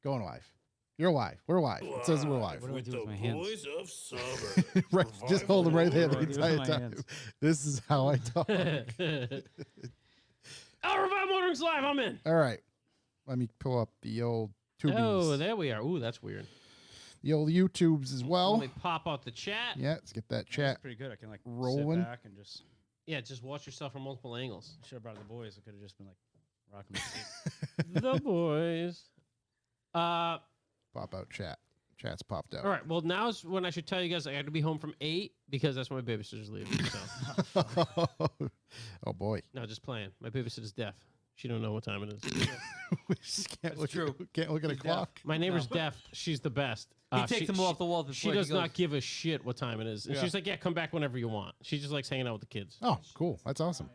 Going live. You're live. We're live. It says we're live. What do I do with my Boys hands? of summer. Right. Just hold them right there the What do I do entire with my time. hands? This is how I talk. Revive Motoring's live. I'm in. All right. Let me pull up the old tubies. Oh, there we are. Ooh, that's weird. The old YouTubes as well. Let me pop out the chat. Yeah, let's get that That's chat. pretty good. I can like rolling. sit back and just. Yeah, just watch yourself from multiple angles. Should have brought the boys. I could have just been like rocking my seat. The boys. Pop out chat. Chat's popped out. All right. Well, now's when I should tell you guys I had to be home from 8 because that's when my babysitter's leaving. So. Oh boy. No, just playing. My babysitter's deaf. She don't know what time it is. We just can't That's look true. Can't look at a He's clock. My neighbor's deaf. She's the best. He takes them off the wall. She does not give a shit what time it is. And Yeah. she's like, yeah, come back whenever you want. She just likes hanging out with the kids. Oh, cool. That's awesome.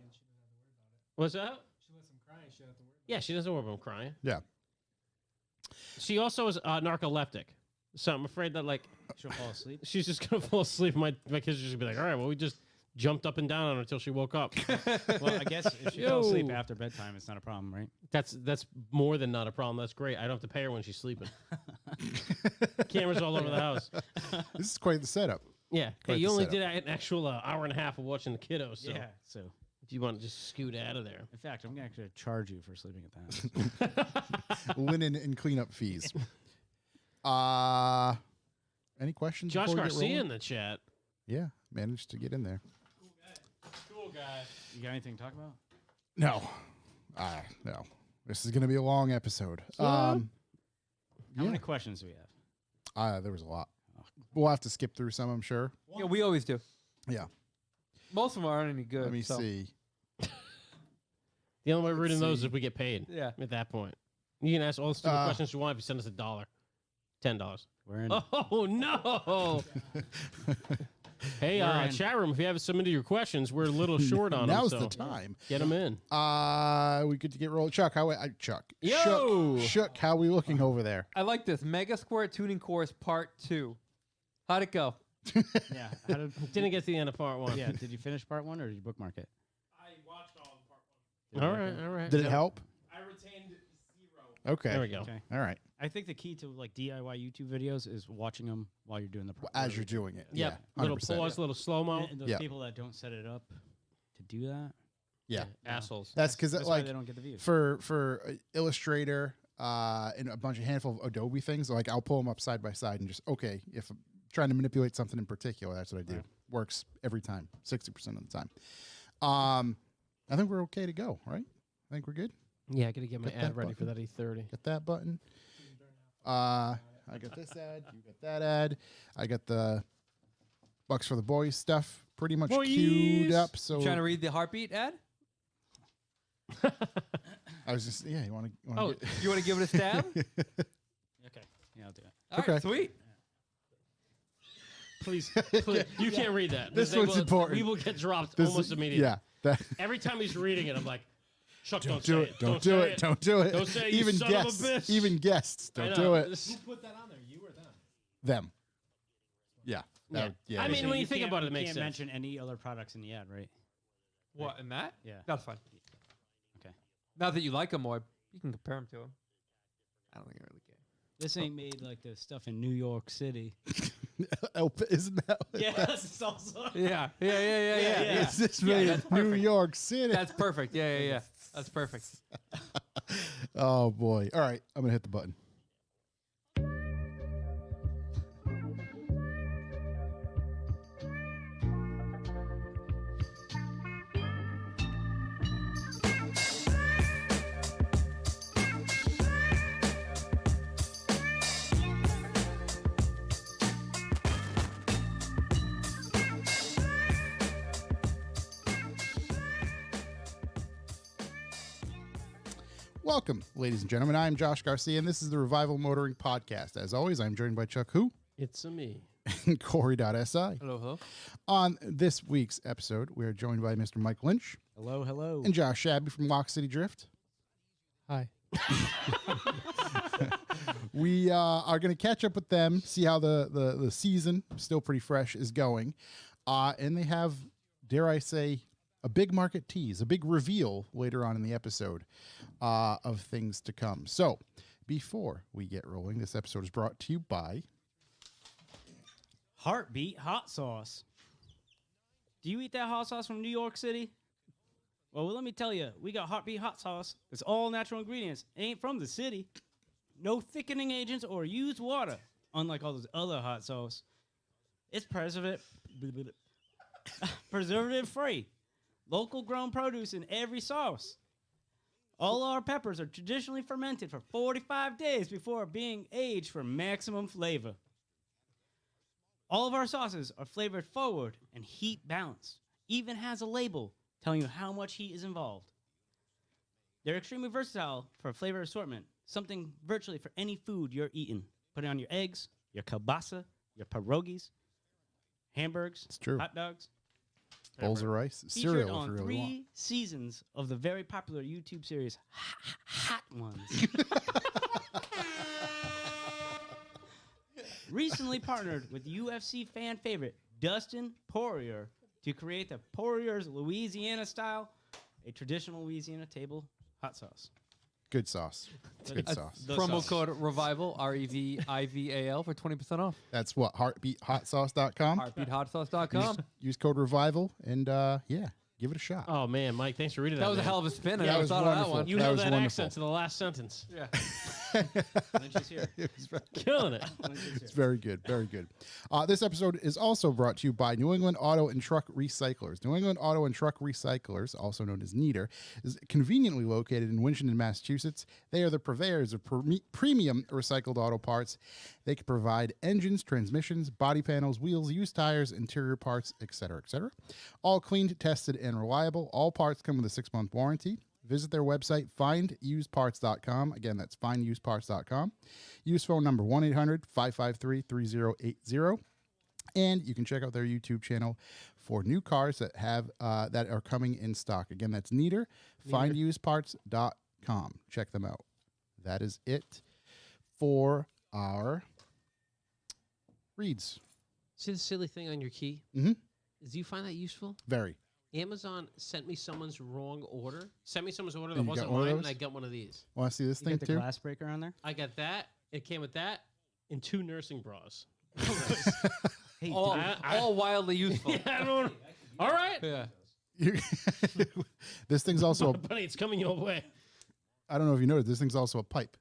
What's that? She lets him cry. She doesn't have to worry. Yeah, she doesn't worry about him crying. Yeah. She also is narcoleptic. So I'm afraid that, like, She'll fall asleep. she's just going to fall asleep. My kids are just going to be like, all right, well, we just jumped up and down on her until she woke up. Well, I guess if she fell asleep Yo. after bedtime, it's not a problem, right? That's more than not a problem. That's great. I don't have to pay her when she's sleeping. Cameras all over the house. This is quite the setup. Yeah. Hey, Quite you the only setup. did an actual hour and a half of watching the kiddos. So So, if you want to just scoot out of there. in fact, I'm going to actually charge you for sleeping at the house. Linen and cleanup fees. Any questions? Josh before we get Garcia rolling? in the chat. Yeah, managed to get in there. Cool guy. You got anything to talk about? No. No. This is going to be a long episode. How Yeah. many questions do we have? There was a lot. We'll have to skip through some, I'm sure. Yeah, we always do. Yeah. Most of them aren't any good. Let me so. see. The only way we're reading those is see. if we get paid. Yeah. At that point. You can ask all the stupid questions you want if you send us $1. $10. We're in. Oh, no. Hey, We're in. chat room, if you haven't submitted your questions, we're a little short on them. Now's so the time. Get them in. We get to get rolling. Chuck, Chuck. Yo! Shook, how we looking over there? I like this. Mega Square Tuning Course Part 2. How'd it go? Yeah. How did, Didn't get to the end of part 1. yeah. Did you finish part 1 or did you bookmark it? I watched all of part 1. All right. Did it help? I retained 0. Okay. There we go. Okay. All right. I think the key to like DIY YouTube videos is watching them while you're doing the As you're doing it. Yep. Yeah. Little 100%. pause, little slow-mo. and those Yeah. people that don't set it up to do that, Yeah. Assholes. That's because that's why like they don't get the views. for Illustrator and a handful of Adobe things, like I'll pull them up side by side and just if I'm trying to manipulate something in particular, that's what I do. Right. Works every time, 60% of the time. I think we're okay to go, right? I think we're good. Yeah, I got to get my Hit that ad ready for button. that 8:30. Got that button. I got this ad. You got that ad. I got the Bucks for the Boys stuff pretty much queued up. So Trying to read the heartbeat ad? I was just you want to Oh, You want to give it a stab? Okay. Yeah, I'll do it. All right, Okay. sweet. please. You can't read that. This They one's will- important. We will get dropped this almost immediately. Yeah. That, Every time he's reading it, I'm like, Chuck, don't say do it. Don't do say it. Don't do it. Don't say it, you even son of a guests. bitch. Even guests. I Don't know. do it. This- Who put that on there? You or them? Them. Yeah. Yeah. That- yeah. I mean, So when you think can't- about it, it you makes can't sense. mention any other products in the ad, right? What, in that? Yeah. That's fine. Okay. Now that you like them more, you can compare them to them. I don't think I really care. This ain't made like the stuff in New York City. Isn't that? Yeah, that's also. Yeah. Is this Yeah, made that's in New perfect. York City? That's perfect. Yeah. That's perfect. Oh boy! All right, I'm gonna hit the button. Welcome, ladies and gentlemen. I'm Josh Garcia, and this is the Revival Motoring Podcast. As always, I'm joined by Chuck Who It's a me. and Corey.si. Hello. On this week's episode, we are joined by Mr. Mike Lynch Hello, hello. and Josh Shabby from Lock City Drift. Hi. We are going to catch up with them, see how the season, still pretty fresh, is going. And they have, dare I say, a big market tease, a big reveal later on in the episode of things to come. So Before we get rolling, this episode is brought to you by Heartbeat hot sauce. Do you eat that hot sauce from New York City? Well, let me tell you, we got Heartbeat hot sauce. It's all natural ingredients. It ain't from the city. No thickening agents or used water, unlike all those other hot sauce. It's preservative free. Local grown produce in every sauce. All our peppers are traditionally fermented for 45 days before being aged for maximum flavor. All of our sauces are flavored forward and heat balanced. Even has a label telling you how much heat is involved. They're extremely versatile for flavor assortment, something virtually for any food you're eating. Put it on your eggs, your kielbasa, your pierogies, hamburgers, It's true. hot dogs. bowls of rice, Featured cereal if on you really 3 want. seasons of the very popular YouTube series Hot Ones. Recently partnered with UFC fan favorite Dustin Poirier to create the Poirier's Louisiana style, a traditional Louisiana table hot sauce. Good sauce. It's good sauce. The Promo sauce. code Revival, REVIVAL, for 20% off. That's what heartbeathotsauce.com. HeartbeatHotSauce.com. Use code Revival and yeah, give it a shot. Oh man, Mike, thanks for reading that. That was a man. hell of a spin. I That never was thought of that wonderful. one. You That know was that wonderful. accent to the last sentence. Yeah. Lynch is here. It was very, Killing it. Lynch is here. it's very good. Very good. This episode is also brought to you by New England Auto and Truck Recyclers. New England Auto and Truck Recyclers, also known as NEATR, is conveniently located in Winchendon, Massachusetts. They are the purveyors of premium recycled auto parts. They can provide engines, transmissions, body panels, wheels, used tires, interior parts, etc., etc. All cleaned, tested, and reliable. All parts come with a 6-month warranty. Visit their website, finduseparts.com. Again, that's finduseparts.com. Use phone number 1-800-553-3080. And you can check out their YouTube channel for new cars that have that are coming in stock. Again, that's NEATR, finduseparts.com. Check them out. That is it for our reads. See the silly thing on your key? Mhm. Do you find that useful? Very. Amazon sent me someone's wrong order. Sent me someone's order And that you wasn't got one of mine, and those? I got one of these. Want to see this You thing got the too? glass breaker on there? I got that. It came with that and 2 nursing bras. Hey, All, dude, all wildly useful. I don't. All right, Yeah. This thing's also, buddy, it's coming your way. I don't know if you noticed, this thing's also a pipe.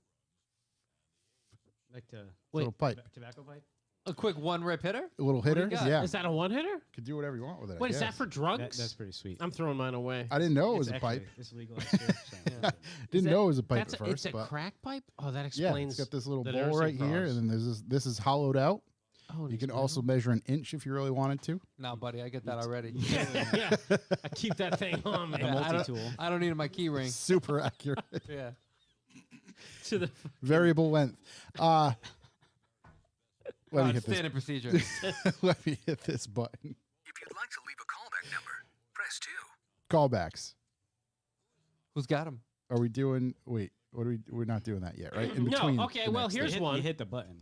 like to Little pipe. tobacco pipe. A quick one rip hitter. A little do you hitter. got? Yeah. Is that a one hitter? Could do whatever you want with it. I Wait, is that guess. for drugs? That's pretty sweet. I'm throwing mine away. I didn't know it was It's a pipe. actually- It's legalized here. So. Didn't know it was a pipe That's at a, first. it's a but crack pipe. Oh, that yeah, explains. it's got this little the bowl nursing right here, bras. and then this is hollowed out. Oh, You can it's also measure an inch if you really wanted to. No, buddy, I get that already. yeah, I keep that thing on me. A Yeah, I don't- multi-tool. I don't need my key ring. Super accurate. Yeah. To the Variable length. Let me hit this. Standard procedure. Let me hit this button. If you'd like to leave a callback number, press 2. Callbacks. Who's got him? Are we doing? Wait, what are we? We're not doing that yet, right? In No, between. okay, the well, next here's thing. one. You hit the button.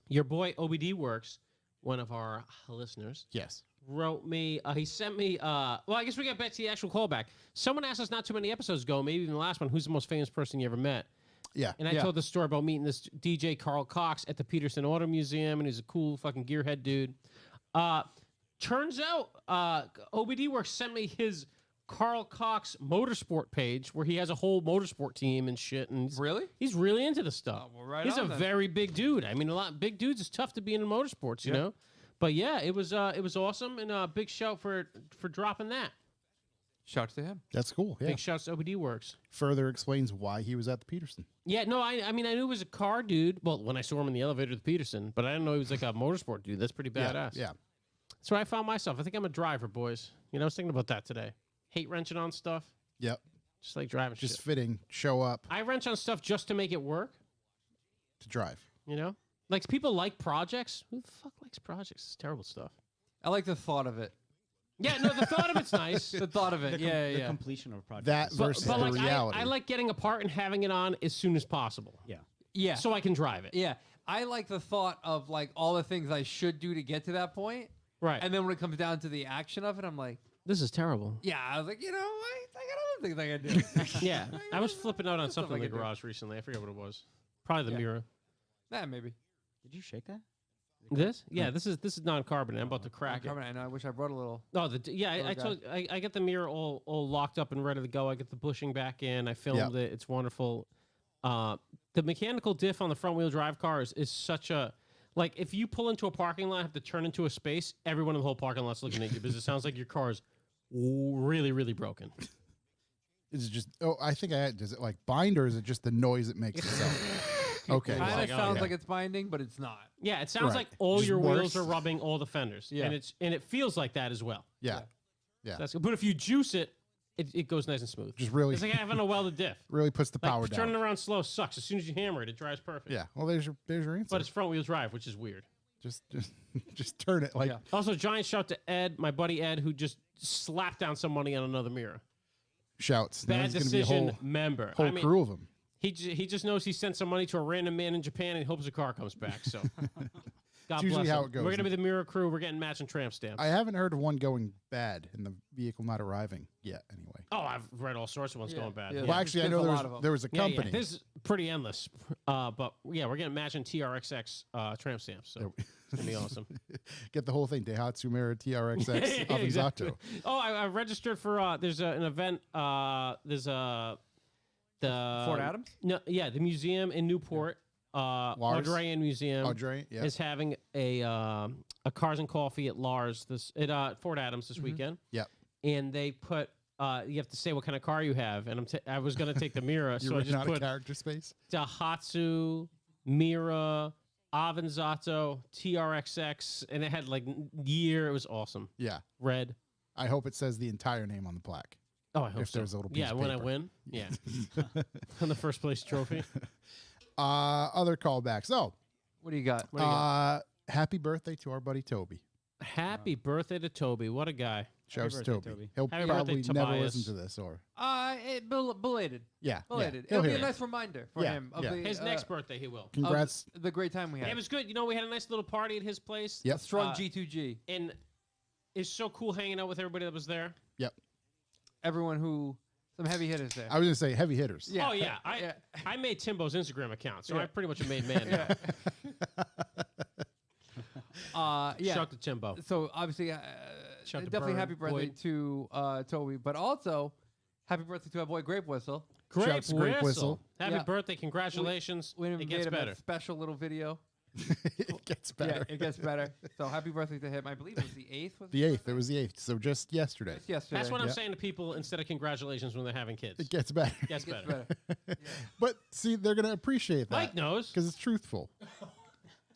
Your boy OBD Works, one of our listeners, Yes. wrote me. He sent me. Well, I guess we got back to the actual callback. Someone asked us not too many episodes ago, maybe even the last one, who's the most famous person you ever met? Yeah. And I Yeah. told the story about meeting this DJ Carl Cox at the Peterson Auto Museum, and he's a cool fucking gearhead dude. Turns out OBD Works sent me his Carl Cox motorsport page where he has a whole motorsport team and shit. And Really? he's really into the stuff. Oh, well, right he's on a then. very big dude. I mean, a lot big dudes. It's tough to be in motorsports, you Yeah. know. But yeah, it was awesome, and big shout for dropping that. Shouts to him. That's cool. Yeah. Big shouts to OBD Works. Further explains why he was at the Peterson. Yeah, no, I mean, I knew he was a car dude. Well, when I saw him in the elevator at the Peterson, but I didn't know he was like a motorsport dude. That's pretty badass. Yeah. That's where I found myself. I think I'm a driver, boys. You know, I was thinking about that today. Hate wrenching on stuff. Yep. Just like driving Just shit. fitting. Show up I wrench on stuff just to make it work, to drive. you know? Like, people like projects. Who the fuck likes projects? It's terrible stuff. I like the thought of it. Yeah, no, the thought of it's nice. The thought of it. The Yeah. completion of a project. That is- versus But the like, reality. I like getting a part and having it on as soon as possible. Yeah. Yeah. So I can drive it. Yeah. I like the thought of like all the things I should do to get to that point. Right. And then when it comes down to the action of it, I'm like, This is terrible. yeah, I was like, you know, I got other things I can do. Yeah. I was flipping out on Stuff something in I the can do. garage recently. I forget what it was. Probably the Yeah. mirror. Nah, maybe. Did you shake that? This? Yeah, this is non-carbon. I'm about to crack it. Carbonate. I know. I wish I brought a little. Oh, yeah, Little I guy. told I get the mirror all locked up and ready to go. I get the bushing back in. I filmed it. It's wonderful. The mechanical diff on the front wheel drive car is such a like if you pull into a parking lot, have to turn into a space. Everyone in the whole parking lot's looking at you because it sounds like your car is really really broken. Is it just? Oh, I think does it like bind or is it just the noise it makes itself? Okay. Kind of like, oh, sounds yeah. like it's binding, but it's not. Yeah, it sounds Right. like all Just your worse. wheels are rubbing all the fenders. Yeah. and it feels like that as well. Yeah. That's good. But if you juice it, it goes nice and smooth. Just really, It's like having a welded diff. really puts the power Like down. turning around slow sucks. As soon as you hammer it, it drives perfect. Yeah. Well, there's your answer. But it's front wheel drive, which is weird. just turn it like Yeah. Also, giant shout to Ed, my buddy Ed, who just slapped down some money on another mirror. shouts. Now Bad there's gonna be a decision member. whole I mean, crew of them. he just knows he sent some money to a random man in Japan and he hopes the car comes back. So, God usually bless how him. it goes. We're gonna be the mirror crew. We're getting matching tramp stamps. I haven't heard of one going bad and the vehicle not arriving yet. Anyway. Oh, I've read all sorts of ones Yeah, going bad. yeah. Well, actually, I There's know a lot of 'em. there was a company. This is pretty endless. But yeah, we're getting matching TRXX tramp stamps. So it's gonna be awesome. Get the whole thing. Daihatsu Mirror TRXX Yeah, exactly. Avanzato. Oh, I registered for there's an event. There's the Fort Adams? No, yeah, the museum in Newport. Lars? Audrey Museum Audrey, yeah. is having a Cars and Coffee at Lars at Fort Adams this weekend. Yep. And they put you have to say what kind of car you have, and I was gonna take the Mira, You're so I running just out of put character space. Daihatsu, Mira, Avanzato, TRXX, and it had like year. It was awesome. Yeah. Red. I hope it says the entire name on the plaque. Oh, I hope If so. there's a little piece yeah, of when I paper. win. Yeah. On the first place trophy. Other callbacks. Oh, What do you got? happy birthday to our buddy Toby. Happy birthday to Toby. What a guy. Shouts to birthday, Toby. Toby. He'll Happy probably birthday, never Tobias. listen to this, or Belated. yeah, Belated. He'll It'll be hear a it. nice reminder for Yeah, him of yeah. the His next birthday, he will. Congrats. of the great time we had. It was good. You know, we had a nice little party at his place. Yep. Strong Uh, G2G. And it's so cool hanging out with everybody that was there. Yep. Everyone who some heavy hitters there. I was gonna say heavy hitters. Yeah. Oh, yeah. Yeah. I made Timbo's Instagram account, so Yeah. I pretty much a made man now. Yeah. Shout out to Timbo. So obviously, Shout to definitely Bird, happy birthday Boyd. to Toby, but also happy birthday to our boy Grape Whistle. Great Shouts to Grape Whistle. Happy Yeah. birthday. Congratulations. We it gets made him better. a special little video. It gets better. Yeah, it gets better. So happy birthday to him. I believe it was the 8th. Was The his 8th. birthday? It was the 8th. So just yesterday. Just yesterday. That's what I'm Yeah. saying to people instead of congratulations when they're having kids. It gets better. Gets It gets better. better. But see, they're gonna appreciate that Mike knows. because it's truthful.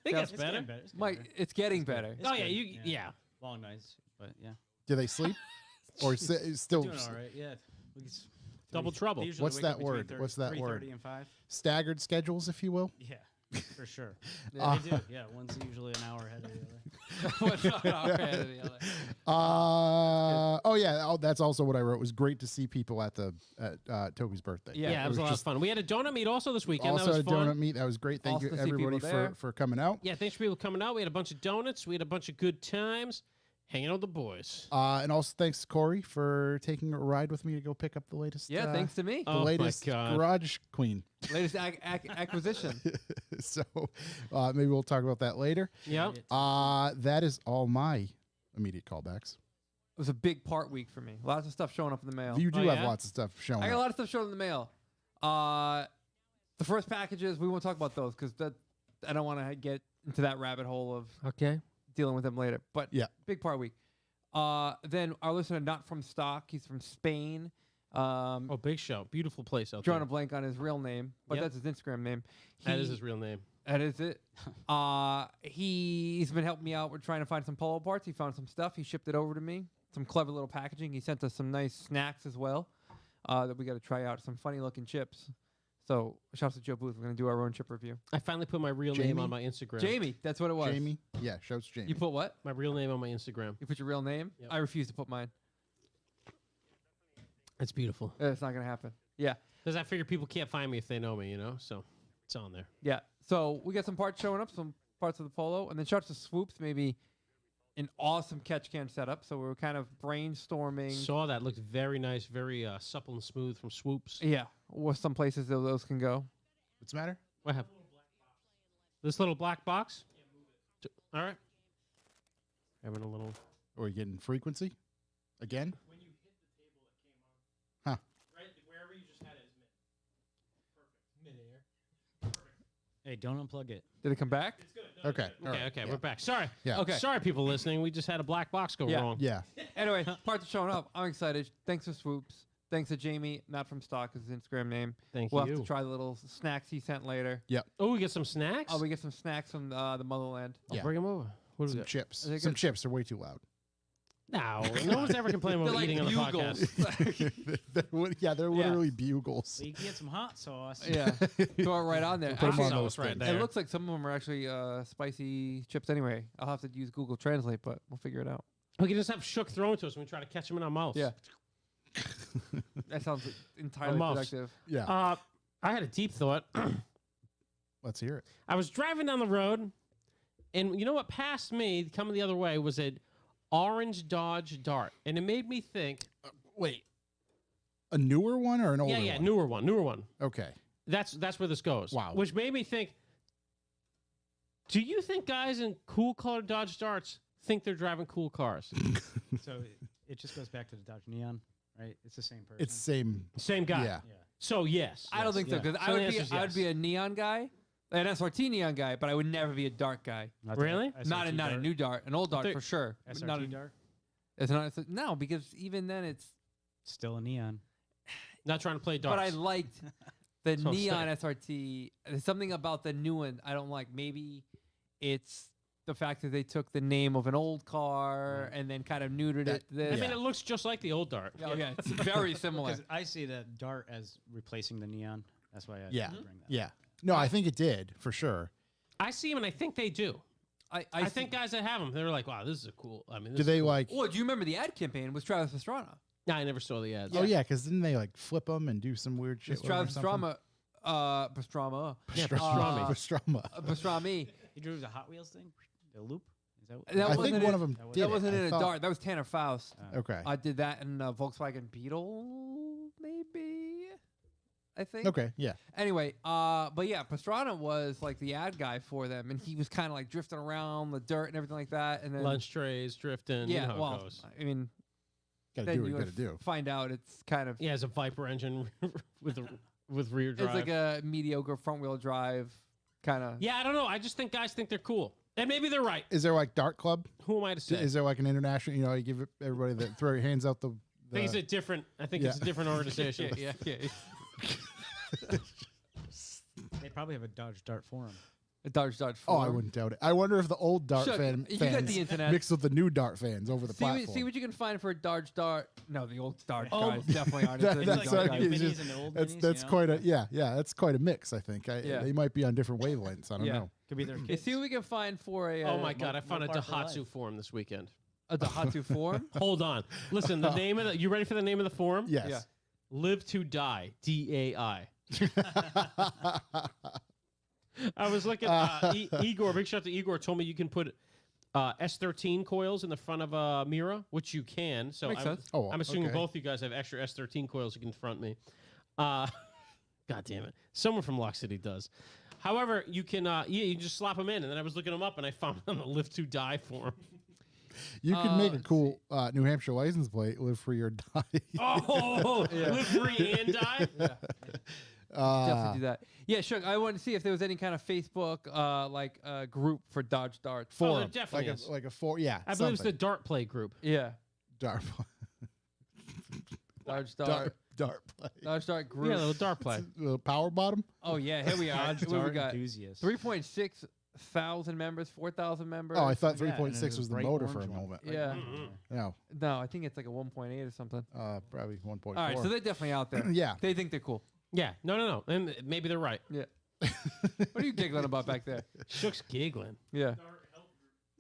It gets It's better. getting better. It's getting Mike, better. it's getting better. It's Oh, yeah. good. Yeah. Long nights, but yeah. Do they sleep or still Doing all right. Yeah. We s- Double we- trouble. they usually What's wake that up between word? What's that 3:30 word? and 5. staggered schedules, if you will? Yeah, for sure. Yeah. They do. Yeah, one's usually an hour ahead of the other. One hour ahead of the other. Oh yeah. Oh, that's also what I wrote. It was great to see people at Toby's birthday. Yeah. Yeah, it was a lot of just fun. We had a donut meet also this weekend. Also that was a fun. donut meet. That was great. Thank Awesome you to see everybody people there. for coming out. Yeah, thanks for people coming out. We had a bunch of donuts. We had a bunch of good times hanging out with the boys. And also thanks Corey for taking a ride with me to go pick up the latest. Yeah, thanks to me. The Oh my latest God. garage queen. Latest acquisition. So maybe we'll talk about that later. Yeah. That is all my immediate callbacks. It was a big part week for me. Lots of stuff showing up in the mail. You do Oh, have yeah? lots of stuff showing I got a up. lot of stuff showing in the mail. The first packages, we won't talk about those because I don't want to get into that rabbit hole of Okay. dealing with them later. But Yeah. big part week. Then our listener, not from stock, he's from Spain. Oh, big show. Beautiful place out Drawing there. a blank on his real name, but Yep. that's his Instagram name. That is his real name. That is it. He's been helping me out. We're trying to find some polo parts. He found some stuff. He shipped it over to me. Some clever little packaging. He sent us some nice snacks as well that we got to try out. Some funny looking chips. So shouts to Joe Booth. We're going to do our own chip review. I finally put my real name Jamie? on my Instagram. Jamie, that's what it was. Jamie. Yeah, shouts Jamie. You put what? My real name on my Instagram. You put your real name? Yep. I refuse to put mine. It's beautiful. It's not going to happen. Yeah. Because I figure people can't find me if they know me, you know? So it's on there. Yeah. So we got some parts showing up, some parts of the Polo, and then shouts to Swoops, maybe an awesome catch can setup. So we were kind of brainstorming. Saw that. Looked very nice, very supple and smooth from Swoops. Yeah. Or some places that those can go. What's the matter? What happened? This little black box. All right. Having a little. Are we getting frequency again? When you hit the table, it came on. Huh. Right wherever you just had it is perfect. Midair. Hey, don't unplug it. Did it come back? It's good. No, Okay. all Okay, right, okay, yeah. we're back. Sorry. Yeah. Okay. Sorry, people listening. We just had a black box go Yeah. wrong. Yeah. Anyway, parts are showing up. I'm excited. Thanks for Swoops. Thanks to Jamie, not from stock, is his Instagram name. Thank We'll you. have to try the little snacks he sent later. Oh, we get some snacks. Oh, we get some snacks from the motherland. Yeah. Bring them over. What do we Some got? chips. Are they Some good? chips are way too loud. No, no one's ever complaining They're about like eating on the bugles. podcast. They're literally bugles. So you can get some hot sauce. Yeah, throw it right on there. Put 'em Actually, on Sauce those right things. there. it looks like some of them are actually spicy chips anyway. I'll have to use Google Translate, but we'll figure it out. We can just have Shook thrown to us when we try to catch them in our mouths. Yeah. That sounds entirely mouse. productive. Yeah. I had a deep thought. Let's hear it. I was driving down the road, and you know what passed me coming the other way was an orange Dodge Dart, and it made me think. Wait. A newer one or an older Yeah, one? newer one. Okay. That's where this goes. Wow. Which made me think. Do you think guys in cool colored Dodge Darts think they're driving cool cars? So it just goes back to the Dodge Neon, right? It's the same person. It's same. Same guy. Yeah. Yeah. So yes. I don't think so yeah. because So I the would be answer's I would yes. be a neon guy, an SRT neon guy, but I would never be a dart guy. Not the Really? Not a SRT not a Dart? new dart, an old dart think- for sure. but SRT not a, Dart? it's not no because even then it's. Still a neon. Not trying to play darts. But I liked the what I'm neon SRT. There's something about the new one I don't like. Maybe it's the fact that they took the name of an old car and then kind of neutered it. I This. mean, it looks just like the old Dart. Oh yeah, it's very similar. Because I see the Dart as replacing the neon. That's why I Yeah. bring that. Yeah. No, I think it did for sure. I see them, and I think they do. I think guys that have them, they're like, "Wow, this is a cool." I mean, this Do is they cool. like? Oh, do you remember the ad campaign with Travis Pastrana? No, I never saw the ads. Oh yeah, because didn't they like flip them and do some weird shit? It's with 'em or Travis something? Pastrana. Yeah, Pastrami. pastrami. Pastrama. Pastrami. He drew the Hot Wheels thing, the loop. Is that? That I wasn't think it. one of them That did. That wasn't it. in I a thought- dart. That was Tanner Faust. Okay. I did that in a Volkswagen Beetle, maybe. I think. Okay. Yeah. Anyway, but yeah, Pastrana was like the ad guy for them, and he was kind of like drifting around the dirt and everything like that. And then Lunch trays drifting. yeah, you know how well, it goes. I mean, Got to then do what you you got to do. find out it's kind of Yeah, it's a Viper engine with rear drive. it's like a mediocre front wheel drive kind of. Yeah, I don't know. I just think guys think they're cool, and maybe they're right. Is there like Dart Club? Who am I to say? Is there like an international? You know, you give everybody that throw your hands out the. I think it's a different. I think Yeah. it's a different organization. yeah. They probably have a Dodge Dart forum. A Dodge Dodge. Oh, I Forum. wouldn't doubt it. I wonder if the old Dart Shuck, fans you got the internet. mixed with the new Dart fans over the See, platform. see what you can find for a Dodge Dart. No, the old Dart Oh, guys definitely aren't. That- into the that's new what Dart I guys. mean. Minis It's and the old that's minis, that's you know? quite a that's quite a mix. I think Yeah. they might be on different wavelengths. I don't Yeah. know. Could be their Yeah, kids. see what we can find for a. Oh my God! I found a Mopar for life. Daihatsu forum this weekend. A Daihatsu forum. Hold on. Listen, the name of the. You ready for the name of the forum? Yes. Yeah. Live to Die. DAI. I was looking. Igor, big shout out to Igor, told me you can put S13 coils in the front of a Mira, which you can. So Makes sense. Oh, I'm assuming okay. both you guys have extra S13 coils you can front me. God damn it. Someone from Lock City does. However, you can you just slap them in, and then I was looking them up, and I found on the Live to Die forum. You can make a let's cool New Hampshire license plate. Live free or die. Oh, live free and die. Definitely do that. Yeah, sure. I wanted to see if there was any kind of Facebook group for Dodge Darts. Oh, there Forum. definitely like is. a like a four. Yeah. I believe it's the something. Dart Play group. Yeah, Dart. Dodge Dart. Dart play. Dodge Dart group. Yeah, little Dart Play. Power bottom. Oh yeah, here we are. Dodge What we Dart got? enthusiasts. 3.6 thousand members, 4,000 members. Oh, I thought Yeah, and 3.6 it was was the bright motor for a orange one. moment. Yeah. No. No, I think it's like a 1.8 or something. Probably 1.4. All right, so they're definitely out there. Yeah. They think they're cool. Yeah, no. And maybe they're right. Yeah. What are you giggling about back there? Shook's giggling. Yeah.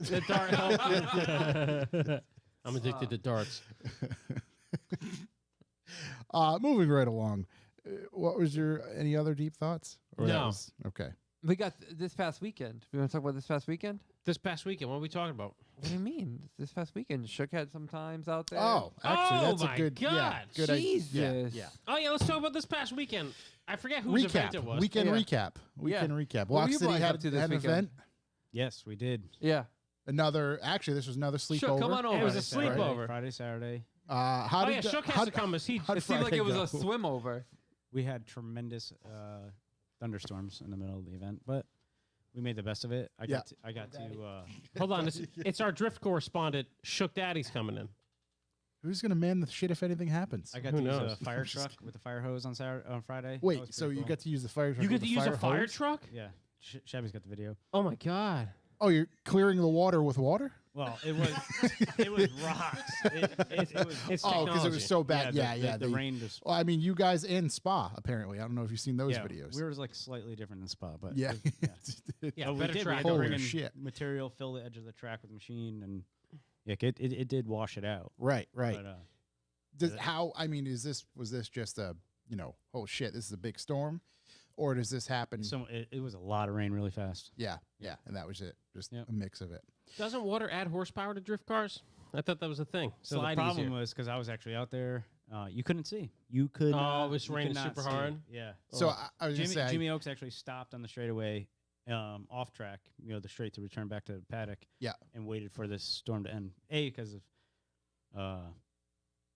The Dart help. I'm addicted to darts. Moving right along. What was your any other deep thoughts? Or that No. was- okay. We got this past weekend. We want to talk about this past weekend? This past weekend, what are we talking about? What do you mean? This past weekend, Shook had some times out there. Oh, actually, Oh that's my a good, yeah, God, good idea. Jesus. Yeah, Oh yeah, let's talk about this past weekend. I forget whose event it was. Weekend Yeah. recap. Weekend recap. What were Lock you City boys had, up to this had an weekend? event. Yes, we did. Yeah. Actually, this was another sleepover. Shook, come on over. It was a Saturday, sleepover. Friday, Saturday. How Oh did yeah, the- Shook how- has to come. He how'd It seemed like Friday it was go? a swim over. We had tremendous thunderstorms in the middle of the event, but we made the best of it. I got to Hold on, it's our drift correspondent. Shook Daddy's coming in. Who's gonna man the shit if anything happens? I got Who to use knows? a fire truck with a fire hose on Friday. That Wait, was so pretty you cool. got to use the fire truck? You with get to the use a fire hose? truck? Yeah, Shabby's got the video. Oh my God. Oh, you're clearing the water with water? Well, it was rocks. It was It's Oh, because it was technology. so bad. Yeah, The rain just. Well, I mean, you guys in Spa apparently. I don't know if you've seen those Yeah, videos. we were like slightly different than Spa, but yeah. Yeah, But we better did. We track. had to Holy bring in shit. material, fill the edge of the track with the machine, and yeah, it did wash it out. right. But, Was this just a, oh shit, this is a big storm? Or does this happen? so it was a lot of rain really fast. Yeah. And that was it. Just Yep. a mix of it. Doesn't water add horsepower to drift cars? I thought that was a thing. So Slide the problem easier. was because I was actually out there, you couldn't see. You could. Oh, it was you raining could not super see. hard? Yeah. So I was Jimmy, going to say, Jimmy Oaks actually stopped on the straightaway, off track, the straight to return back to the paddock. Yeah. And waited for this storm to end. A, because of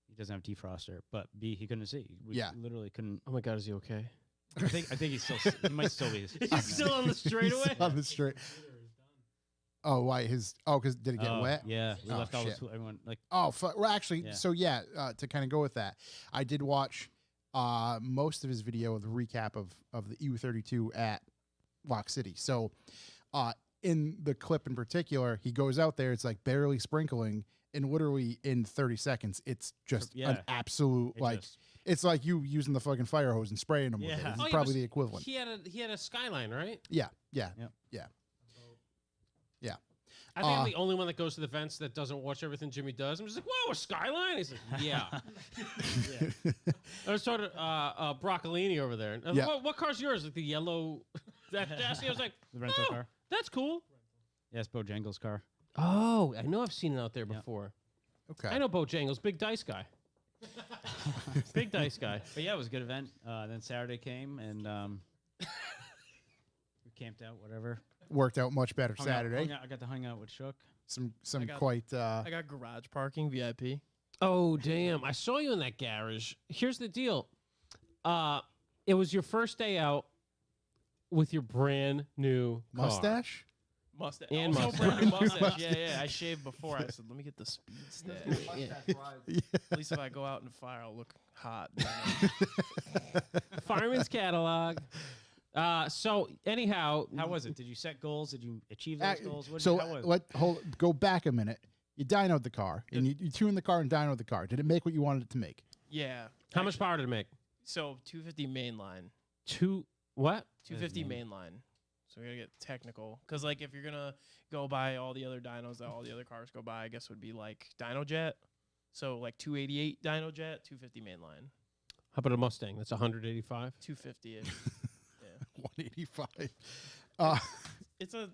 he doesn't have defroster, but B, he couldn't see. We Yeah. literally couldn't. Oh my God, is he okay? I think he's still. He might still be. He's still on the straightaway. on the straight. Oh, why because did it get wet? Yeah, we Oh, left all shit. this. Everyone like. Oh, well, actually, Yeah. so to kind of go with that, I did watch most of his video of the recap of the EU32 at Lock City. So, in the clip in particular, he goes out there, it's like barely sprinkling, and literally in 30 seconds, it's just Yeah. an absolute it's like you using the fucking fire hose and spraying them with it. Yeah. It's Oh, yeah, probably but the equivalent. He had a skyline, right? Yeah. I think I'm the only one that goes to the events that doesn't watch everything Jimmy does. I'm just like, whoa, a skyline? He's like, yeah. I was talking to Broccolini over there. And I was Yeah. like, what car's yours? Like the yellow, that chassis? I was like, The rental car. that's cool. Yes, Bojangles' car. Oh, I know I've seen it out there before. Okay. I know Bojangles, big dice guy. Big dice guy. But yeah, it was a good event. Then Saturday came and we camped out, whatever. Worked out much better Hung out- Saturday. I got to hang out with Shook. Some got- quite I got garage parking VIP. Oh, damn. I saw you in that garage. Here's the deal. It was your first day out with your brand new car. mustache. Mustache. And Also mustache. brand new mustache. Yeah. I shaved before. I said, let me get the speed stash. At least if I go out in the fire, I'll look hot. Fireman's catalog. So anyhow, How was it? Did you set goals? Did you achieve those goals? So how was it? go back a minute. You dynoed the car, and you tuned the car and dynoed the car. Did it make what you wanted it to make? Yeah. how much power did it make? So 250 mainline. What? 250 mainline. So we gotta get technical, because like if you're gonna go by all the other dynos that all the other cars go by, I guess would be like dyno jet. So like 288 dyno jet, 250 mainline, How about a Mustang? That's 185. 250 ish. 185. It's a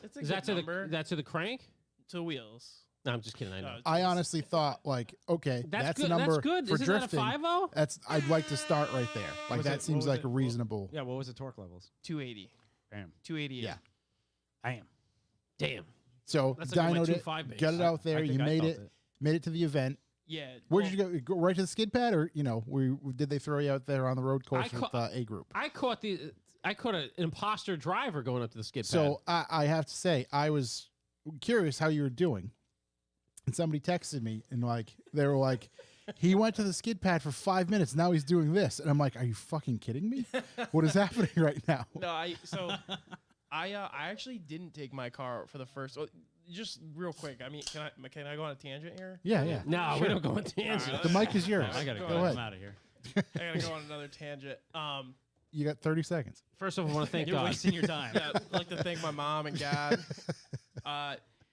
Is good that to number the crank? to wheels. No, I'm just kidding. I know. I honestly thought okay, that's good. a number That's good. for Isn't drifting. that a 5.0? That's I'd like to start right there. Like Was that it- seems what was like it? a reasonable. Yeah, what was the torque levels? 280, Bam. 288. Yeah. I am. Damn. So That's like my dynoed it, 2.5 base. got it out there. I You think I made felt it, made it to the event. Yeah. Where did you go? Go right to the skid pad, or did they throw you out there on the road course I with A group? I caught an imposter driver going up to the skid pad. So I have to say, I was curious how you were doing. And somebody texted me and they were like, he went to the skid pad for 5 minutes. Now he's doing this. And I'm like, are you fucking kidding me? What is happening right now? No, I actually didn't take my car for the first. Well, just real quick. I mean, can I go on a tangent here? Yeah. no, we don't go on tangents. The mic is yours. I gotta go. Go I'm ahead. out of here. I gotta go on another tangent. You got 30 seconds. First off, I want to thank You're God. wasting your time. Yeah, I'd like to thank my mom and God.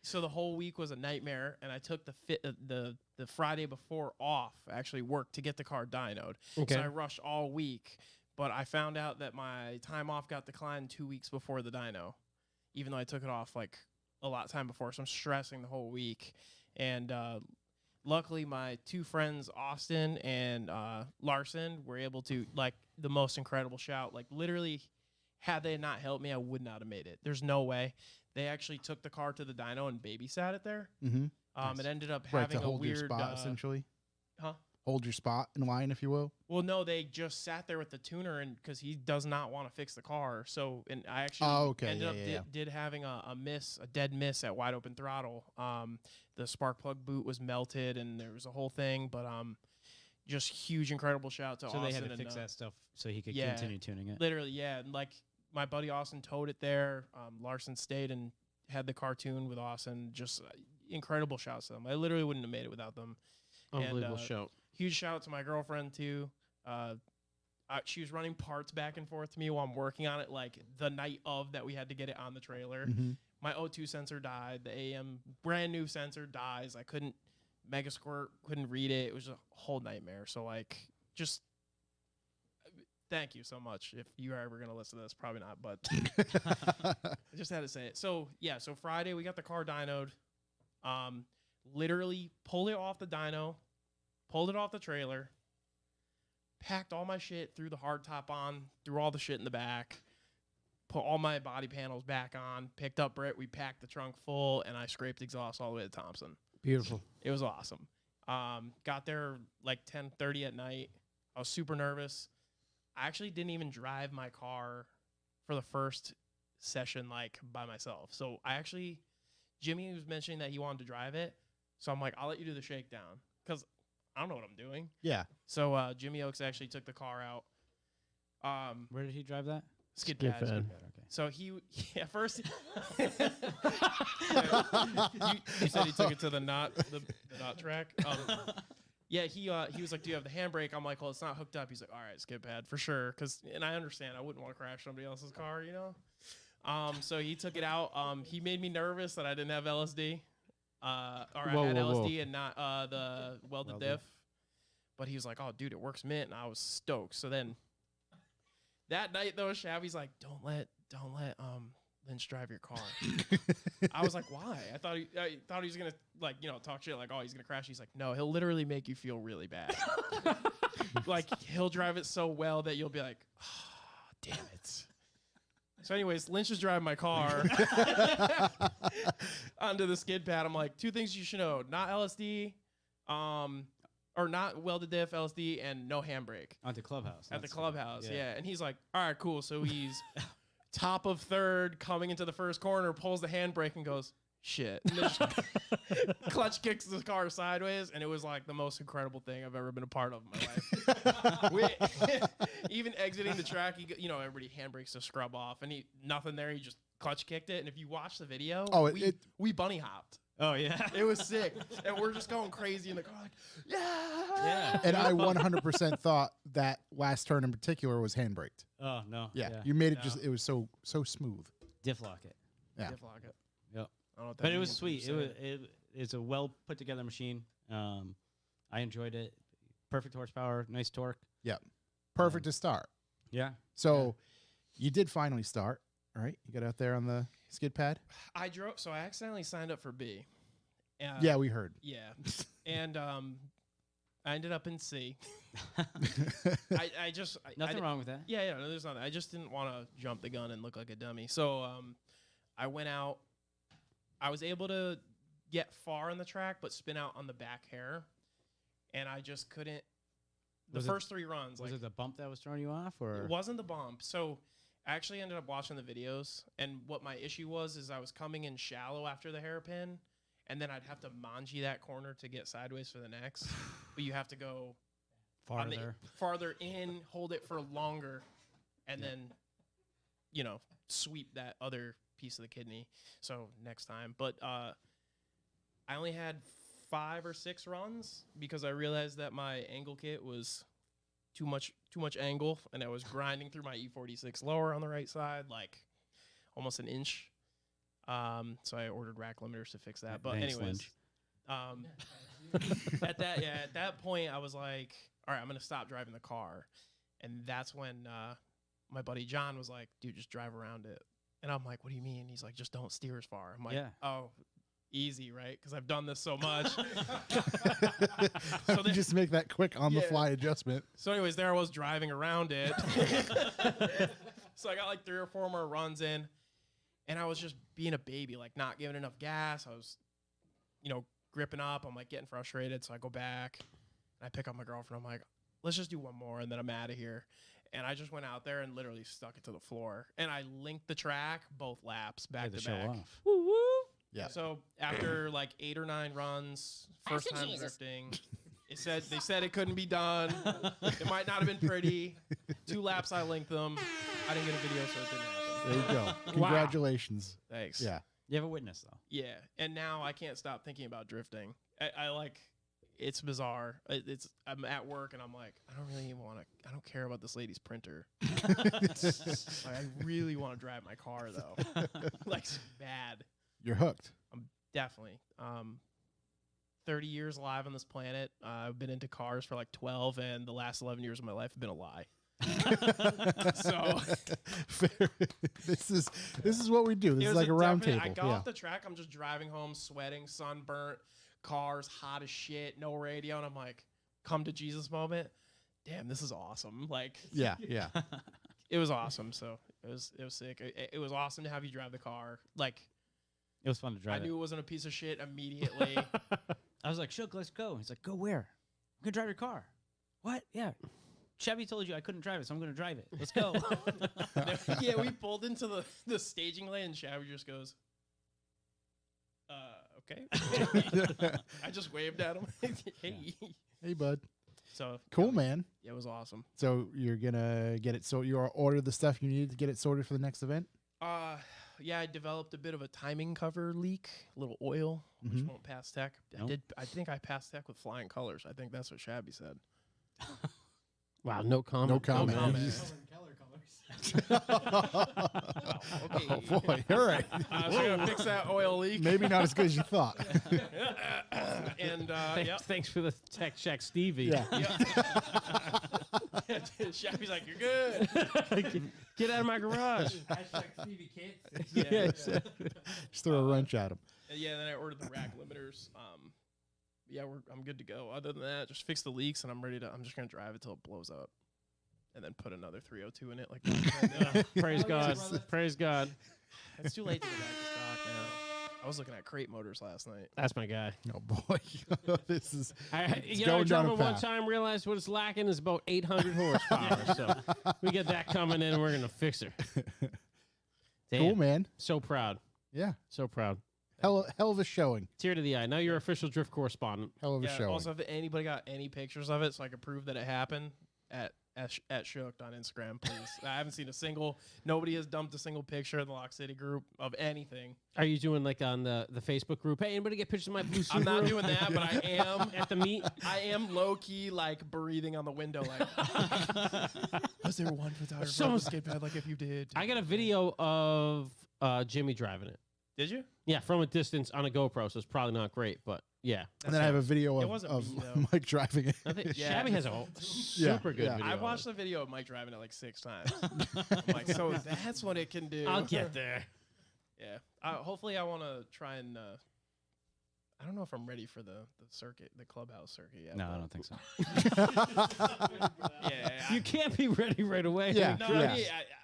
So the whole week was a nightmare, and I took the Friday before off, actually work to get the car dynoed. Okay. So I rushed all week, but I found out that my time off got declined 2 weeks before the dyno, even though I took it off like a lot of time before, so I'm stressing the whole week. And luckily, my two friends, Austin and Larson, were able to, like, the most incredible shout. Like, literally, had they not helped me, I would not have made it. There's no way. They actually took the car to the dyno and babysat it there. Mm-hmm. It ended up Right, having to hold a weird your spot, essentially. Huh? Hold your spot in line, if you will. Well, no, they just sat there with the tuner, and because he does not want to fix the car. So, and I actually ended up did having a dead miss at wide open throttle. The spark plug boot was melted, and there was a whole thing. But just huge, incredible shout to Austin. So they had to fix that stuff so he could continue tuning it. Literally, yeah. And like my buddy Austin towed it there. Larson stayed and had the car tuned with Austin. Just incredible shouts to them. I literally wouldn't have made it without them. Unbelievable shout. Huge shout out to my girlfriend too. She was running parts back and forth to me while I'm working on it, like the night of that we had to get it on the trailer. Mm-hmm. My O2 sensor died. The AM brand new sensor dies. I couldn't Megasquirt, couldn't read it. It was a whole nightmare. So like, just thank you so much. If you are ever gonna listen to this, probably not, but I just had to say it. So yeah, so Friday we got the car dynoed. Literally pulled it off the dyno, pulled it off the trailer, packed all my shit, threw the hardtop on, threw all the shit in the back, put all my body panels back on, picked up Britt, we packed the trunk full, and I scraped exhaust all the way to Thompson. Beautiful. It was awesome. Got there like 10:30 at night. I was super nervous. I actually didn't even drive my car for the first session like by myself. So Jimmy was mentioning that he wanted to drive it. So I'm like, I'll let you do the shakedown because I don't know what I'm doing. Yeah. So Jimmy Oaks actually took the car out. Where did he drive that? Skid Skid pad. pad. Okay. So he at first you said he took it to the knot track. Yeah, he was like, "Do you have the handbrake?" I'm like, "Well, it's not hooked up." He's like, "All right, skid pad for sure." And I understand, I wouldn't want to crash somebody else's car, you know. So he took it out. He made me nervous that I didn't have LSD, or I had LSD and not the welded diff. But he was like, "Oh, dude, it works mint," and I was stoked. So then that night, though, Shabby's like, "Don't let Lynch drive your car." I was like, "Why?" I thought he was gonna like, you know, talk shit like, "Oh, he's gonna crash." He's like, "No, he'll literally make you feel really bad. Like he'll drive it so well that you'll be like, oh, damn it." So, anyways, Lynch is driving my car onto the skid pad. I'm like, 2 things you should know: not LSD, or not welded diff, LSD, and no handbrake. Onto Clubhouse. At the clubhouse, yeah. And he's like, all right, cool. So he's top of third, coming into the first corner, pulls the handbrake and goes, shit. And then clutch kicks the car sideways, and it was like the most incredible thing I've ever been a part of in my life. Even exiting the track, everybody handbrakes to scrub off, and nothing there. He just clutch kicked it. And if you watch the video, we bunny hopped. Oh, yeah. It was sick. And we're just going crazy in the car, like, yeah. And I 100% thought that last turn in particular was handbraked. Oh, no. Yeah. You made it it was so smooth. Diff lock it. Yeah. Diff lock it. Yep. I don't know what that But it was means. sweet. It's a well put together machine. I enjoyed it. Perfect horsepower, nice torque. Yeah. Perfect to start. Yeah. So you did finally start, right? You got out there on the skid pad? I accidentally signed up for B. Yeah, we heard. Yeah. And I ended up in C. Nothing wrong with that. Yeah, no, there's nothing. I just didn't want to jump the gun and look like a dummy. So I went out. I was able to get far on the track, but spin out on the back hair. And I just couldn't. First 3 runs. Was it the bump that was throwing you off? Or It wasn't the bump. So I actually ended up watching the videos. And what my issue was is I was coming in shallow after the hairpin. And then I'd have to manji that corner to get sideways for the next. But you have to go farther in, hold it for longer, and then, sweep that other piece of the kidney. So next time. But I only had 5 or 6 runs because I realized that my angle kit was too much angle, and I was grinding through my E46 lower on the right side, like almost an inch. So I ordered rack limiters to fix that. But Thanks, anyways, at that point I was like, all right, I'm going to stop driving the car. And that's when, my buddy John was like, dude, just drive around it. And I'm like, what do you mean? He's like, just don't steer as far. I'm like, Yeah. oh, easy, right? Because I've done this so much. So just make that quick on the fly adjustment. So anyways, there I was driving around it. So I got like 3 or 4 more runs in, and I was just being a baby, like not giving enough gas. I was, gripping up. I'm like getting frustrated. So I go back and I pick up my girlfriend. I'm like, let's just do one more and then I'm out of here. And I just went out there and literally stuck it to the floor. And I linked the track both laps back to back. Woo woo. Yeah. So after like 8 or 9 runs, first time drifting, they said it couldn't be done. It might not have been pretty. 2 laps I linked them. I didn't get a video, so it didn't happen. There you go. Congratulations. Thanks. Yeah. You have a witness though. Yeah. And now I can't stop thinking about drifting. I like, it's bizarre. I'm at work and I'm like, I don't care about this lady's printer. Like, I really want to drive my car though. Like bad. You're hooked. I'm definitely 30 years alive on this planet. I've been into cars for like 12, and the last 11 years of my life have been a lie. So Fair. This is what we do. This is like a round table. I got off the track. I'm just driving home, sweating, sunburnt, cars hot as shit, no radio, and I'm like, come to Jesus moment. Damn, this is awesome. Like, yeah. it was awesome. So it was sick. It was awesome to have you drive the car. Like, It was fun to drive. I knew it wasn't a piece of shit immediately. I was like, Shook, let's go. He's like, go where? I'm gonna drive your car. What? Yeah. Chevy told you I couldn't drive it, so I'm gonna drive it. Let's go. Yeah, we pulled into the staging lane, and Chevy just goes, okay. I just waved at him. Hey. Hey, bud. So Cool, man. Yeah, it was awesome. So you're gonna get it. So you ordered the stuff you needed to get it sorted for the next event. Yeah, I developed a bit of a timing cover leak, a little oil, which won't pass tech. Nope. I think I passed tech with flying colors. I think that's what Shabby said. Wow, no comment. No comment. Okay. Oh boy! All right. So I gotta fix that oil leak. Maybe not as good as you thought. And Thanks for the tech check, Stevie. Yeah. Shabby's like, you're good. Get out of my garage. Yeah. Just throw a wrench at him. Yeah, then I ordered the rack limiters. Yeah, I'm good to go. Other than that, just fix the leaks, and I'm just gonna drive it till it blows up, and then put another 302 in it. Like that. Praise God. Praise God. It's too late to go back to stock now. I was looking at crate motors last night. That's my guy. Oh boy, this is. I going down drove a it one path. time, realized what it's lacking is about 800 horsepower. So we get that coming in, and we're going to fix her. Damn. Cool, man. So proud. Yeah. So proud. Hell of a showing. Tear to the eye. Now you're official drift correspondent. Hell of a Yeah. showing. Also, if anybody got any pictures of it, so I can prove that it happened, at Shooked on Instagram, please. I haven't seen a single. Nobody has dumped a single picture in the Lock City group of anything. Are you doing like on the Facebook group? Hey, anybody get pictures of my blue Subaru? I'm not doing that, but I am at the meet. I am low key like breathing on the window, like. Was there one photographer on the skate pad? Like if you did. I got a video of Jimmy driving it. Did you? Yeah, from a distance on a GoPro, so it's probably not great, but yeah. and then I have a video It of wasn't me, though. Mike driving it. I think Yeah. Shabby has a super good yeah. video. I of watched it. the video of Mike driving it like 6 times. I'm like, so that's what it can do. I'll get there. Yeah. Hopefully, I want to try and. I don't know if I'm ready for the circuit, the clubhouse circuit yet. No, I but- don't think so. Yeah. You can't be ready right away. Yeah. No,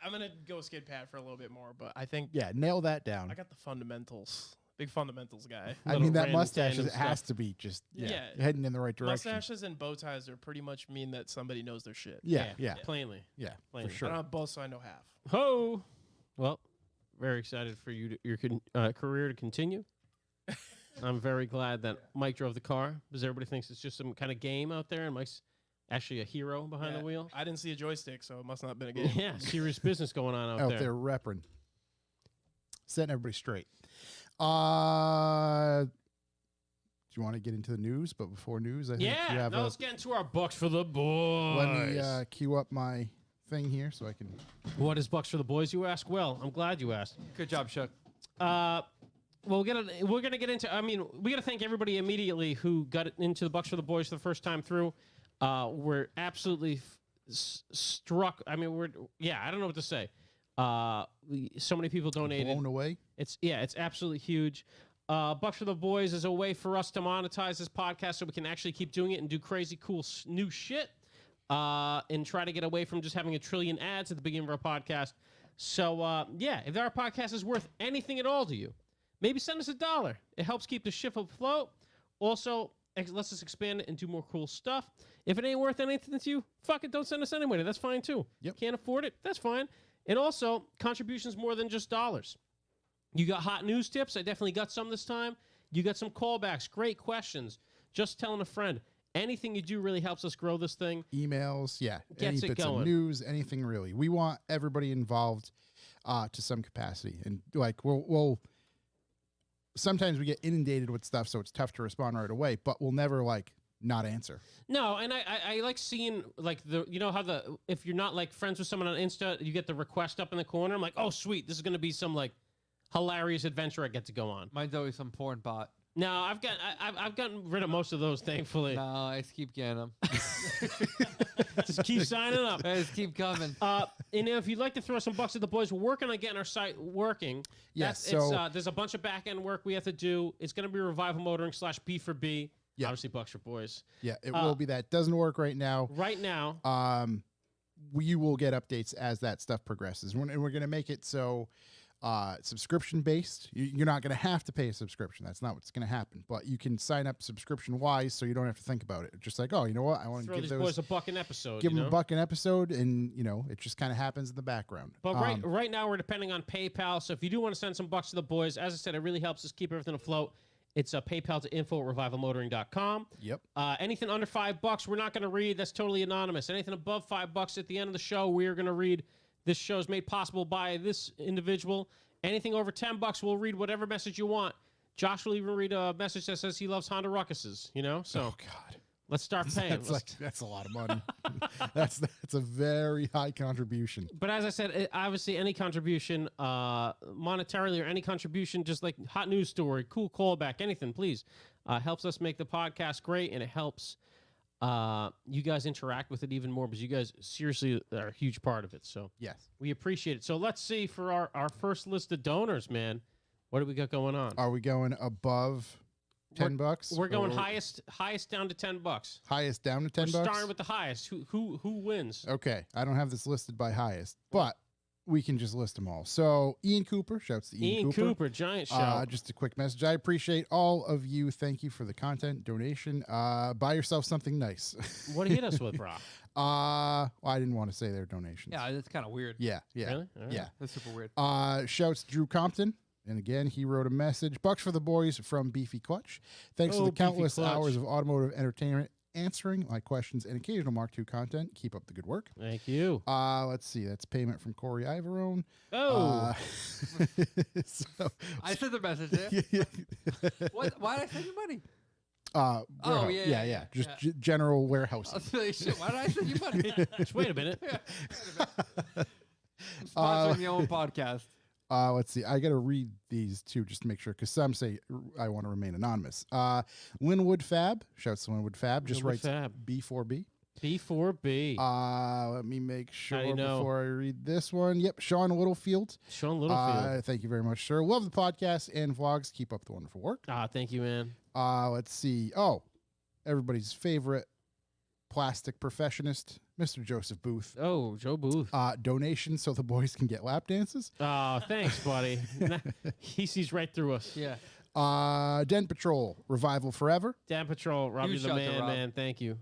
I'm gonna go skid pad for a little bit more, but I think Yeah, nail that down. I got the fundamentals. Big fundamentals guy. I little mean, that random mustache tandem it has stuff. to be just Yeah. heading in the right direction. Mustaches and bow ties are pretty much mean that somebody knows their shit. Yeah, Plainly. for Plainly. I sure. don't have both, so I know half. Ho! Well, very excited for you your career to continue. I'm very glad that Mike drove the car because everybody thinks it's just some kind of game out there, and Mike's actually a hero behind Yeah, the wheel. I didn't see a joystick, so it must not have been a game. Yeah, serious business going on Out out there repping, setting everybody straight. Do you want to get into the news? But before news, I think you Yeah, have now let's get into our Bucks for the Boys. let me queue up my thing here so I can. What is Bucks for the Boys, you ask? Well, I'm glad you asked. Good job, Shook. Well, we're gonna get into. I mean, we gotta thank everybody immediately who got into the Bucks for the Boys for the first time through. We're absolutely struck. I mean, I don't know what to say. So many people donated. Blown away. It's absolutely huge. Bucks for the Boys is a way for us to monetize this podcast so we can actually keep doing it and do crazy cool new shit and try to get away from just having a trillion ads at the beginning of our podcast. So, if our podcast is worth anything at all to you, maybe send us $1. It helps keep the ship afloat. Also, lets us expand it and do more cool stuff. If it ain't worth anything to you, fuck it, don't send us any money. That's fine, too. Yep. Can't afford it? That's fine. And also, contributions more than just dollars. You got hot news tips? I definitely got some this time. You got some callbacks, great questions. Just telling a friend. Anything you do really helps us grow this thing. Emails, yeah. Gets any it bits going. of news, anything really. We want everybody involved to some capacity. And like we'll sometimes we get inundated with stuff, so it's tough to respond right away, but we'll never like not answer. No, and I like seeing like how if you're not like friends with someone on Insta, you get the request up in the corner. I'm like, oh sweet, this is gonna be some like hilarious adventure I get to go on. Mine's always some porn bot. No, I've gotten rid of most of those, thankfully. No, I just keep getting them. Just keep signing up. I just keep coming. And if you'd like to throw some bucks at the boys, we're working on getting our site working. Yes, There's a bunch of back end work we have to do. It's going to be Revival Motoring /B for B. Yeah. Obviously, Bucks for Boys. Yeah, it will be that. Doesn't work right now. Right now, We will get updates as that stuff progresses. And we're going to make it so subscription based. You're not going to have to pay a subscription. That's not what's going to happen. But you can sign up subscription wise, so you don't have to think about it. Just like, oh, you know what? I want to throw give these boys a buck an episode. give you them know? a buck an episode, and it just kind of happens in the background. But right now, we're depending on PayPal. So if you do want to send some bucks to the boys, as I said, it really helps us keep everything afloat. It's PayPal to info@revivalmotoring.com. Yep. Anything under $5, we're not going to read. That's totally anonymous. Anything above $5 at the end of the show, we're going to read. This show is made possible by this individual. Anything over $10, we'll read whatever message you want. Josh will even read a message that says he loves Honda Ruckuses. So Oh God. let's start paying. That's a lot of money. that's a very high contribution. But as I said, obviously any contribution, monetarily or any contribution, just like hot news story, cool callback, anything, please, helps us make the podcast great, and it helps you guys interact with it even more because you guys seriously are a huge part of it. So Yes. we appreciate it. So let's see for our first list of donors, man. What do we got going on? Are we going above $10? We're going Or highest down to $10. highest down to $10. We're starting with the highest. Who wins? Okay, I don't have this listed by highest, but we can just list them all. So Ian Cooper, shouts to Ian Cooper, giant shout. Just a quick message. I appreciate all of you. Thank you for the content donation. Buy yourself something nice. What do you hit us with, bro? Well, I didn't want to say their donations. Yeah, that's kind of weird. Yeah. Really? All right. Yeah. That's super weird. Shouts to Drew Compton. And again, he wrote a message. Bucks for the boys from Beefy Clutch. Thanks for the Beefy countless Clutch. hours of automotive entertainment, answering my questions and occasional Mark II content. Keep up the good work. Thank you. Let's see. That's payment from Corey Ivarone. Oh. So, I sent the message there. What? Why did I send you money? warehouse. yeah. Just Yeah. general I warehousing. was like, shit, why did I send you money? Just wait a minute. Sponsoring the own podcast. Let's see. I got to read these too, just to make sure, because some say I want to remain anonymous. Linwood Fab, shouts to Linwood Fab, just Linwood writes Fab. B4B. B4B. Let me make sure you know? before I read this one. Yep, Sean Littlefield. Sean Littlefield. Thank you very much, sir. Love the podcast and vlogs. Keep up the wonderful work. Thank you, man. Let's see. Oh, everybody's favorite plastic perfectionist, Mr. Joseph Booth. Oh, Joe Booth. Donation so the boys can get lap dances. Oh, thanks, buddy. He sees right through us. Yeah. Den Patrol, Revival Forever. Dan Patrol, Rob, Huge you're the shout to man, Rob. man. Thank you.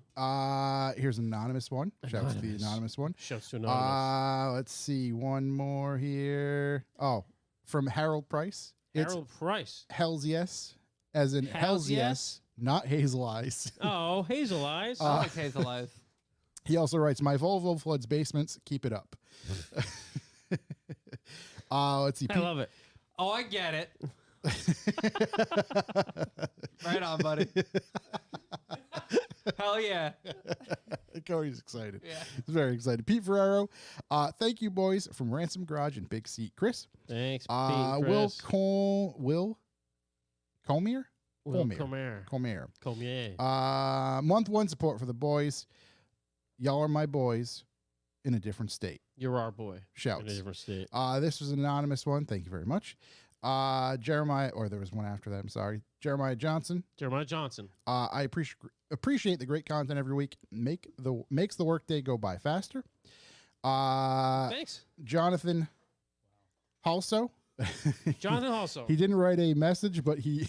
Here's an anonymous one. Shouts to the Anonymous. anonymous one. Shouts to Anonymous. Let's see. One more here. Oh, from Harold Price. Harold Price. It's Hells Yes, as in Hells Yes, not Hazel Eyes. Oh, Hazel Eyes. I like Hazel Eyes. He also writes, "My Volvo floods basements. Keep it up." Let's see. I love it. Oh, I get it. Right on, buddy. Hell yeah. Cody's excited. Yeah. He's very excited. Pete Ferrero, thank you, boys, from Ransom Garage and Big Seat. Chris, Thanks, Pete, Will Chris. Colmier? Will Colmier. Comer. Colmier. Comier. Month one support for the boys. Y'all are my boys. in a different state. You're our boy. Shouts. In a different state. This was an anonymous one. Thank you very much. Jeremiah, or there was one after that. I'm sorry. Jeremiah Johnson. Jeremiah Johnson. I appreciate the great content every week. Makes the workday go by faster. Thanks. Jonathan also. Jonathan also. He didn't write a message, but he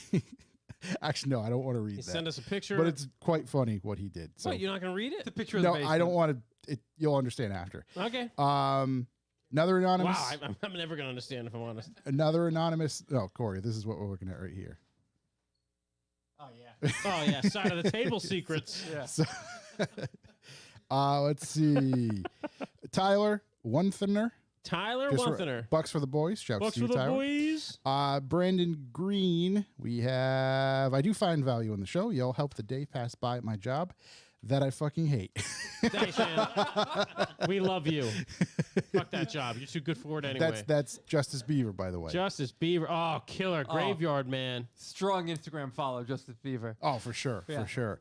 actually no, I don't want to read He that. sent us a picture. But it's quite funny what he did. So Wait, you're not going to read it? The picture of no, the I don't want to. You'll understand after. Okay. Another anonymous. Wow, I'm never going to understand if I'm honest. Another anonymous. Oh, Corey, this is what we're looking at right here. Oh yeah. Oh, yeah. Side of the table secrets. Yeah. So, let's see. Tyler Wunther. Tyler Just Wunther. Bucks for the boys. Shouts Books to you, for the Tyler. boys. Brandon Green. We have. I do find value in the show. Y'all help the day pass by at my job that I fucking hate. Thanks, man. We love you. Fuck that job. You're too good for it anyway. That's Justice Beaver, by the way. Justice Beaver. Oh, killer. Graveyard, man. Strong Instagram follow, Justice Beaver. Oh, for sure, Yeah. for sure.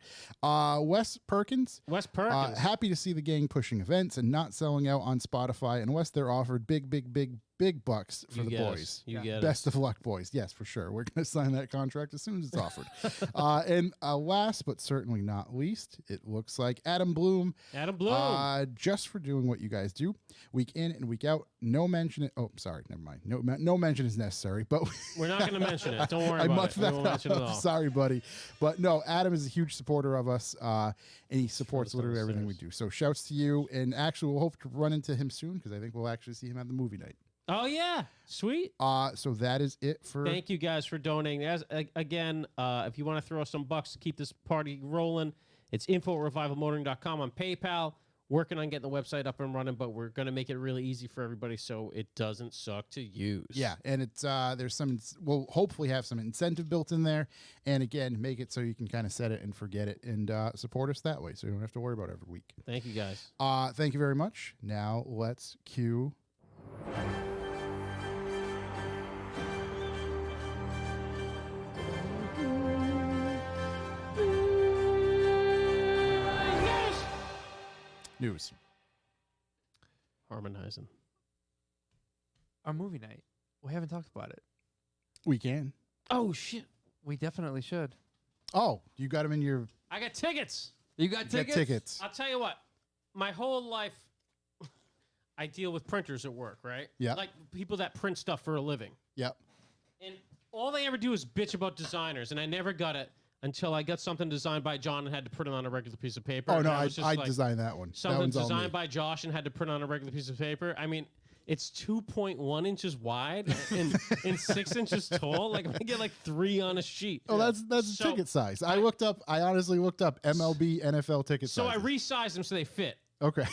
Wes Perkins. Wes Perkins. Happy to see the gang pushing events and not selling out on Spotify unless they're offered big bucks for You the get us. boys. You get Best us. of luck, boys. Yes, for sure. We're going to sign that contract as soon as it's offered. And last but certainly not least, it looks like Adam Bloom. Adam Bloom. Just for doing what you guys do, week in and week out. No mention. Oh, sorry, never mind. No mention is necessary. But We're not going to mention it. Don't worry I about mucked it. We that won't mention it up. all. Sorry, buddy. But no, Adam is a huge supporter of us, and he supports First of literally the everything we sinners. do. So shouts to you. And actually, we'll hope to run into him soon because I think we'll actually see him at the movie night. Oh, yeah. Sweet. So that is it for. Thank you guys for donating. Again, if you want to throw some bucks to keep this party rolling, it's info@revivalmotoring.com on PayPal. Working on getting the website up and running, but we're going to make it really easy for everybody so it doesn't suck to use. Yeah, and it's there's some. We'll hopefully have some incentive built in there, and again, make it so you can kind of set it and forget it, and support us that way, so you don't have to worry about it every week. Thank you guys. Thank you very much. Now let's cue. News. Harmonizing. Our movie night. We haven't talked about it. We can. Oh, shit. We definitely should. Oh, you got them in your I got tickets. You got get tickets? tickets. I'll tell you what. My whole life, I deal with printers at work, right? Yeah. Like people that print stuff for a living. Yep. And all they ever do is bitch about designers, and I never got it until I got something designed by John and had to print it on a regular piece of paper. Oh and no, I I was just like, designed that one. That something one's all me. designed by Josh and had to print on a regular piece of paper. I mean, it's 2.1 inches wide and 6 inches tall. Like, I'm gonna get like 3 on a sheet. Oh, that's So- ticket size. I honestly looked up MLB, NFL ticket So I sizes. resized them so they fit. Okay.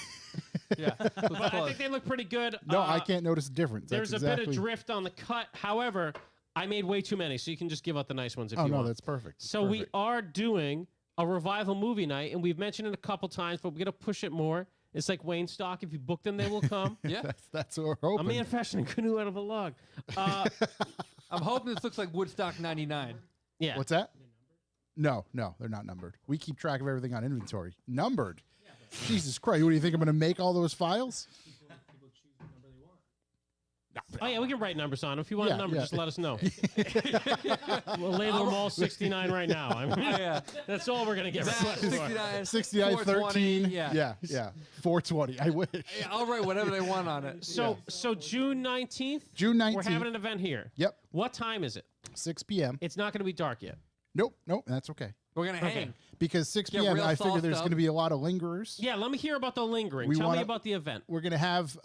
Yeah. But I think they look pretty good. No, I can't notice a difference. There's That's a bit exactly... of drift on the cut. However, I made way too many, so you can just give out the nice ones if Oh you no, want. that's perfect. So we are doing a revival movie night, and we've mentioned it a couple times, but we're gonna push it more. It's like Wayne Stock. If you book them, they will come. Yeah. That's what we're A hoping. man fashioning a canoe out of a log. I'm hoping this looks like Woodstock 99. Yeah. What's that? No, they're not numbered. We keep track of everything on inventory. Numbered. Jesus Christ! What do you think? I'm going to make all those files? Oh yeah, we can write numbers on them. If you want Yeah, a number, yeah. just let us know. We'll label them all 69 right now. I mean, Yeah. that's all we're gonna get. That, requests for. 69, 69, 13. Yeah. Yeah. 420. I wish. Yeah, I'll write whatever they want on it. So June 19th, June 19th. we're having an event here. Yep. What time is it? 6 p.m. It's not gonna be dark yet. Nope. That's okay. We're going to hang. Because 6 Get p.m. real I figure sauced there's up. going to be a lot of lingerers. Yeah, let me hear about the lingering. We Tell me wanna- about the event. We're going to have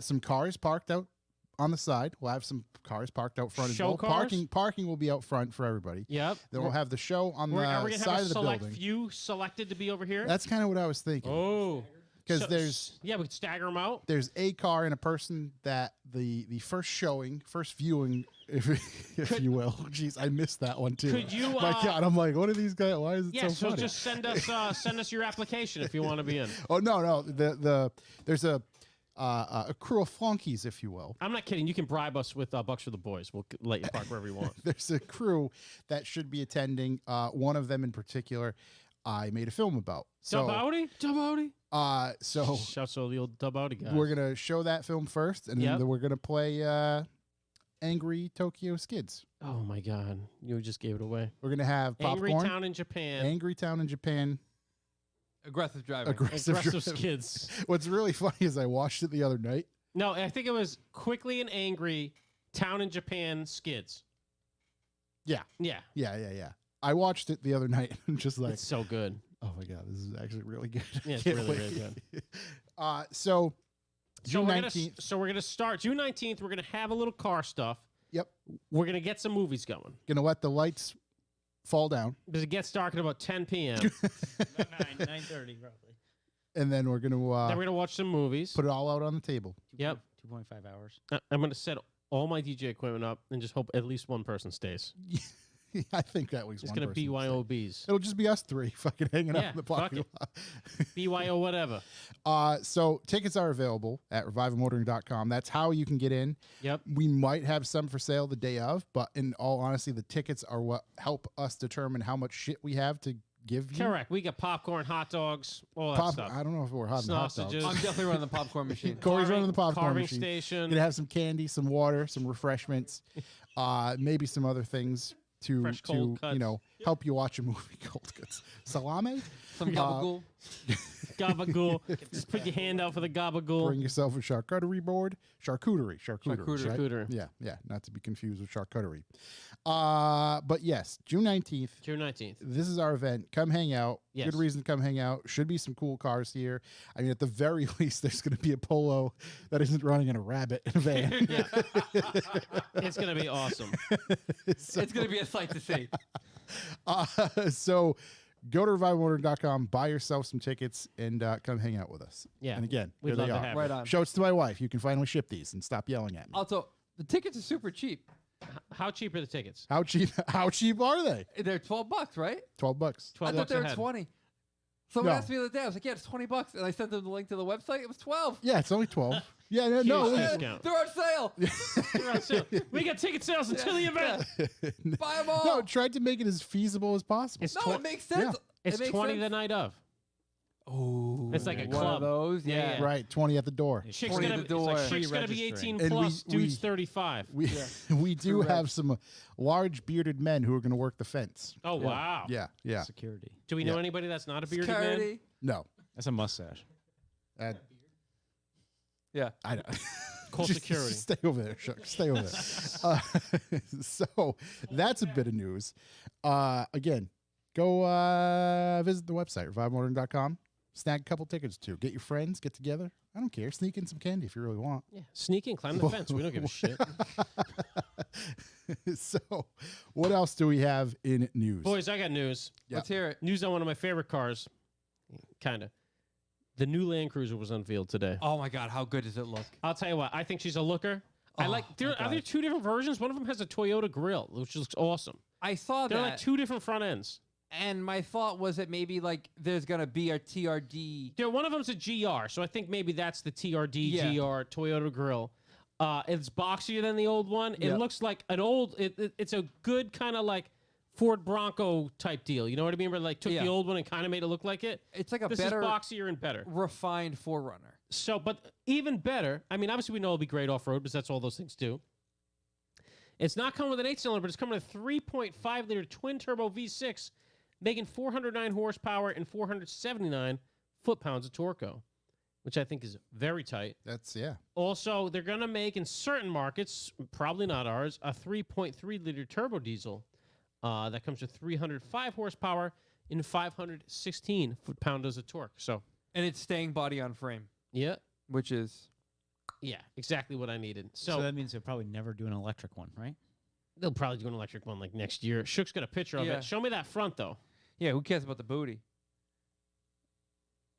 some cars parked out on the side. We'll have some cars parked out front Show as well. cars? Parking will be out front for everybody. Yep. Then we'll have the show on Are we the gonna side have a of the select building. few selected to be over here? That's kind of what I was thinking. Oh. Because So- there's we could stagger them out. there's a car and a person that the first viewing, if you will. Jeez, I missed that one too. Could you, My God, I'm like, what are these guys? Why is it Yeah, so so funny? just send us your application if you want to be in. Oh no, there's a crew of flunkies, if you will. I'm not kidding. You can bribe us with bucks for the boys. We'll let you park wherever you want. There's a crew that should be attending. One of them in particular. I made a film about. Dub Audi? Dub Audi? So Shouts to the old Dub Audi guys. we're gonna show that film first, and Yep. then we're gonna play Angry Tokyo Skids. Oh my God. You just gave it away. We're gonna have popcorn. Angry Town in Japan. Angry Town in Japan. Aggressive driving. Aggressive Aggressive Skids. What's really funny is I watched it the other night. No, I think it was Quickly and Angry Town in Japan Skids. Yeah. Yeah. Yeah. I watched it the other night and just like, It's so good. oh my God, this is actually really good. Yeah, it's Can't really, wait. really good. So June we're 19th. So we're gonna start June 19th. We're gonna have a little car stuff. Yep. We're gonna get some movies going Gonna let the lights fall down. because it gets dark at about 10 p.m. 9:30 roughly. And then we're gonna then we're gonna watch some movies. put it all out on the table. Yep. 2.5 hours. I'm gonna set all my DJ equipment up and just hope at least one person stays. I think at least It's one gonna person will stay. BYOBs. It'll just be us three fucking hanging out Yeah, in the fuck parking it. lot. BYO whatever. So tickets are available at revivalmotoring.com. That's how you can get in. Yep. We might have some for sale the day of, but in all honesty, the tickets are what help us determine how much shit we have to give you. Correct. We got popcorn, hot dogs, all that stuff. I don't know if we're having hot Sausages. dogs. I'm definitely running the popcorn machine. Corey's running the popcorn carving machine. station. Gonna have some candy, some water, some refreshments, maybe some other things to Fresh cold cuts. help you watch a movie. Cold cuts, salami. Some gabagool. Gabagool. Just put your hand out for the gabagool. Bring yourself a charcuterie board. Charcuterie. Charcuterie. Right? Charcuterie. Yeah. Not to be confused with charcuterie. But yes, June 19th. June 19th. This is our event. Come hang out. Yes. Good reason to come hang out. Should be some cool cars here. I mean, at the very least, there's going to be a Polo that isn't running in a rabbit in a van. Yeah. It's going to be awesome. So, It's going to be a sight to see. so go to revivalmotoring.com, buy yourself some tickets, and come hang out with us. Yeah. And again, We'd here love they to are. have Right you. on. Show it to my wife. You can finally ship these and stop yelling at me. Also, the tickets are super cheap. How cheap are the tickets? How cheap? How cheap are they? They're $12, right? $12. 12 I thought bucks they a were head. 20. Someone No. asked me the other day. I was like, yeah, it's $20. And I sent them the link to the website. It was 12. Yeah, it's only 12. Yeah, no. Huge it- discount. They're on sale. They're on sale. We got ticket sales until the event. Buy them all. No, tried to make it as feasible as possible. It's, No, it makes sense. Yeah. it's It makes 20 sense. the night of. Oh, It's like a one club. of those. Yeah, Yeah. yeah. Right, 20 at the door. Chick's 20 gonna, at the it's like door. chick's gonna be Pre-registering. 18 And plus, we- dude's 35. We we do True have some large bearded men who are going to work the fence. Oh, wow. Yeah. Security. Do we know Yeah. anybody that's not a bearded man? Security. No. That's a mustache. Uh, Yeah. I don't. Call Just security. Stay over there, Chuck. Stay over there. So that's a bit of news. Again, go visit the website, revivemotoring.com. Snag a couple tickets too. Get your friends, get together. I don't care. Sneak in some candy if you really want. Yeah. Sneak in, climb the fence. We don't give a shit. So, what else do we have in news? Boys, I got news. Yeah. Let's hear it. News on one of my favorite cars. Kind of. The new Land Cruiser was unveiled today. Oh my God, how good does it look? I'll tell you what. I think she's a looker. I Oh, like. my Are there God. two different versions? One of them has a Toyota grill, which looks awesome. I saw They're that, like two different front ends. and my thought was that maybe like there's gonna be a TRD. Yeah, one of them's a GR, so I think maybe that's the TRD Yeah. GR Toyota grill. It's boxier than the old one. It Yeah. looks like an old. It's a good kind of like Ford Bronco type deal. You know what I mean? Where like took Yeah. the old one and kind of made it look like it. It's like a This better, is boxier and better. refined Forerunner. So, but even better. I mean, obviously we know it'll be great off road because that's all those things do. It's not coming with an 8-cylinder, but it's coming with a 3.5 liter twin turbo V6, making 409 horsepower and 479 foot-pounds of torque, which I think is very tight. That's yeah. Also, they're going to make in certain markets, probably not ours, a 3.3 liter turbo diesel that comes with 305 horsepower and 516 foot-pounds of torque. So, And it's staying body on frame, yeah, which is exactly what I needed. So So, that means they'll probably never do an electric one, right? they'll probably do an electric one like next year. Shook's got a picture of Yeah. it. Show me that front, though. yeah. Who cares about the booty?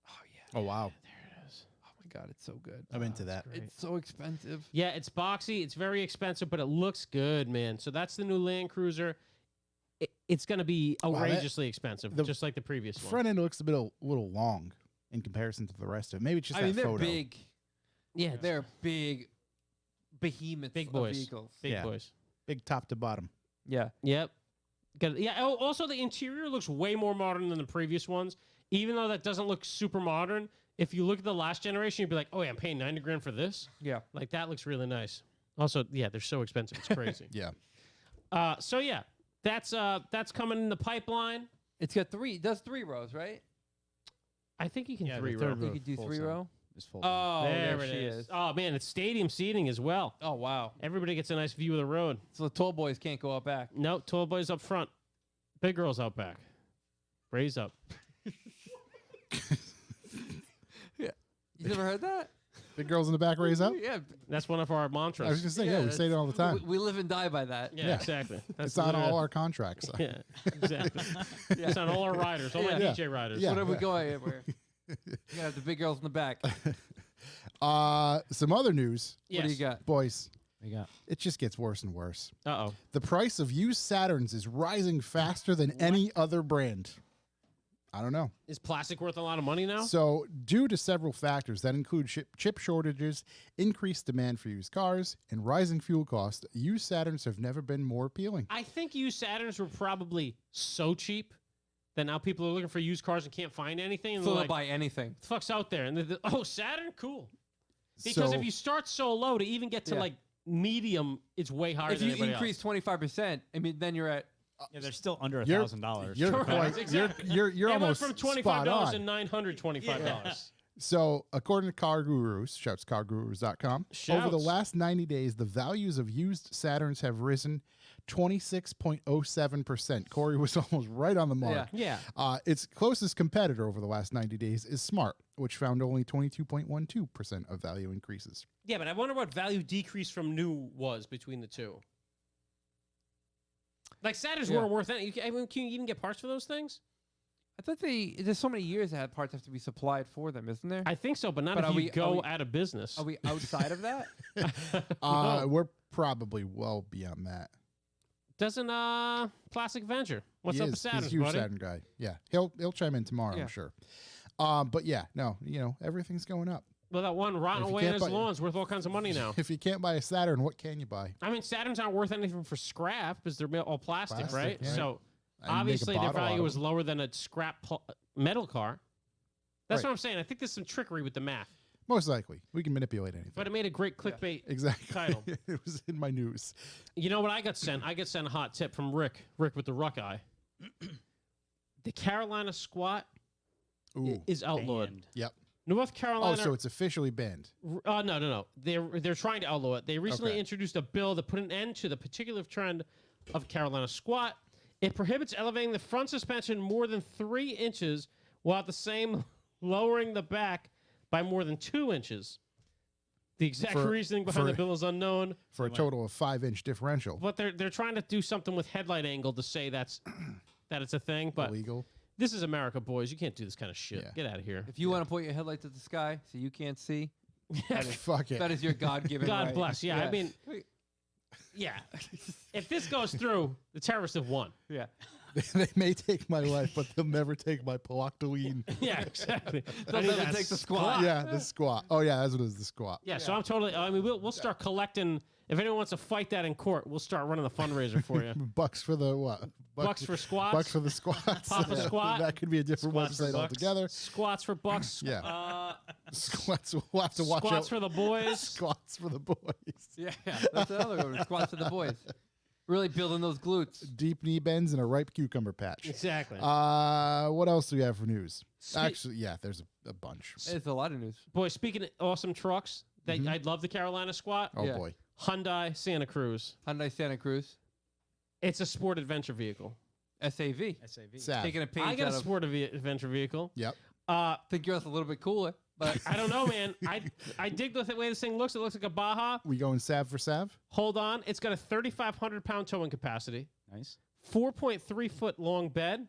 Oh yeah. Oh wow. There it is. Oh my God, it's so good. I'm into that. Great. It's so expensive. Yeah, it's boxy. It's very expensive, but it looks good, man. So that's the new Land Cruiser. It's going to be that- outrageously expensive, the just like the previous one. Front end looks a bit a little long in comparison to the rest of it. Maybe it's just I mean, that they're photo. big. Yeah, They're big behemoths Big of boys. vehicles. big Yeah. boys. Big top to bottom. Yeah. Yep. Yeah. Oh, also, the interior looks way more modern than the previous ones. Even though that doesn't look super modern, if you look at the last generation, you'd be like, "Oh yeah, I'm paying $90,000 for this." Yeah. Like that looks really nice. Also, yeah, they're so expensive. It's crazy. Yeah. So yeah, that's coming in the pipeline. It's got three. It does 3 rows, right? I think you can Yeah, the 3 row. third You row could do full 3 size. row. It's full. Oh, There there it she is. is. Oh man, it's stadium seating as well. Oh wow. Everybody gets a nice view of the road. So the tall boys can't go out back. No, tall boys up front, big girls out back. Raise up. You never heard that? Big girls in the back raise up. Yeah. That's one of our I was mantras. gonna say, yeah, we say it all the time. We live and die by that. Yeah, Yeah. exactly. That's It's on literally- all our contracts. So. Yeah, exactly. It's on all our riders, all my Yeah. DJ riders. Yeah. Whatever we go everywhere. You gotta have the big girls in the back. Some other news, What do you got? boys. We got. It just gets worse and worse. Uh-oh. The price of used Saturns is rising faster than any other brand. I don't know. Is plastic worth a lot of money now? So, due to several factors that include chip shortages, increased demand for used cars, and rising fuel costs, used Saturns have never been more appealing. I think used Saturns were probably so cheap that now people are looking for used cars and can't find anything. And So they're they'll like, buy anything. the fuck's out there? And oh, Saturn? Cool. Because So- if you start so low to even get to Yeah. like medium, it's way higher If than you everybody increase 25%, I mean, then you're at. Yeah, they're still under You're- $1,000. You're Correct. quite, Exactly. you're It went almost from spot $25 on. to $925. So, according to Car Gurus, shouts cargurus.com, over the Shouts. last 90 days, the values of used Saturns have risen 26.07%. Corey was almost right on the mark. Yeah. Its closest competitor over the last 90 days is Smart, which found only 22.12% of value increases. Yeah, but I wonder what value decrease from new was between the two. Like Saturns Yeah. weren't worth anything. I mean, can you even get parts for those things? I thought there's so many years that parts have to be supplied for them, isn't there? I think so, but not But if are you we- go are we- out of business. Are we outside of that? We're probably well beyond that. Doesn't Plastic Venture? What's He up with is- Saturns, he's a huge buddy? Saturn guy. Yeah, he'll chime in tomorrow, Yeah. I'm sure. But yeah, no, everything's going up. Well, that one rotting If you away in can't his buy- lawn's worth all kinds of money now. If you can't buy a Saturn, what can you buy? I mean, Saturns aren't worth anything for scrap because they're all plastic, Plastic, right? yeah. So I can make a obviously their bottle out value of was them. lower than a scrap metal car. That's Right. what I'm saying. I think there's some trickery with the math, Most likely, we can manipulate anything. but it made a great clickbait. Exactly. title. It was in my news. You know what I got sent? I got sent a hot tip from Rick with the Ruck Eye. The Carolina squat Ooh. is outlawed. Banned. Yep. North Oh, Carolina. so it's officially banned. No. They're trying to outlaw it. They recently Okay. introduced a bill that put an end to the particular trend of Carolina squat. It prohibits elevating the front suspension more than 3 inches, while at the same lowering the back by more than 2 inches. The exact For- reasoning behind for- the bill is unknown, For a total of 5-inch differential. but they're trying to do something with headlight angle to say that it's a thing. But Illegal. this is America, boys. You can't do this kind of shit. Yeah. Get out of here. If you want to point your headlights at the sky so you can't see, Fuck it. that is your God-given God right. bless. Yeah, I mean, yeah. If this goes through, the terrorists have won. yeah. They may take my life, but they'll never take my Paloctoline. Yeah, exactly. They'll I need never that take the squat. Yeah, the squat. Oh, yeah, that's what it is, the squat. Yeah, so I'm totally. I mean, we'll start collecting. If anyone wants to fight that in court, we'll start running the fundraiser for you. Bucks for the what? Bucks for squats. Bucks for the squats. Pop a squat. That could be a different Squats for website bucks. altogether. Squats for bucks. Yeah. Squats. We'll have to watch Squats out. for the boys. Squats for the boys. Yeah. That's another one. Squats to the boys. Really building those glutes. Deep knee bends and a ripe cucumber patch. Exactly. What else do we have for news? Spe- Actually, yeah, there's a bunch. It's a lot of news. Boy, speaking of awesome trucks, I'd love the Carolina squat. Oh Yeah. boy. Hyundai Santa Cruz. Hyundai Santa Cruz. It's a sport adventure vehicle. SAV. SAV. Sad. Taking a page I got out a of. sport adventure vehicle. Yep. Think yours a little bit cooler, but I don't know, man. I dig the way this thing looks. It looks like a Baja. We going Sav for Sav? Hold on. It's got a 3,500 pound towing capacity, Nice. 4.3 foot long bed,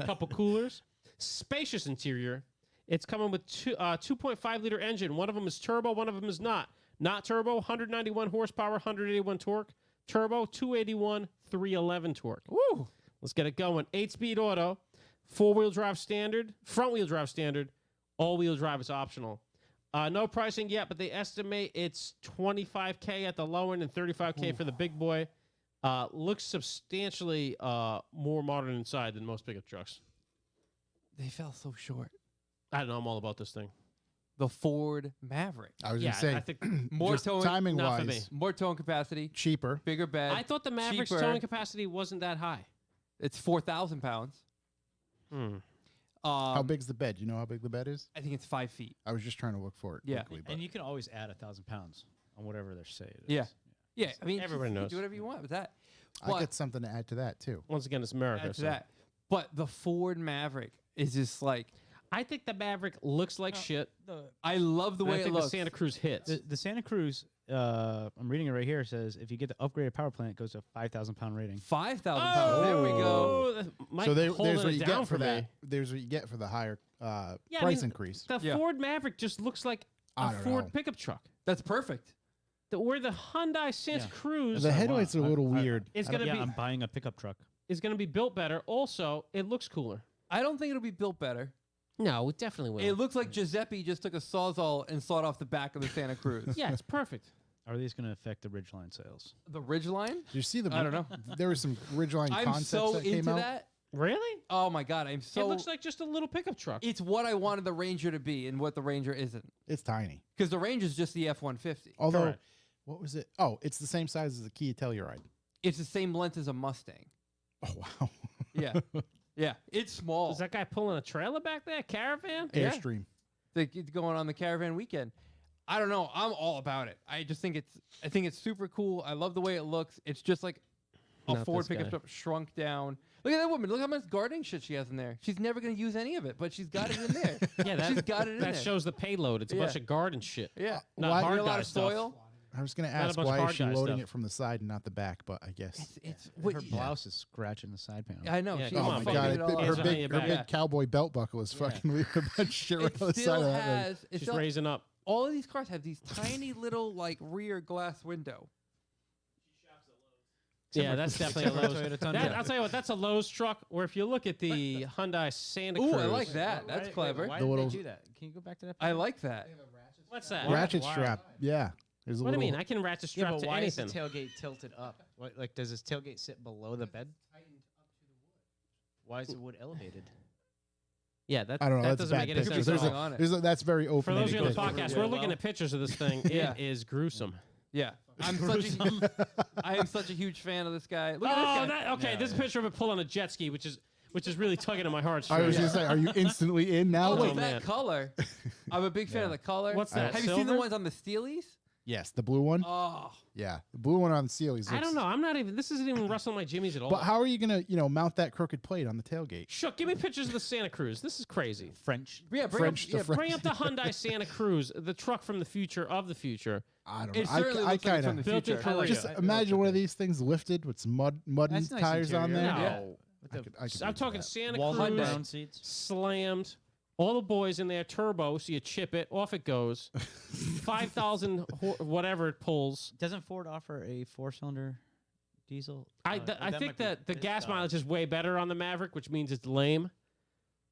couple coolers, spacious interior. It's coming with 2.5 liter engine. One of them is turbo, one of them is not. Not turbo, 191 horsepower, 181 torque. Turbo, 281, 311 torque. Woo! Let's get it going. 8-speed auto, 4-wheel drive standard, front-wheel drive standard, all-wheel drive is optional. No pricing yet, but they estimate it's $25K at the low end and $35K for the big boy. Looks substantially more modern inside than most pickup trucks. They fell so short. I don't know. I'm all about this thing. The Ford Maverick. I was Yeah, gonna say I think More just towing, timing not for me. wise, more towing capacity, cheaper. bigger bed. I thought the Maverick's cheaper. towing capacity wasn't that high. It's 4,000 pounds. Hmm. How big's the bed? You know how big the bed is? I think it's 5 feet. I was just trying to look for it Yeah. quickly. But And you can always add 1,000 pounds on whatever they're saying. Yeah. Yeah, I mean, Everybody just knows. do whatever you want with that. I But get something to add to that too. Once again, it's America. add to so. that. But the Ford Maverick is just like, I think the Maverick looks like shit. I love the and way I it think looks. the Santa Cruz hits. The Santa Cruz, I'm reading it right here, says if you get the upgraded power plant, it goes to a 5,000 pound rating. 5,000 pounds. There we go. Oh, that might So be holding there's what it you down get for me. that. There's what you get for the higher Yeah, I price mean, increase. The Yeah. Ford Maverick just looks like I a don't Ford know. pickup truck. That's perfect. Where the Hyundai Santa Yeah. Cruz The headlights are a little weird. is I going don't- to yeah, be I'm buying a pickup truck. is going to be built better. Also, it looks cooler. I don't think it'll be built better. No, it definitely will. It looks like Giuseppe just took a Sawzall and sawed off the back of the Santa Cruz. yeah, it's perfect. Are these going to affect the Ridgeline sales? The Ridgeline? Did you see the? I don't know. There was some Ridgeline I'm concepts so that came into out. that. Really? Oh my God, I'm so. it looks like just a little pickup truck. It's what I wanted the Ranger to be and what the Ranger isn't. It's tiny. Because the Ranger's just the F-150. Although, Correct. what was it? Oh, it's the same size as the Kia Telluride. It's the same length as a Mustang. Oh wow. Yeah. Yeah. It's small. Is that guy pulling a trailer back there? Caravan? Yeah. Airstream. It's going on the Caravan weekend. I don't know. I'm all about it. I just think it's super cool. I love the way it looks. It's just like a Not Ford this pickup guy. truck shrunk down. Look at that woman. Look how much gardening shit she has in there. She's never going to use any of it, but she's got it in there. Yeah, that, she's got it in that there. shows the payload. It's a bunch Yeah. of garden shit. Yeah. Not Why- hard a lot guy of stuff. soil. I was going to Not a ask bunch of why is hard she guy loading stuff. it from the side and not the back, but I guess. It's Her what, blouse is scratching the side panel. I know. Yeah, She's come Oh on, my baby. god! it all Hands Her out. behind big, your her back. big cowboy belt buckle is fucking leaving a bunch of shit right It on the side still of that thing. has. It She's still, raising up. all of these cars have these tiny little like rear glass window. Yeah, that's definitely a Except for Lowe's. Toyota Tundra. I'll tell you what, that's a Lowe's truck. Or if you look at the Hyundai Santa Ooh, Cruz. I like that. That's clever. Why The did little- they do that? Can you go back to that? I picture? like that. What's that? Ratchet Why? strap. Yeah. There's a What do you little. mean? I can ratchet Yeah, strap but to why anything. is the tailgate tilted up? What, like, does his tailgate sit below the bed? Why is the wood elevated? Yeah, that, I don't know. that That's doesn't bad make any pictures. sense. There's at a- all. on it. That's very open. For those of you on the ended. podcast, Yeah. we're looking at pictures of this thing. Yeah. It is gruesome. Yeah. I am such a huge fan of this guy. Look at Oh, this guy. okay. There's a picture of it pulling a jet ski, which is really tugging at my I was heartstrings. going to say, are you instantly in now? Oh, wait. wait, man. that color. I'm a big fan of the color. What's that, Have you seen the silver? ones on the Steelies? Yes, the blue one. Oh, Yeah, the blue one on the Sealies. I don't know. I'm not even. This isn't even rustling my jimmies at all. But how are you gonna, mount that crooked plate on the tailgate? Shuck, give me pictures of the Santa Cruz. This is crazy. French. yeah. French- the French- Bring up the Hyundai Santa Cruz, the truck from the future of the future. I don't know. It certainly I looks like it's from kind the of Built in future. Korea. just I imagine like one of that. these things lifted with some mud and That's nice tires on there. interior. No. Yeah. With I the could I'm live with talking that. Santa wall Cruz, down seats. slammed. All the boys in there, turbo, so you chip it, off it goes. 5,000 whatever it pulls. Doesn't Ford offer a 4-cylinder diesel? I think that the gas mileage is way better on the Maverick, which means it's lame.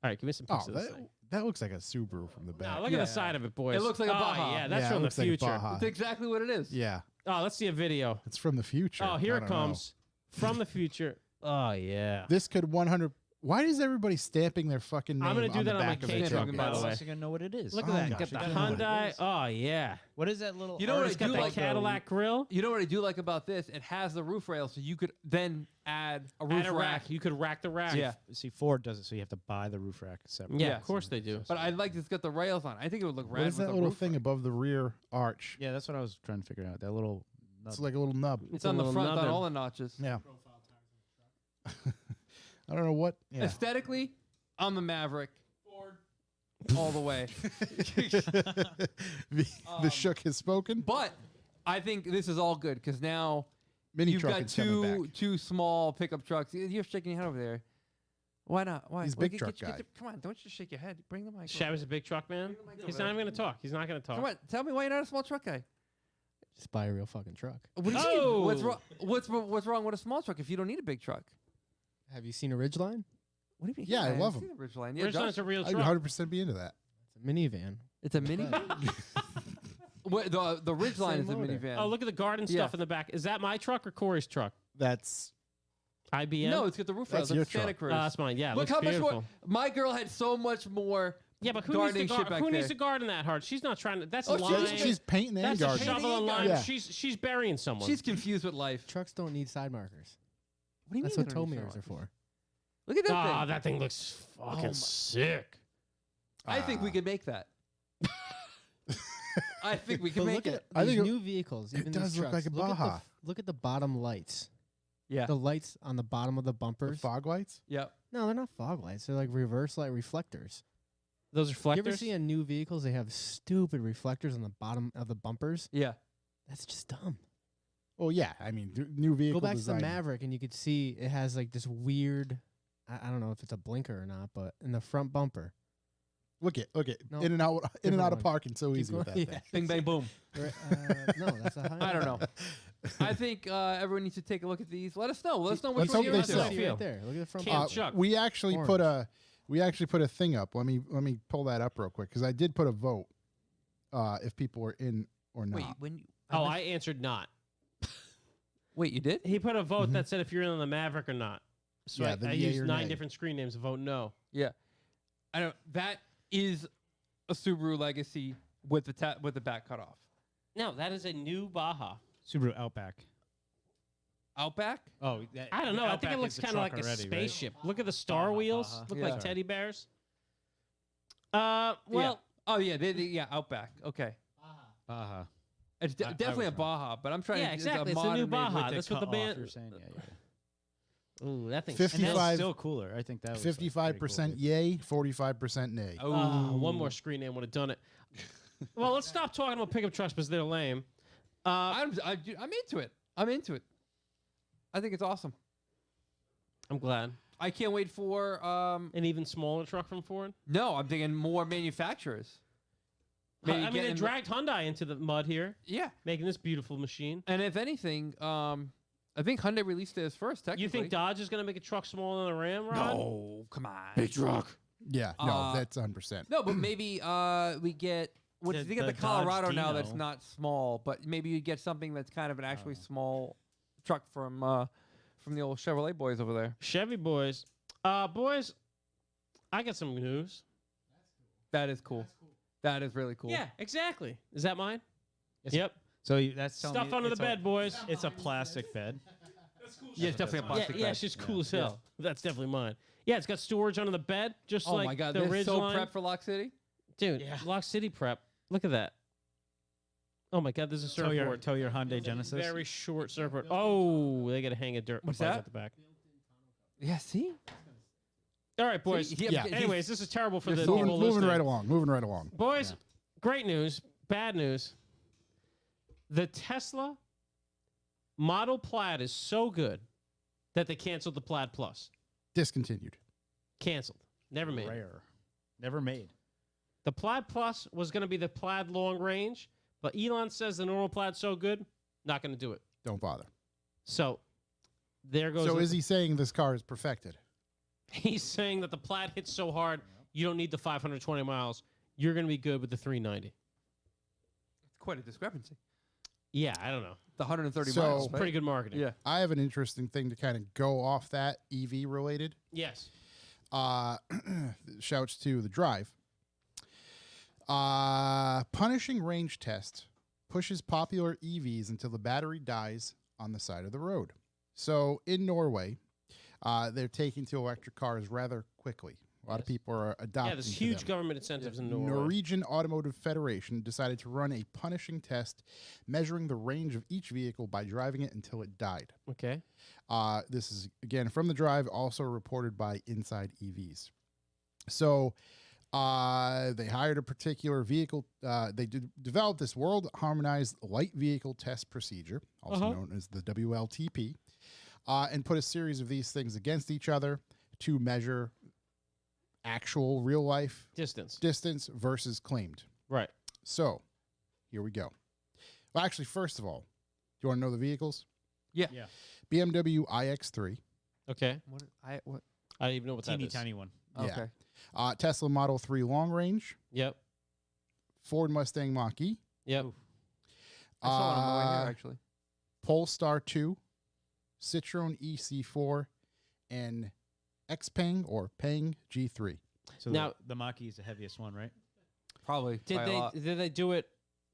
All right, give me some Oh, pictures of this thing. that looks like a Subaru from the back. No, look at Yeah. the side of it, boys. It looks like a oh, Baja. yeah, that's Yeah, it from the looks like a future. Baja. That's exactly what it is. Yeah, Oh, let's see a video. it's from the future. Oh, here I it don't know. comes. From the future. Oh, yeah. This could 100. Why is everybody stamping their fucking name I'm gonna do on the that on my back of K the truck, tailgate? by the way. You're gonna know what it is. Look Oh at that. my Got the gosh, I don't know what Hyundai. Oh, yeah. What is that little? You know what It's I got do the like, Cadillac grill. You know what I do like about this? It has the roof rail, so you could then add a roof Add a rack. You could rack the rack. Yeah. See, Ford does it, so you have to buy the roof rack separate. Yeah, Yeah. of course they do. But I like it's got the rails on. I think it would look rad What is with that a little roof thing rack. above the rear arch? Yeah, that's what I was trying to figure out. That little. It's like a little nub. It's a on the little front on nubbin. all the notches. Yeah. I don't know what. Yeah. Aesthetically, I'm the Maverick. Ford. All the way. the shook has spoken. But I think this is all good because now Mini you've truck got is coming back. two small pickup trucks. You're shaking your head over there. Why not? Why? He's a Well, big truck guy. come on, don't just shake your head. Bring the mic. over. Chavin's a big truck man. He's not even going to talk. He's not going to talk. Come on, tell me why you're not a small truck guy. Just buy a real fucking truck. What do you Oh! mean? What's wrong? What's wrong with a small truck if you don't need a big truck? Have you seen a Ridgeline? What do you mean? Yeah, I love I've 'em. seen the Ridgeline. Yeah, Ridgeline's a real I'd truck. 100% be into that. It's a minivan. it's a minivan. What, the Ridgeline Same is a motor. minivan. Oh, look at the garden Yeah. stuff in the back. Is that my truck or Corey's truck? That's IBM. No, it's got the roof That's rails. your That's Santa truck. Cruz. That's mine. Yeah, Look looks how beautiful. much more. My girl had so much more. Yeah, but who gardening needs to shit back who needs there. to garden that hard? She's not trying to. That's Oh, lying. she's painting and That's a gardening. shovel and lime. Yeah. She's burying someone. She's confused with life. Trucks don't need side markers. What do you That's mean? what they tow don't need mirrors are sidewalks? for. Look at that Ah, thing. that thing looks fucking my- sick. I think we could make that. I think we can But make look at it. I these think new vehicles. Even does these look like trucks, a look at the Baja. look at the bottom lights. Yeah. The lights on the bottom of the The bumpers. fog lights. Yep. No, they're not fog lights. They're like reverse light reflectors. Those You reflectors. ever see in new vehicles they have stupid reflectors on the bottom of the bumpers? Yeah. That's just dumb. Oh yeah, I mean new vehicle Go back design. to the Maverick and you could see it has like this weird. I don't know if it's a blinker or not, but in the front bumper. Look at No, in and out of different one. parking so Keep easy with going. that thing. Bing, bang, boom. No, that's a high. I don't know. I think everyone needs to take a look at these. Let us know. Let us know which Let's one hope you're they into. sell. See right there. Look at the front Camp bumper. Chuck. We actually put Orange. a thing up. Let me pull that up real quick because I did put a vote if people were in or not. Wait, when you, Oh, I answered not. wait, you did? He put a vote that said if you're in on the Maverick or not. So Yeah, I the yay used or 9 nay. different screen names to vote no. Yeah. I don't. That is a Subaru Legacy with the back cut off. No, that is a new Baja. Subaru Outback. Outback. Oh, I don't know. I think it looks kind of like a spaceship. Look at the star Baja, wheels. Baja. Look Yeah. like teddy bears. Well, Yeah. Oh yeah, yeah, Outback. Okay. Baja. It's I definitely a was wrong. Baja, but I'm trying Yeah, to. exactly. It's a modern new made Baja. with With That's the what the cut off, band- you're saying, yeah. ooh, that thing's 50 And that's 55 still cooler. I think that was 55% yay, 45% nay. Oh, one more screen name would have done it. Well, let's stop talking about pickup trucks because they're lame. I'm into it. I'm into it. I think it's awesome. I'm glad. I can't wait for An even smaller truck from Ford. no. I'm thinking more manufacturers. Maybe I mean, they getting- dragged Hyundai into the mud here, Yeah, making this beautiful machine. and if anything, I think Hyundai released theirs first. Technically, You think Dodge is going to make a truck smaller than the Ram, Rod? No, come on. truck. Yeah, no, Uh, that's 100%. No, but maybe we get. What The- you get the the Colorado Dodge now that's Dino. not small, but maybe you get something that's kind of an actually small truck from the old Chevrolet boys over there. Chevy boys. Boys, I got some news. That is cool. That is really cool. Yeah, exactly. Is that mine? Yes. Yep. So that's telling Stuff me under the it's bed, boys. It's a plastic bed. Yeah, it's definitely a Yeah, plastic yeah, bag. it's just cool as hell. That's definitely mine. Yeah, it's got storage under the bed, just Oh like my god, the they're so Ridgeline. prepped for Lock City. Dude, Yeah. Lock City prep. Look at that. Oh my god, there's a surfboard. Tow your Hyundai Genesis. Very short surfboard. Oh, they got to hang a dirt. What's bike that? At the back. Yeah, see? All right, boys. See? Yeah. Anyways, this is terrible for You're the sold. people Moving listening. right along. Moving right along. Boys, great news, bad news. The Tesla Model Plaid is so good that they canceled the Plaid Plus. Discontinued. Canceled. Never made. Rare. Never made. The Plaid Plus was going to be the Plaid long range, but Elon says the normal Plaid's so good, not going to do it. Don't bother. So there goes. So the- is he saying this car is perfected? He's saying that the Plaid hits so hard, you don't need the 520 miles. You're going to be good with the 390. It's quite a discrepancy. Yeah, I don't know. The 130 So- miles. It's right? pretty good marketing. Yeah. I have an interesting thing to kind of go off that EV related. Yes. Shouts to the drive. Punishing range test pushes popular EVs until the battery dies on the side of the road. So in Norway, they're taking to electric cars rather quickly. A lot of people are adopting. Yeah, there's to huge them. government incentives in Norway. Norwegian Automotive Federation decided to run a punishing test measuring the range of each vehicle by driving it until it died. Okay. This is, again, from the drive, also reported by Inside EVs. So they hired a particular vehicle. They developed this world harmonized light vehicle test procedure, also known as the WLTP, and put a series of these things against each other to measure actual real life Distance. versus claimed. Right. So here we go. Well, actually, first of all, do you want to know the vehicles? Yeah. Yeah. BMW iX3, Okay. What? I don't even know what Teeny that is. tiny one. Yeah. Okay. Tesla Model 3 long range, Yep. Ford Mustang Mach-E, Yep. I saw one on the way here, actually. Polestar 2, Citroen EC4, and Xpeng or Peng G3. So Now- the Mach-E is the heaviest one, right? Probably. Did by a lot. they do it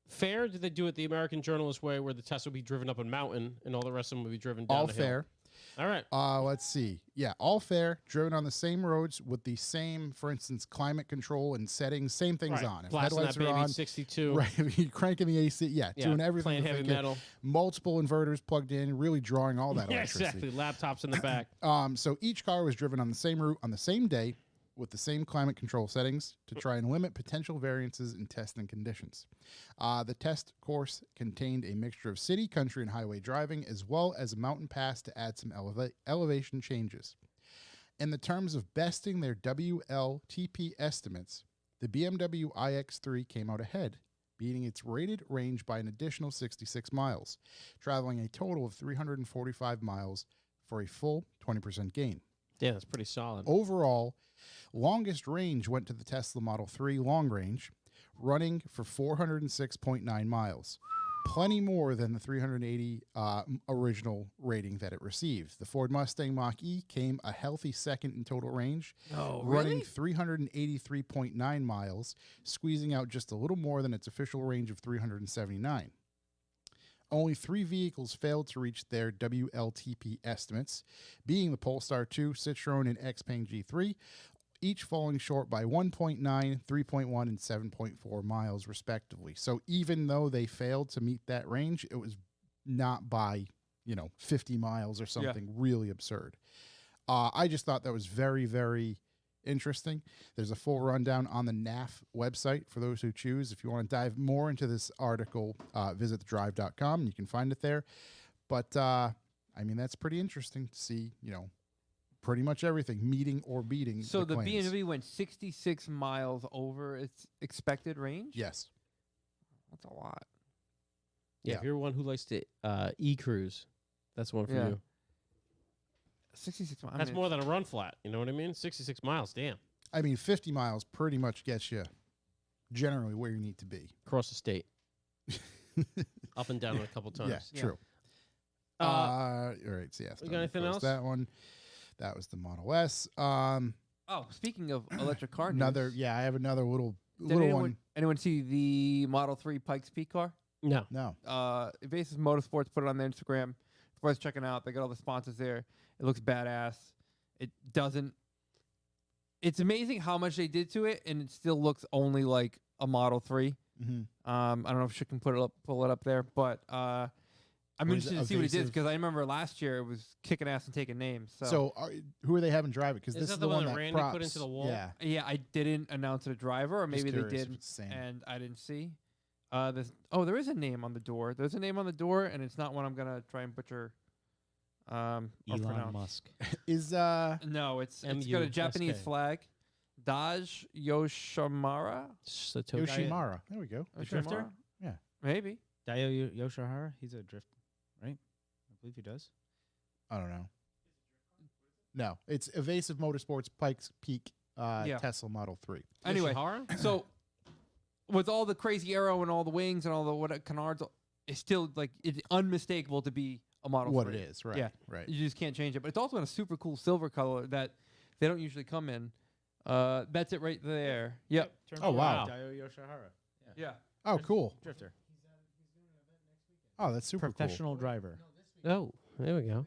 fair? Or did they do it the American journalist way, where the test would be driven up a mountain and all the rest of them would be driven down All the hill? fair. All right. Let's see. Yeah, all fair, driven on the same roads with the same, for instance, climate control and settings, same things Right. on. If Blasting headlights that baby are on, 62. right, you're cranking the AC, doing everything. Playing to heavy make it- metal. multiple inverters plugged in, really drawing all that Yeah, electricity. exactly. Laptops in the back. So each car was driven on the same route on the same day with the same climate control settings to try and limit potential variances in testing conditions. The test course contained a mixture of city, country, and highway driving, as well as a mountain pass to add some elevation changes. In the terms of besting their WLTP estimates, the BMW iX3 came out ahead, beating its rated range by an additional 66 miles, traveling a total of 345 miles for a full 20% gain. Yeah, that's pretty solid. Overall, longest range went to the Tesla Model 3 long range, running for 406.9 miles. Plenty more than the 380 original rating that it received. The Ford Mustang Mach-E came a healthy second in total range, running 383.9 miles, squeezing out just a little more than its official range of 379. Only 3 vehicles failed to reach their WLTP estimates, being the Polestar 2, Citroen, and Xpeng G3, each falling short by 1.9, 3.1, and 7.4 miles, respectively. So even though they failed to meet that range, it was not by, 50 miles or something really absurd. I just thought that was very, very interesting. There's a full rundown on the NAF website for those who choose. If you want to dive more into this article, visit thedrive.com and you can find it there. But that's pretty interesting to see, pretty much everything meeting or beating. So the claims. BMW went 66 miles over its expected range? Yes. That's a lot. Yeah, Yeah. if you're one who likes to e-cruise, that's one for Yeah. you. 66 miles. That's more than a run flat. You know what I mean? 66 miles. Damn. 50 miles pretty much gets you generally where you need to be. Across the state. Up and down a couple times. Yeah, true. Uh, All right, so yeah. we got anything else? That one. That was the Model S. Oh, speaking of electric car news, I have another little did one. anyone see the Model 3 Pikes Peak car? No. No. Evasive Motorsports put it on their Instagram. It's worth checking out. They got all the sponsors there. It looks badass. It doesn't. It's amazing how much they did to it, and it still looks only like a Model 3. Mm-hmm. I don't know if she can pull it up there, but I'm What is interested it, to see what it is Evasive? because I remember last year it was kicking ass and taking names. So who are they having drive it? Because Is this that is the the one one that that Randy put props. into the wall? Yeah. yeah, I didn't announce it a driver, or Just maybe they curious if did, it's the same. and I didn't see. There is a name on the door. There's a name on the door, and it's not one I'm gonna try and butcher. Or Elon pronounce. Musk. Is No, it's got a MUSK. Japanese flag. Daj Yoshimura. Yoshimara? There we go. The drifter? Yoshimura? Yeah. Maybe. Dayo Yoshihara? He's a drift, right? I believe he does. I don't know. No, it's Evasive Motorsports Pikes Peak Tesla Model 3. Anyway, Yoshihara? so with all the crazy arrow and all the wings and all the what canards, it's still like it's unmistakable to be a Model What 3. it is, right? Yeah. Right. You just can't change it. But it's also in a super cool silver color that they don't usually come in. That's it right there. Yep. Oh, wow. Dayo Yoshihara. Yeah. Oh, cool. Drifter. Oh, that's super cool. Professional driver. Oh, there we go.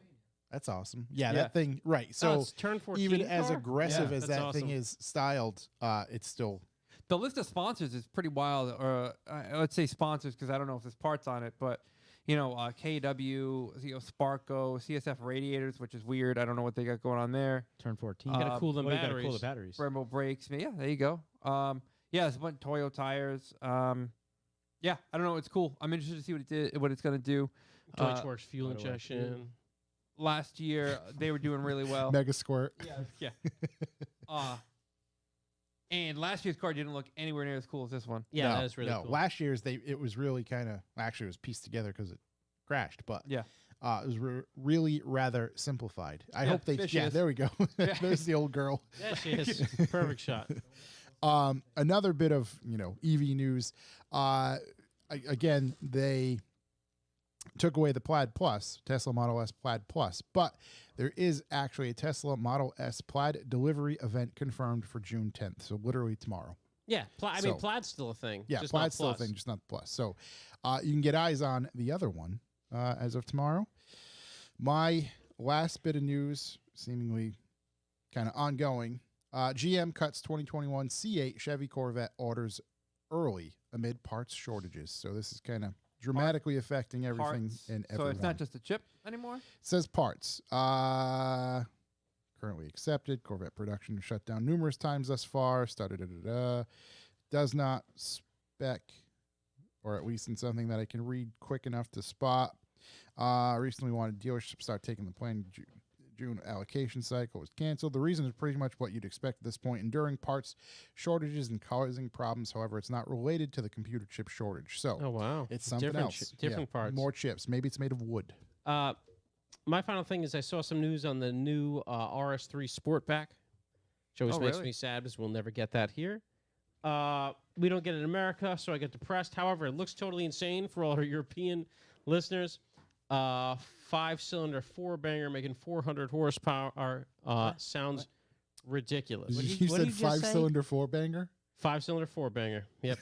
That's awesome. Yeah, Yeah. that thing. Right. Oh, So it's turn 14 even as car? aggressive Yeah, as that's that thing awesome. is styled, it's still The list of sponsors is pretty wild. Or let's say sponsors because I don't know if there's parts on it, but KW, Sparco, CSF radiators, which is weird. I don't know what they got going on there. Turn 14. You gotta cool them Well, you gotta batteries. cool the batteries. Brembo brakes. Yeah, there you go. There's a bunch of Toyo tires. Yeah, I don't know. It's cool. I'm interested to see what it's gonna do. Deutschworks fuel By the way. injection. Last year they were doing really well. mega squirt. Yeah. And last year's car didn't look anywhere near as cool as this one. Yeah, no, that is really no. cool. Last year's it was really kind of actually it was pieced together because it crashed, but Yeah. it was really rather simplified. I Yeah, hope they there she is. there we go. Yeah. There's the old girl. Yeah, she is. Perfect shot. Another bit of EV news. Again, they took away the Plaid Plus, Tesla Model S Plaid Plus, but there is actually a Tesla Model S Plaid delivery event confirmed for June 10th, so literally tomorrow. Yeah, I mean, So- Plaid's still a thing. Yeah, just Plaid's not still a Plus. thing, just not the Plus. So you can get eyes on the other one as of tomorrow. My last bit of news, seemingly kind of ongoing, GM cuts 2021 C8 Chevy Corvette orders early amid parts shortages. So this is kind of dramatically affecting everything Parts. and So everyone. it's not just a chip anymore? It says parts. Currently accepted. Corvette production shut down numerous times thus far. Does not spec, or at least in something that I can read quick enough to spot. Recently wanted dealership start taking the planned June allocation cycle was canceled. The reason is pretty much what you'd expect at this point, enduring parts shortages and causing problems. However, it's not related to the computer chip shortage. So Oh, wow. it's something different else. different parts. More chips. Maybe it's made of wood. My final thing is I saw some news on the new RS3 Sportback, which always Oh, makes really? me sad because we'll never get that here. We don't get it in America, so I get depressed. However, it looks totally insane for all our European listeners. 5-cylinder 4-banger making 400 horsepower sounds ridiculous. You what said did you just say? 5-cylinder 4-banger? 5-cylinder 4-banger. Yep.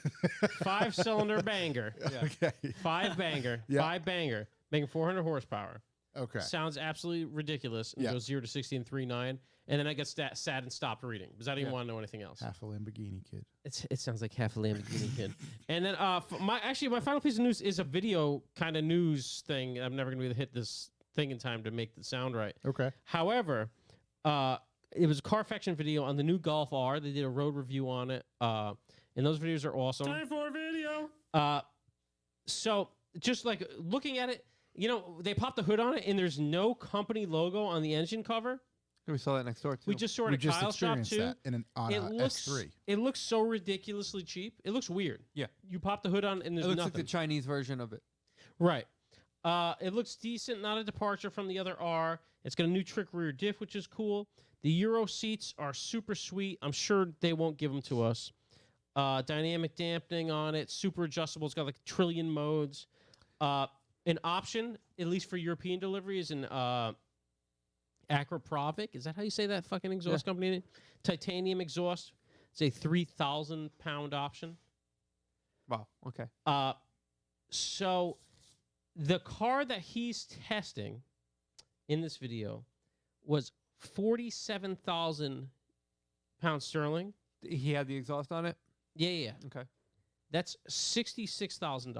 5-cylinder banger. Okay. 5-banger. Yeah. 5-banger making 400 horsepower. Okay. Sounds absolutely ridiculous. And Yeah. goes 0 to 60 in 3.9. And then I get sad and stopped reading because I didn't Yeah. want to know anything else. Half a Lamborghini kid. It sounds like half a Lamborghini kid. And then my final piece of news is a video kind of news thing. I'm never going to be able to hit this thing in time to make the sound right. Okay. However, it was a Carfaction video on the new Golf R. They did a road review on it. And those videos are awesome. Time for a video. So just like looking at it, they popped the hood on it and there's no company logo on the engine cover. We saw that next door, too. We just saw it We at just Kyle's shop experienced too. that in on It looks S3. It looks so ridiculously cheap. It looks weird. Yeah. You pop the hood on and It there's looks nothing. like the Chinese version of it. Right. It looks decent, not a departure from the other R. It's got a new trick rear diff, which is cool. The Euro seats are super sweet. I'm sure they won't give them to us. Dynamic dampening on it, super adjustable. It's got like a trillion modes. An option, at least for European delivery, is an Acroprovic. Is that how you say that fucking exhaust company name? Titanium exhaust. It's a 3,000-pound option. Wow. Okay. So the car that he's testing in this video was 47,000 pounds sterling. He had the exhaust on it? Yeah. Okay. That's $66,000.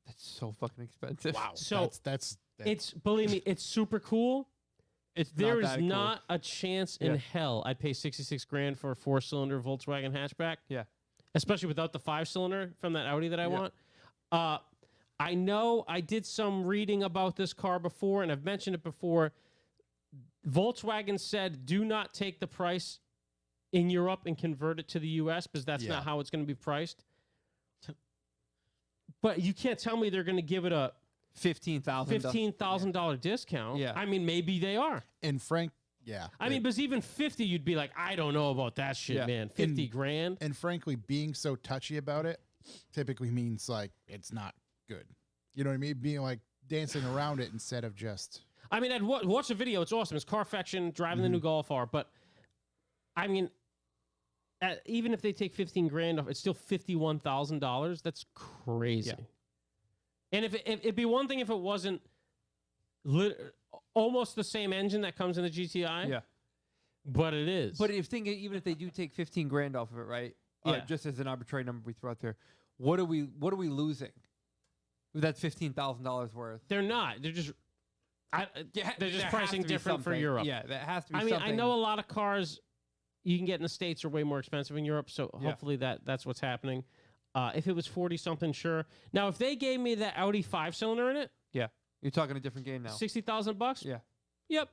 That's so fucking expensive. Wow. So that's it's, believe me, it's super cool. It's There not is that cool. not a chance in Yeah. hell I'd pay 66 grand for a 4-cylinder Volkswagen hatchback. Yeah. Especially without the 5-cylinder from that Audi that I Yeah. want. I know I did some reading about this car before, and I've mentioned it before. Volkswagen said, do not take the price in Europe and convert it to the U.S. because that's Yeah. not how it's going to be priced. But you can't tell me they're going to give it a $15,000 discount. Yeah. I mean, maybe they are. and Frank. Yeah. I mean, because even 50, you'd be like, I don't know about that shit, Yeah. man. 50 grand. and frankly, being so touchy about it typically means like it's not good. You know what I mean? Being like dancing around it instead of just. I mean, I'd watch the video. It's awesome. It's Carfaction driving the new Golf R. But, I mean, even if they take 15 grand off, it's still $51,000. That's crazy. Yeah. And if it'd be one thing if it wasn't almost the same engine that comes in the GTI. Yeah. But it is. But even if they do take 15 grand off of it, right? Yeah. Just as an arbitrary number we throw out there, what are we losing? That's $15,000 worth. they're not. They're just. They're just There has pricing to be different for something. Europe. Yeah, that has to be I mean, something. I know a lot of cars you can get in the States are way more expensive in Europe, so Yeah. hopefully that's what's happening. If it was 40 something, sure. Now, if they gave me that Audi 5-cylinder in it, Yeah. You're talking a different game now. $60,000. Yeah. Yep.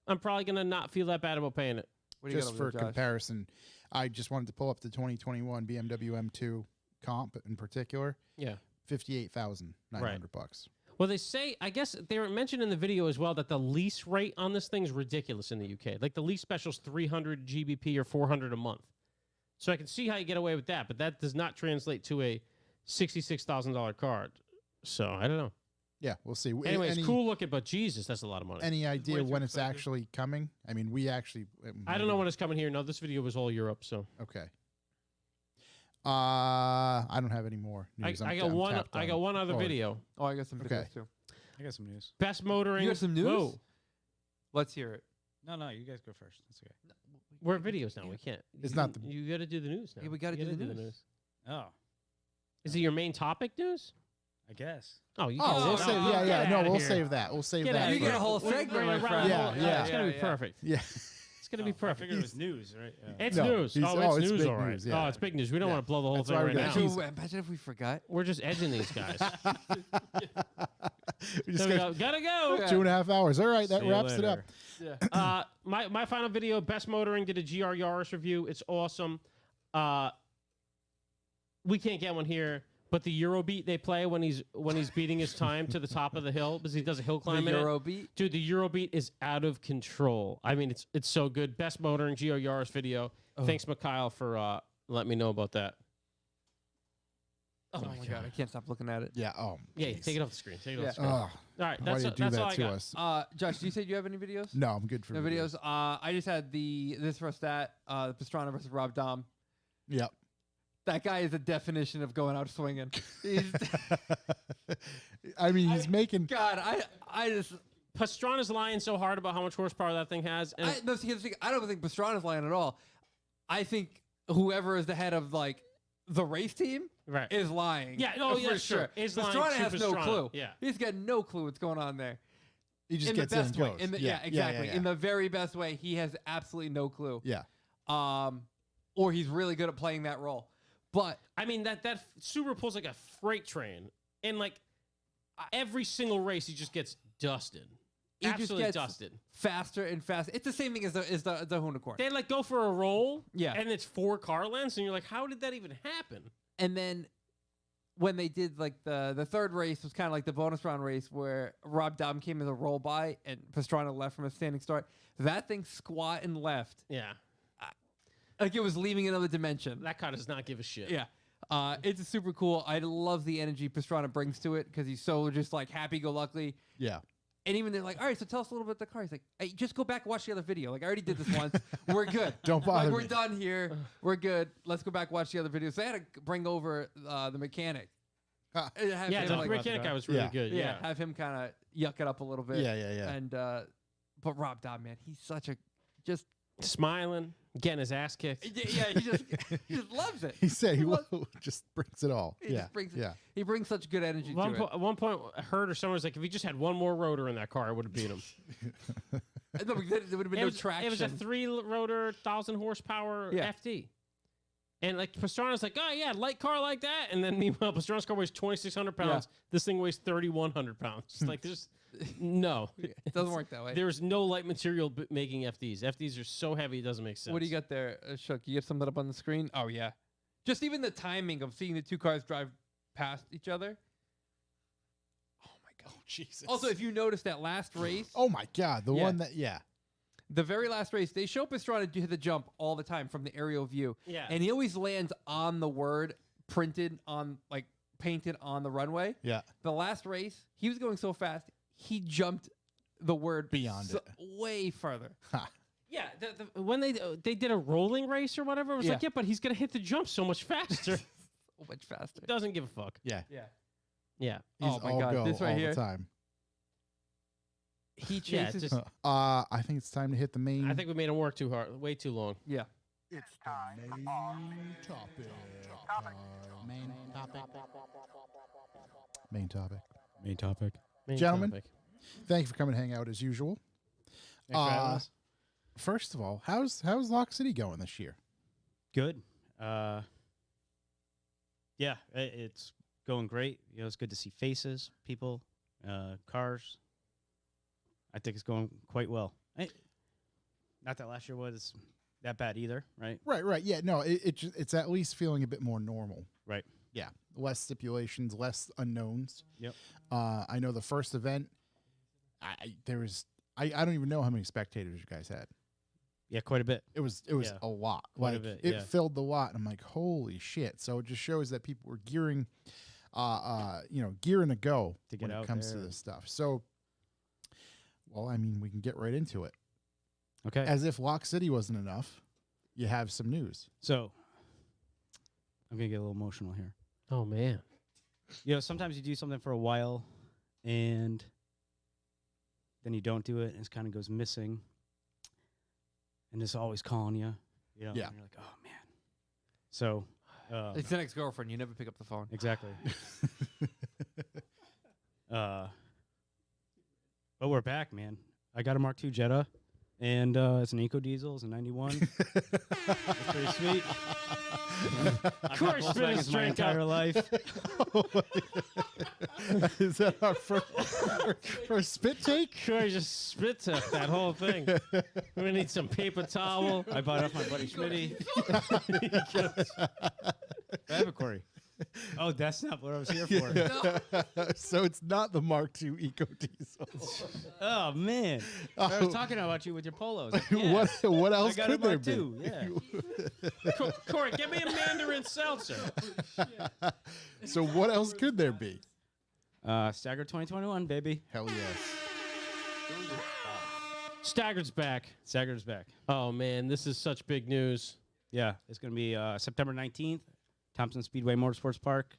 I'm probably gonna not feel that bad about paying it. What do you Just got for over there, Josh? comparison, I just wanted to pull up the 2021 BMW M2 comp in particular. Yeah. $58,900. Well, they say, I guess they were mentioned in the video as well that the lease rate on this thing is ridiculous in the UK. Like the lease special is 300 GBP or 400 a month. So I can see how you get away with that, but that does not translate to a $66,000 car. So I don't know. Yeah, we'll see. Anyway, it's cool looking, but Jesus, that's a lot of money. Any idea too when it's expensive. actually coming? I mean, we actually. I don't know when it's coming here. No, this video was all Europe, so Okay. I don't have any more news. I I'm got one. tapped I got on. one other Oh, video. Oh, I got some Okay. videos too. I got some news. Best motoring. You got some news? Whoa. Let's hear it. No, you guys go first. That's okay. We're at videos now. We can't. It's you, not the- You got to do the news now. Yeah, we gotta You do the news. Oh, Is it your main topic news? I guess. Oh, you Oh, can we'll say save. no, Yeah, get yeah. No, outta we'll here. save that. We'll save Get that. outta You for- get a whole We're segment, going my around friend. the whole- Yeah, It's gonna be yeah. perfect. Yeah. It's gonna be I perfect. figured it was news, right? Yeah. It's No, news. he's- Oh, oh, it's it's news, big all right. news, yeah. Oh, it's big news. We don't Yeah. want to blow the whole That's thing why we right gotta now. keep- Imagine if we forgot. We're just edging these guys. We just So we got go, gotta go. 2.5 hours. All right, that See you wraps it up. later. Yeah. My final video, Best Motoring, did a GR Yaris review. It's awesome. We can't get one here, but the Eurobeat they play when he's beating his time to the top of the hill because he does a hill climb. The in it. Eurobeat. Dude, the Eurobeat is out of control. I mean, it's so good. Best Motoring GR Yaris video. Thanks, Mikhail, for letting me know about that. Oh my god, I can't stop looking at it. Yeah. Oh. Yeah, geez. take it off the screen. Take it off the Ugh, screen. All right, why that's do you do that's all that I to got. us? Josh, do you say you have any videos? No, I'm good for No videos. I just had this versus that. Pastrana versus Rob Dom. Yep. That guy is a definition of going out swinging. He's, I mean, he's making. God, I just. Pastrana's lying so hard about how much horsepower that thing has. And No, see, here's the thing, I don't think Pastrana's lying at all. I think whoever is the head of like the race team right. is lying. Yeah, no, for yeah, sure. sure. Is lying Pastrana to has no Pastrana. clue. Yeah. He's got no clue what's going on there. He just in the gets in best and way. goes. Yeah, exactly. Yeah. In the very best way, he has absolutely no clue. Yeah. Or he's really good at playing that role. But I mean, that Subaru pulls like a freight train. And like every single race, he just gets dusted. he just Absolutely gets dusted. faster and faster. It's the same thing as the Unicorn. They like go for a roll. Yeah. And it's 4 car lengths. And you're like, how did that even happen? And then when they did like the third race was kind of like the bonus round race where Rob Dom came as a roll by and Pastrana left from a standing start. That thing squat and left Yeah. like it was leaving another dimension. That car does not give a shit. Yeah. It's super cool. I love the energy Pastrana brings to it because he's so just like happy-go-lucky. Yeah. And even they're like, all right, so tell us a little bit about the car. He's like, hey, just go back and watch the other video. Like, I already did this once. We're good. Don't bother Like, we're me. done here. We're good. Let's go back and watch the other video. So they had to bring over the mechanic. Huh. And have Yeah, him, the like, mechanic guy was really Yeah. good. yeah, have him kind of yuck it up a little bit. Yeah. And but Rob Dodd, man, he's such a just Smiling, getting his ass kicked. yeah, he just loves it. He said he loves- just brings it all. He Yeah. just brings it. Yeah. He brings such good energy to it. At one point, I heard or someone was like, if he just had one more rotor in that car, I would have beat him. No, because there would have been no traction. It was a 3-rotor, 1,000 horsepower Yeah. FD. And like Pastrana's like, oh yeah, light car like that. And then meanwhile, Pastrana's car weighs 2,600 pounds. This thing weighs 3,100 pounds. It's like there's no, It doesn't work that way. there's no light material making FDs. FDs are so heavy it doesn't make sense. What do you got there, Shook? You have something up on the screen? Oh yeah, just even the timing of seeing the two cars drive past each other. Oh my god! Jesus. Also, if you notice that last race, Oh my God. The Yeah. one that. Yeah. the very last race, they show Pastrana do the jump all the time from the aerial view. Yeah. And he always lands on the word printed on, like, painted on the runway. Yeah. The last race, he was going so fast, he jumped the word Beyond it. way further. Yeah, when they did a rolling race or whatever, it was Yeah. like, yeah, but he's gonna hit the jump so much faster. So much faster. Doesn't give a fuck. Yeah. Yeah. Yeah. He's Oh my all God, go this right all here. the time. He Yeah, chases. just- I think it's time to hit the main. I think we made him work too hard, way too long. Yeah. main topic. Main topic. Main topic. Main Gentlemen. topic. Thank you for coming to hang out as usual. Thanks for having us. First of all, how's Lock City going this year? Good. Yeah, it's going great. You know, it's good to see faces, people, cars. I think it's going quite well. Not that last year was that bad either, right? Right. Yeah, no, it's at least feeling a bit more normal. Right. Yeah, less stipulations, less unknowns. Yep. I know the first event, I don't even know how many spectators you guys had. Yeah, quite a bit. It was Yeah. a lot. Quite a Like bit, it yeah. filled the lot. And I'm like, holy shit! So it just shows that people were gearing gear in a go To get when it out comes to there. this stuff. So, well, I mean, we can get right into it. Okay. As if Lock City wasn't enough, you have some news. So I'm gonna get a little emotional here. Oh man. Sometimes you do something for a while, and then you don't do it, and it kind of goes missing. And it's always calling you. Yeah. And you're like, oh man. So. It's an ex-girlfriend. You never pick up the phone. Exactly. But we're back, man. I got a Mark II Jetta, and it's an eco diesel. It's a 91. It's pretty sweet. I've had Corey spit his Volkswagens my drink out. entire life. Is that our first spit take? Corey just spit took that whole thing. We need some paper towel. I bought it off my buddy Schmitty. I have a Corey. Oh, that's not what I was here for. So it's not the Mark II Eco Diesel. Oh man, I was talking about you with your polos. Like, yeah, What I else got could a there Mark be? II. Yeah. Corey, give me a Mandarin seltzer. So what else could there be? Stagger 2021, baby. Hell yes. Staggered's back. Stagger's back. Oh man, this is such big news. Yeah, it's going to be September 19th, Thompson Speedway Motorsports Park.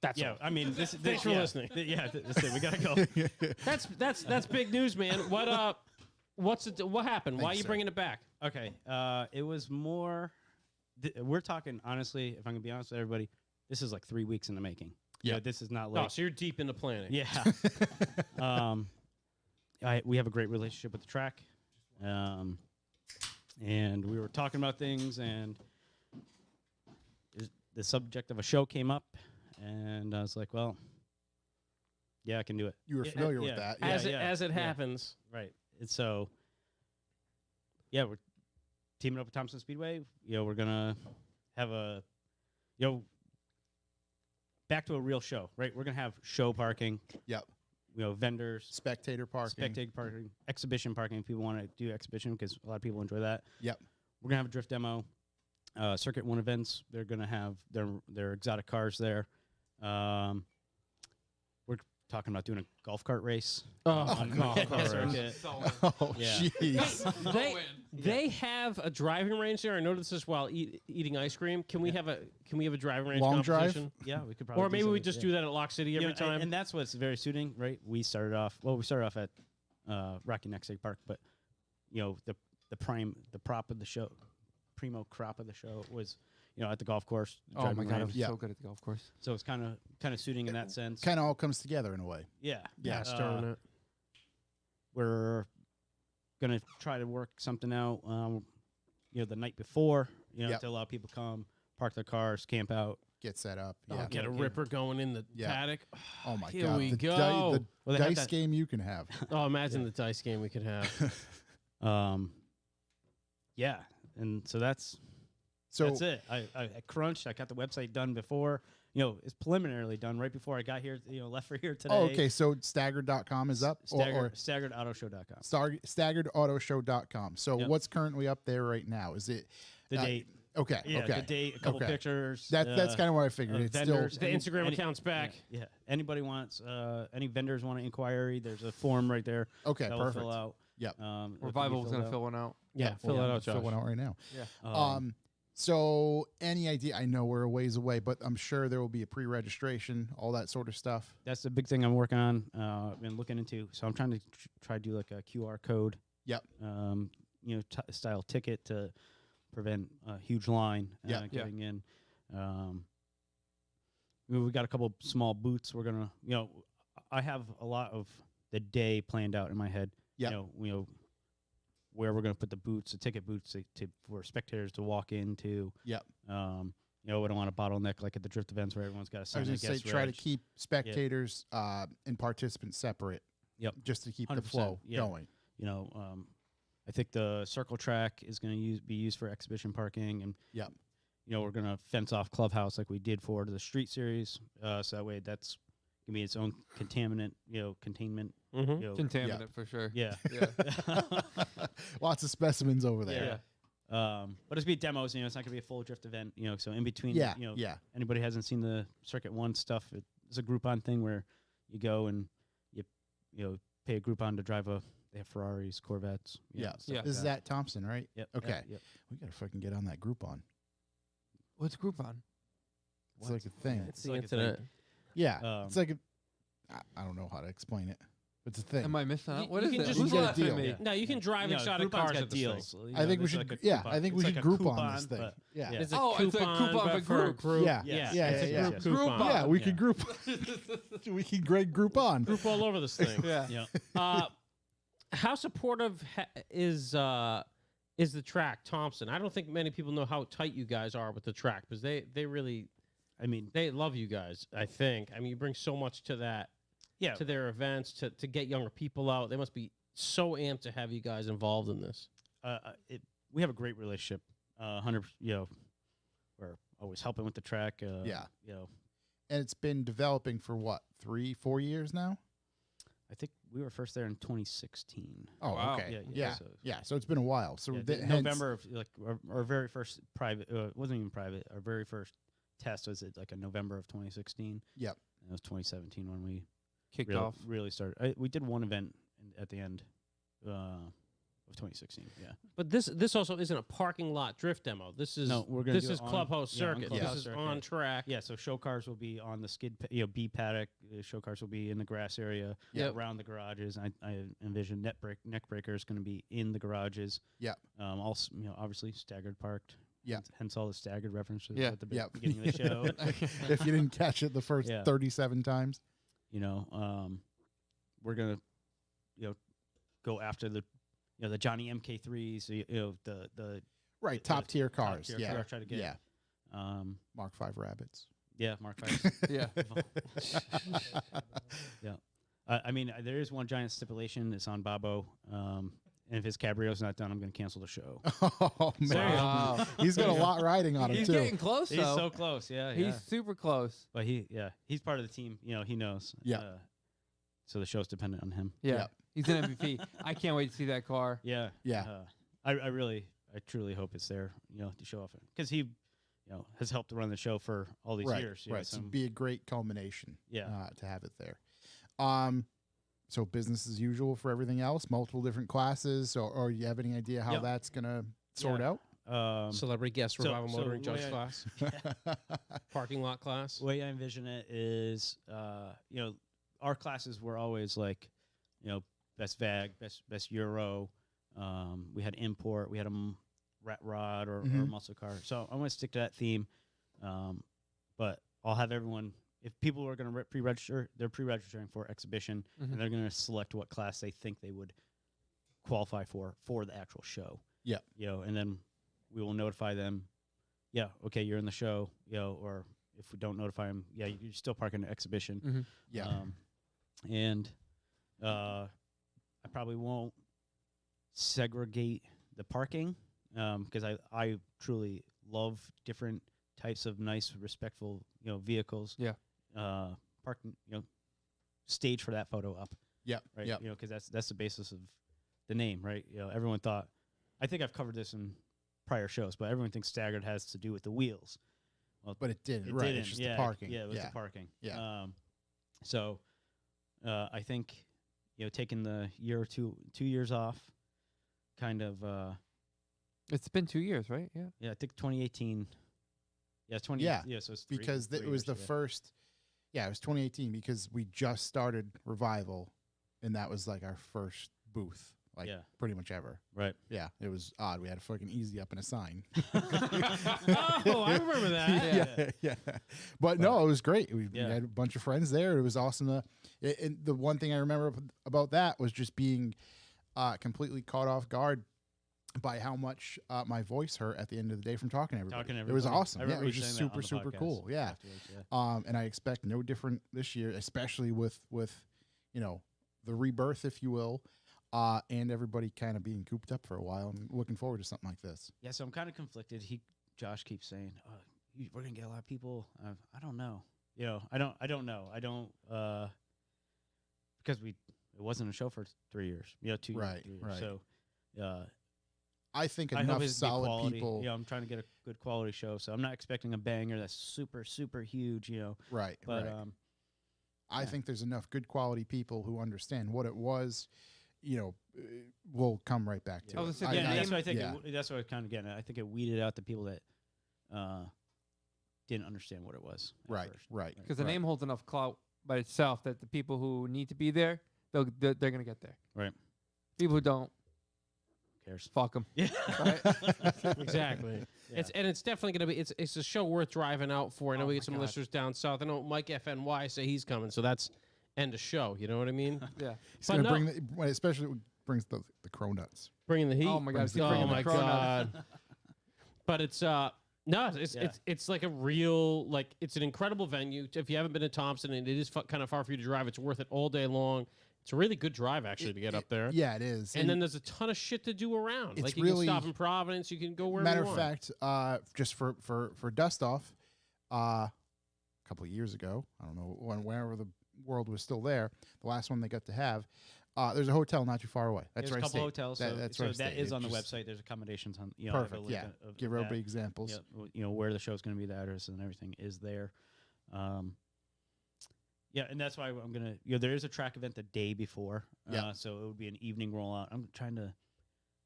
That's Yeah, all. I mean, Thanks for listening. That's it. We got to go. That's big news, man. What happened? Why are Thanks, you sir. bringing it back? Okay, it was more. We're talking honestly. If I'm gonna be honest with everybody, this is like 3 weeks in the making. Yeah. This is not Oh, like. so you're deep into planning. Yeah. We have a great relationship with the track, and we were talking about things, and the subject of a show came up, and I was like, well, yeah, I can do it. You were Yeah, familiar with yeah. that. As it yeah. happens. Right. And so, yeah, we're teaming up with Thompson Speedway. We're gonna have a, back to a real show, right? We're gonna have show parking. Yep. Vendors, Spectator parking. spectator parking, exhibition parking. If people want to do exhibition, because a lot of people enjoy that. Yep. We're gonna have a drift demo, Circuit One events. They're gonna have their exotic cars there. We're talking about doing a golf cart race. Oh, on golf Mack cart race. circuit. Oh, Yeah. jeez. They have a driving range there. I noticed this while eating ice cream. Can we have a driving range Long drive? competition? Yeah, we could probably. Or do maybe we something, just yeah. do that at Lock City every time. And that's what's very suiting, right? We started off at Rocky Neck State Park, but the prop of the show, primo crop of the show was at the golf course. Oh my driving god, I range. was Yeah. so good at the golf course. So it's kind of suiting in that sense. Kind of all comes together in a way. Yeah, Yeah, Stirring it. we're gonna try to work something out. The night before, Yep. to allow people to come, park their cars, camp out. Get set up. Oh, Yeah. get a ripper going in the Yeah. paddock. Oh my Here god. we the go. the Well, they have dice that- game you can have. Oh, imagine the dice game we could have. Yeah, and so that's it. I crunched. I got the website done before. It's preliminarily done right before I got here. Left for here today. Oh, okay. So staggered.com is up or staggeredautoshow.com. staggeredautoshow.com. So Yep. what's currently up there right now? Is it The uh, date. Okay. Yeah, okay. the date, a couple okay. pictures. That's kind of what I figured. It's vendors. still The Instagram Any- account's back. Yeah. Anybody wants, any vendors want an inquiry, there's a form right there. okay. that will Perfect. fill out. Yep. It can be Revival was filled gonna out. fill one out. Yeah, fill that out, Fill Josh. one out right now. Yeah. So any idea? I know we're a ways away, but I'm sure there will be a pre-registration, all that sort of stuff. That's the big thing I'm working on. I've been looking into. So I'm trying to try to do like a QR code. Yep. Style ticket to prevent a huge line Yeah. getting in. We got a couple small booths. We're gonna, I have a lot of the day planned out in my head. Yep. Where we're gonna put the booths, the ticket booths for spectators to walk into. Yep. We don't want a bottleneck like at the drift events where everyone's got to I sign. was going to say try to keep spectators and participants separate. Yep. Just to keep the 100%, flow yeah. going. I think the circle track is going to be used for exhibition parking, and Yep. we're going to fence off clubhouse like we did for the street series, so that way that's going to be its own contaminant, containment. Mm-hmm. Contaminant for sure. Yeah. Yeah. Lots of specimens over there. But it's be demos. It's not gonna be a full drift event. So in between. Yeah, You know, yeah. Anybody hasn't seen the Circuit One stuff? It's a Groupon thing where you go and you pay a Groupon to drive They have Ferraris, Corvettes. Yeah. Stuff like This is at Thompson, right? Yep. Okay. Yep. We gotta fucking get on that Groupon. What's Groupon? It's like a thing. It's like the a thing. internet. Yeah. It's like I don't know how to explain it. It's a thing. Am I missing out? You- What you is can it? just Who's get a laughing at deal. me? Yeah. No, you can drive exotic Groupon's cars got at this deals. thing. I think we there's should. like a Yeah, coupon. I think we It's should like a Groupon coupon, this thing. but- Yeah. Yeah. It's Oh, it's a coupon but for for a groups. group. Yeah. Yes. Yeah. It's a Yeah. group. Groupon. Yeah, we Yeah. could group. We can grade Groupon. Group all over this thing. Yeah. Yeah. How supportive is the track, Thompson? I don't think many people know how tight you guys are with the track because they really, they love you guys. I think. You bring so much to that. Yeah. To their events to get younger people out. They must be so amped to have you guys involved in this. We have a great relationship. 100. We're always helping with the track. Yeah. And it's been developing for what, 3-4 years now? I think we were first there in 2016. Oh, Wow. okay. Yeah, Yeah. So it's been a while. So November of our very first private. It wasn't even private. Our very first test was like a November of 2016. Yep. And it was 2017 when we Kicked really, off. really started. We did one event at the end of 2016. Yeah. But this also isn't a parking lot drift demo. This is No, we're gonna this do it is on- clubhouse yeah, on circuit. clubhouse This is circuit. on track. Yeah, so show cars will be on the skid, B paddock. Show cars will be in the grass area, Yep. around the garages. I envision neck breaker is going to be in the garages. Yep. Also, obviously staggered parked. Yep. Hence all the staggered references Yeah. at the Yep. beginning of the show. If you didn't catch it the first Yeah. 37 times. We're gonna, go after the Johnny MK3s. The Right. the Top tier top cars. tier Yeah. car, try to get. Yeah. Um, Mark 5 Rabbits. yeah, Mark V. Yeah. There is one giant stipulation. It's on Bobo. And if his cabrio's not done, I'm going to cancel the show. Oh, man. Wow. He's got a lot riding on him, He's too. getting close, He's though. so close. Yeah, He's super close. But he's part of the team. He knows. Yeah. So the show's dependent on him. Yeah. Yep. He's an MVP. I can't wait to see that car. Yeah. Yeah. I truly hope it's there. To show off it because he, has helped run the show for all these Right. years. Right. So it'd be a great culmination Yeah. to have it there. So business as usual for everything else, multiple different classes, or you have any idea how Yep. that's going to sort Yeah. out? Celebrity guest so- revival so motoring judge way I- class, parking lot class. The way I envision it is, our classes were always like, best VAG, best Euro. We had import, we had a rat rod or muscle car. So I'm going to stick to that theme. But I'll have everyone, if people are going to pre-register, they're pre-registering for exhibition, and they're going to select what class they think they would qualify for the actual show. Yep. And then we will notify them. Yeah, okay, you're in the show. Or if we don't notify them, yeah, you're still parking the exhibition. Yeah. And I probably won't segregate the parking because I truly love different types of nice, respectful, vehicles. Yeah. Parking, stage for that photo up. Yep. Right. Yep. Because that's the basis of the name, right? Everyone thought. I think I've covered this in prior shows, but everyone thinks staggered has to do with the wheels. Well, But it didn't. it Right. didn't. It's just yeah, the parking. Yeah, it was the parking. Yeah. So, I think, taking the year or 2 years off, kind of. It's been 2 years, right? Yeah. Yeah, I think 2018. Yeah, 20. Yeah, Yeah, so it's because it was the first. Yeah, it was 2018 because we just started Revival, and that was like our first booth, like Yeah. pretty much ever. Right. Yeah, it was odd. We had a fucking easy up and a sign. Oh, I remember that. yeah. But no, it was great. We Yeah. had a bunch of friends there. It was awesome. And the one thing I remember about that was just being completely caught off guard by how much my voice hurt at the end of the day from talking to everybody. It was awesome. Yeah, it was just super, super cool. Yeah. And I expect no different this year, especially with the rebirth, if you will, and everybody kind of being cooped up for a while. I'm looking forward to something like this. Yeah, so I'm kind of conflicted. Josh keeps saying, we're gonna get a lot of people. I don't know. I don't know. I don't because it wasn't a show for 3 years. 2 years. Right, 3 years. right. So I think I hope enough it's be solid quality. people. Yeah, I'm trying to get a good quality show, so I'm not expecting a banger that's super super huge. Right. But right. I yeah. think there's enough good quality people who understand what it was. Will come right back to I it. was gonna say, Yeah, that's what I think. Yeah. That's what I was kind of getting at. I think it weeded out the people that didn't understand what it was. at Right. first. Right. Because the right. name holds enough clout by itself that the people who need to be there, they're going to get there. Right. People who don't, Who cares? fuck them. Yeah. Exactly. Yeah. It's definitely gonna be it's a show worth driving out for. I know Oh we my get some God. listeners down south. I know Mike FNY say he's coming, so that's end of show. You know what I mean? Yeah. He's But gonna no. bring especially when it brings the cronuts. Bringing the heat. Oh my God, Brings the Oh bringing the my Cronut. god. But it's no, it's like a real it's an incredible venue. If you haven't been to Thompson and it is kind of far for you to drive, it's worth it all day long. It's a really good drive actually to get up there. Yeah, it is. And then there's a ton of shit to do around. It's Like you really- can stop in Providence, you can go wherever matter you of want. fact, just for dust off, a couple of years ago, I don't know whenever the world was still there, the last one they got to have. There's a hotel not too far away. That's There's where a I couple stayed. hotels. That- So, that's so where I that stayed. is It on the just- website. There's accommodations on. I have a Perfect. link Yeah. of Give that. everybody examples. Yeah, where the show's going to be, the address and everything is there. Yeah, and that's why I'm gonna. There is a track event the day before. Yeah. So it would be an evening rollout. I'm trying to.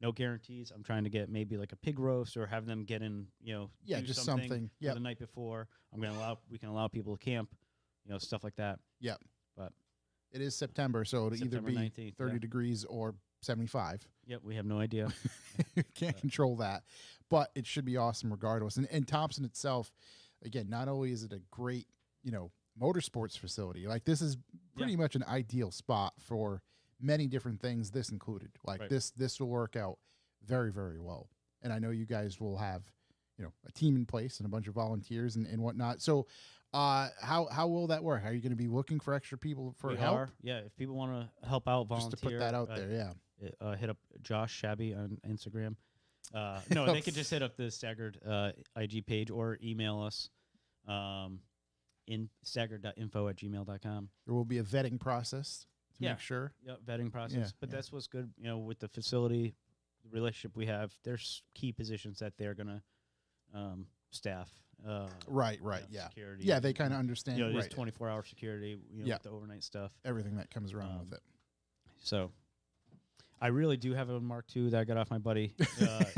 No guarantees. I'm trying to get maybe like a pig roast or have them get in. Yeah, do just something something. for Yep. the night before. We can allow people to camp. Stuff like that. Yep. But It is September, so it'll either September be 19th, 30 yeah. degrees or 75. Yep, we have no idea. You can't control that, but it should be awesome regardless. And Thompson itself, again, not only is it a great, motorsports facility, like this is pretty much an ideal spot for many different things, this included. Like Right. this will work out very, very well. And I know you guys will have, a team in place and a bunch of volunteers and whatnot. So how will that work? Are you going to be looking for extra people for We help? are. Yeah, if people want to help out, volunteer. Just to put that out there, yeah. Hit up Josh Shabby on Instagram. No, they could just hit up the Staggered IG page or email us in staggered.info@gmail.com. There will be a vetting process to Yeah. make sure. Yep, vetting process. Yeah, But yeah. that's what's good, with the facility, the relationship we have. There's key positions that they're gonna staff. Right, Security. Yeah, they kind of understand There's right, 24-hour security. Yeah. With the overnight stuff. everything that comes around with it. So, I really do have a Mark II that I got off my buddy,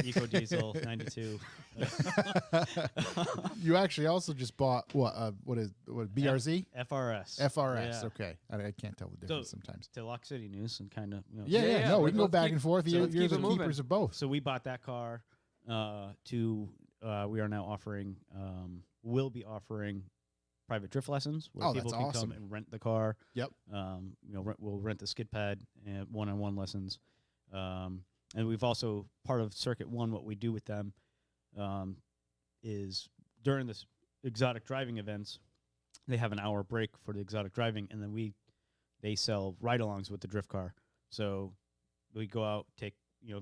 Eco Diesel 92. You actually also just bought what BRZ? FRS. FRS. Yeah. Okay, I can't tell the difference sometimes. To Lock City News and kind of. Yeah, Yeah, no, we let's can go back keep- and forth. so You're let's keep the it moving. keepers of both. So we bought that car we are now offering, will be offering private drift lessons where Oh, people that's can awesome. come and rent the car. Yep. We'll rent the skid pad and one-on-one lessons. And we've also, part of Circuit 1, what we do with them is during this exotic driving events, they have an hour break for the exotic driving, and then they sell ride-alongs with the drift car. So we go out, take,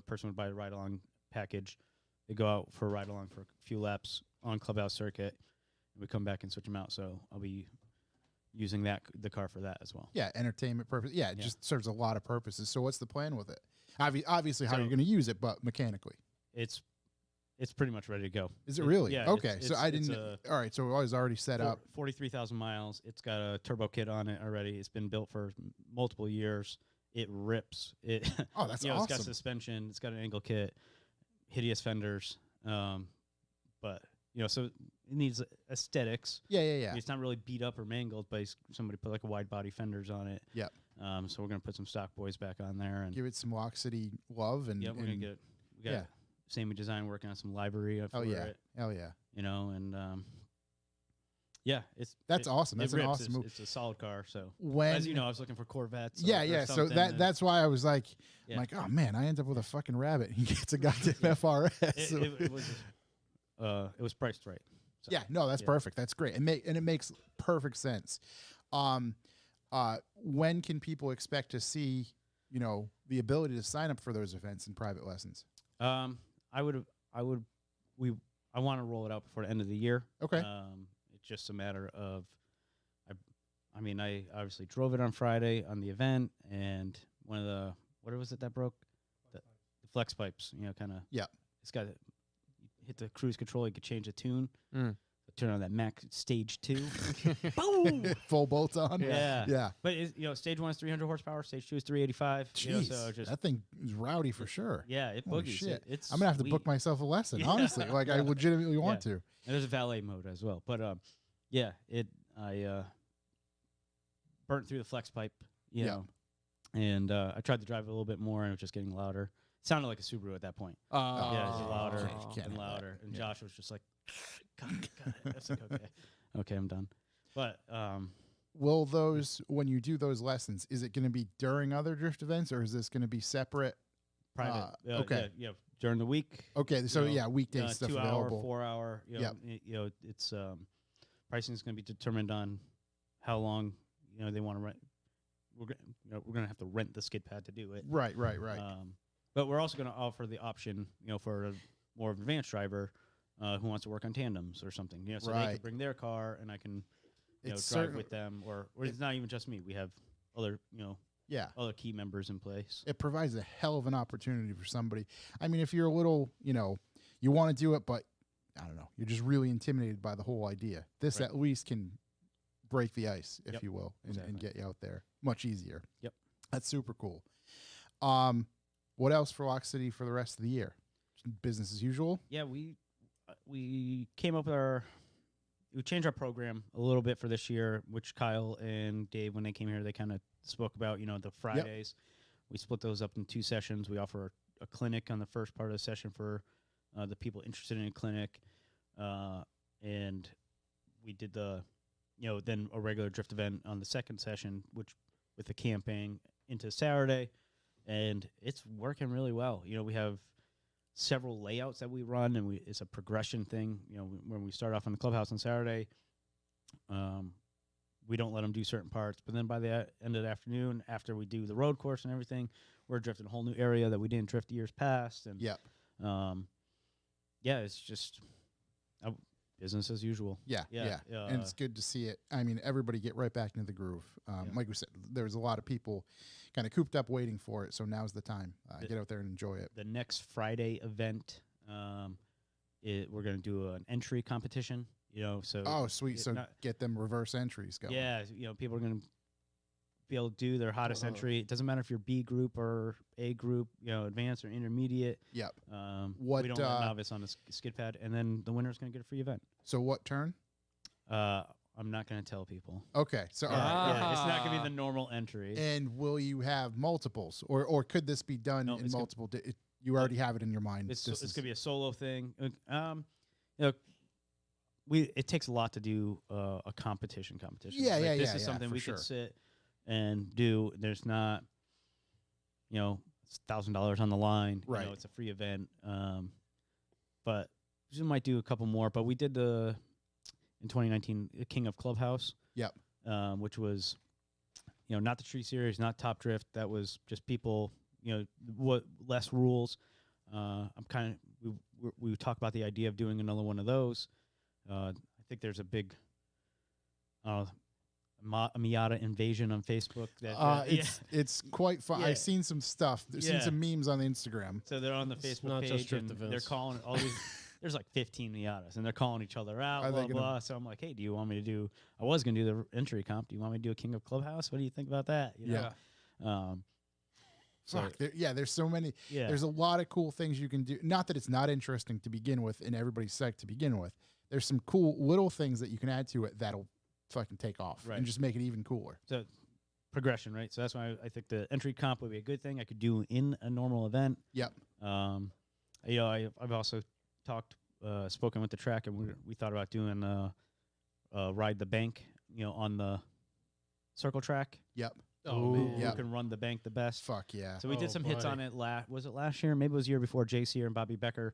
person would buy a ride-along package. They go out for a ride-along for a few laps on Clubhouse Circuit. We come back and switch them out. So I'll be using the car for that as well. Yeah, entertainment purpose. Yeah, it Yeah. just serves a lot of purposes. So what's the plan with it? Obviously, how So- you're going to use it, but mechanically. It's pretty much ready to go. Is it really? Yeah. Okay, so I it's didn't. All right, so it was already set up. 43,000 miles. It's got a turbo kit on it already. It's been built for multiple years. It rips. It. Oh, that's It's got awesome. suspension. It's got an angle kit. Hideous fenders. But so it needs aesthetics. Yeah. It's not really beat up or mangled, but somebody put like a wide body fenders on it. Yep. So we're gonna put some stock boys back on there, and Give it some Lock City love and. yeah, we're gonna get. We got yeah. Sammy Design working on some livery for Oh yeah. it. Hell yeah. And yeah, That's awesome. That's it an rips. awesome move. It's a solid car. So When as you know, I was looking for Corvettes. Yeah. or So something, and that's why I was like, Yeah. I'm like, oh man, I end up with a fucking rabbit. He gets a goddamn FRS. it was priced right. So, Yeah, no, that's yeah. perfect. That's great. And it makes perfect sense. When can people expect to see, the ability to sign up for those events and private lessons? I want to roll it out before the end of the year. Okay. It's just a matter of, I obviously drove it on Friday on the event, and one of the what was it that broke? The flex pipes. Kind of. Yeah. it's got hit the cruise control. You could change the tune. Mm. Turn on that Mack Stage 2. Boom. Full bolts on. Yeah. Yeah. But Stage 1 is 300 horsepower. Stage 2 is 385. Jeez, So just that thing is rowdy for sure. yeah, it Holy boogies. shit. It's I'm gonna have to book sweet. myself a lesson. Yeah. Honestly, like I legitimately want to. And there's a valet mode as well. But I burnt through the flex pipe, you Yeah. know, and I tried to drive it a little bit more, and it was just getting louder. It sounded like a Subaru at that point. Yeah, it's louder okay, you can't and have louder. that. And Yeah. Josh was just like, got it. I was like, okay. Okay, I'm done. But Will those, when you do those lessons, is it going to be during other drift events, or is this going to to be seprivate? private. Okay. Yeah, during the week. Okay, so you know, weekday stuff 2 hour, available. 4 hour. Yep. It's pricing is going to be determined on how long they want to rent. We're gonna have to rent the skid pad to do it. Right. But we're also going to offer the option, for a more advanced driver who wants to work on tandems or something. So they Right. can bring their car and I can It's drive certain- with them, or it's not even just me. We have other Yeah. other key members in place. It provides a hell of an opportunity for somebody. I mean, if you're a little, you want to do it, but I don't know, you're just really intimidated by the whole idea. This Right. at least can break the ice, if Yep. you will, and Exactly. get you out there much easier. Yep. That's super cool. What else for Lock City for the rest of the year? Business as usual? Yeah, we came up with we changed our program a little bit for this year, which Kyle and Dave, when they came here, they kind of spoke about, the Fridays. We split those up in 2 sessions. We offer a clinic on the first part of the session for the people interested in a clinic. And we did then a regular drift event on the second session, which with the camping into Saturday. And it's working really well. We have several layouts that we run, and it's a progression thing. When we start off in the clubhouse on Saturday, we don't let them do certain parts. But then by the end of the afternoon, after we do the road course and everything, we're drifting a whole new area that we didn't drift years past. And Yep. it's just business as usual. Yeah. And it's good to see it. I mean, everybody get right back into the groove. Like we said, there's a lot of people kind of cooped up waiting for it. So now's the time. Get out there and enjoy it. The next Friday event, we're going to do an entry competition. So Oh, sweet. So not- get them reverse entries going. yeah, people are going to be able to do their hottest entry. It doesn't matter if you're B group or A group, advanced or intermediate. Yep. We don't let novice on a skid pad, and then the winner's going to get a free event. So what turn? I'm not going to tell people. Okay. So, all right. Yeah, it's not going to be the normal entry. And will you have multiples, or could this be done No, in it's gonna- multiple? You already have it in your mind. It's This going is- to be a solo thing. It takes a lot to do a competition. Yeah, Like, yeah, This yeah, is yeah, something for we sure. could sit and do. There's not, it's $1,000 on the line. Right. It's a free event. But we might do a couple more. But we did in 2019 the King of Clubhouse. Yep. Which was, not the Tree Series, not Top Drift. That was just people, what less rules. We talk about the idea of doing another one of those. I think there's a big Miata invasion on Facebook. It's quite fun. Yeah. I've seen some stuff. I've seen Yeah. some memes on Instagram. So they're on the It's Facebook not just page, drift and they're events. calling all these. There's like 15 Miatas, and they're calling each other out. Are they Blah gonna- blah. So I'm like, hey, do you want me to do? I was gonna do the entry comp. Do you want me to do a King of Clubhouse? What do you think about that? Yeah. So Fuck. There's so many. yeah. There's a lot of cool things you can do. Not that it's not interesting to begin with, and everybody's psyched to begin with. There's some cool little things that you can add to it that'll fucking take off Right. and just make it even cooler. So progression, right? So that's why I think the entry comp would be a good thing I could do in a normal event. Yep. I've also spoken with the track, and we thought about doing ride the bank, on the circle track. Yep. Oh, Who man. Yep. can run the bank the best? Fuck yeah. So we did Oh, some hits boy. on it. Was it last year? Maybe it was the year before. JC and Bobby Becker.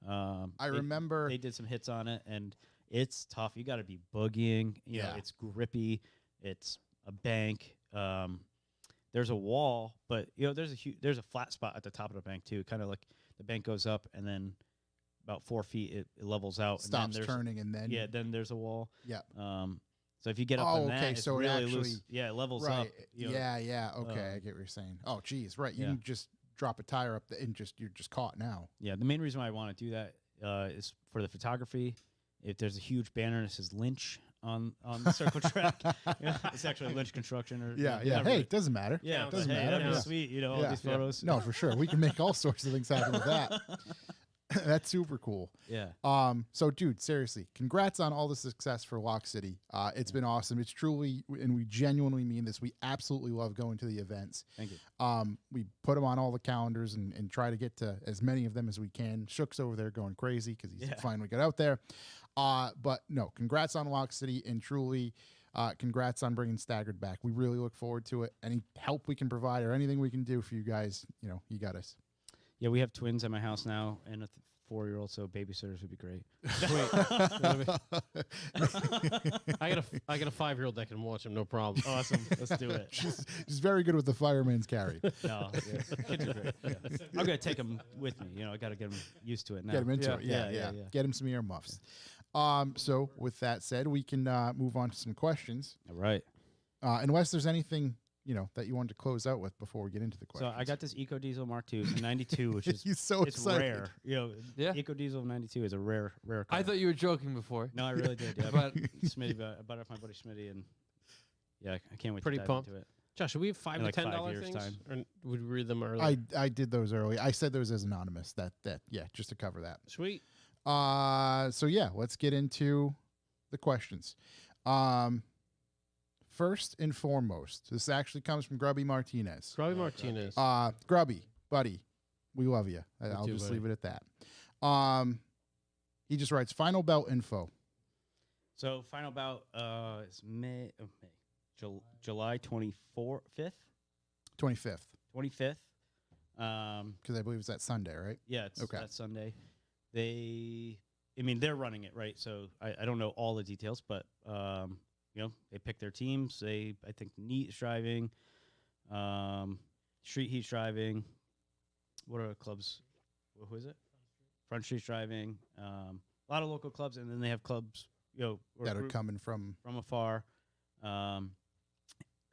I remember. they did some hits on it, and it's tough. You got to be boogieing. You know, Yeah. it's grippy. It's a bank. There's a wall, but there's a flat spot at the top of the bank too. Kind of like the bank goes up, and then about 4 feet it levels out. stops and then there's, turning and then then there's a wall. Yep. So if you get up Oh, in that, okay, it's so it really actually- loose. Yeah, it levels right. up. you know. Yeah. Okay. I get what you're saying. Oh, geez. Right. You Yeah. can just drop a tire up and you're just caught now. Yeah, the main reason why I want to do that is for the photography. If there's a huge banner that says Lynch on the circle track, it's actually Lynch Construction. Or Yeah. whatever. Hey, it doesn't matter. Yeah, it doesn't hey, matter. that'd be Yeah. sweet. All Yeah. these photos. No, for sure. We can make all sorts of things happen with that. That's super cool. Yeah. So dude, seriously, congrats on all the success for Lock City. It's been awesome. It's truly, and we genuinely mean this, we absolutely love going to the events. Thank you. We put them on all the calendars and try to get to as many of them as we can. Shook's over there going crazy because he's finally got out there. But no, congrats on Lock City, and truly, congrats on bringing Staggered back. We really look forward to it. Any help we can provide or anything we can do for you guys, you got us. Yeah, we have twins at my house now and a 4-year-old, so babysitters would be great. I got a 5-year-old that can watch him, no problem. Awesome. Let's do it. She's very good with the fireman's carry. No, kids are great. Yeah. I'm going to take them with me. I got to get them used to it now. Get him into it. Yeah. Yeah. Get him some earmuffs. So with that said, we can move on to some questions. All right. Unless there's anything that you wanted to close out with before we get into the questions. So I got this Eco Diesel Mark II in '92, which is He's so it's excited. rare. Yeah. Eco Diesel '92 is a rare car. I thought you were joking before. No, I really did. Yeah, But- Smitty, I bought it off my buddy Smitty, and I can't wait. Pretty to dive pumped. into it. Josh, should we have $5 In like to 5 $10 years' things? time. Or would we read them early? I did those early. I said those as anonymous. That just to cover that. Sweet. So yeah, let's get into the questions. First and foremost, this actually comes from Grubby Martinez. Grubby Martinez. Grubby, buddy, we love you. I'll too, just buddy. leave it at that. He just writes final belt info. So final bout is July 25th. 25th, 25th. because I believe it's that Sunday, right? Yeah, it's Okay. that Sunday. They're running it, right? So I don't know all the details, but they pick their teams. I think Neat is driving, Street Heat's driving. What are the clubs? Who is it? Front Street's driving. A lot of local clubs, and then they have clubs, or That are group coming from. afar.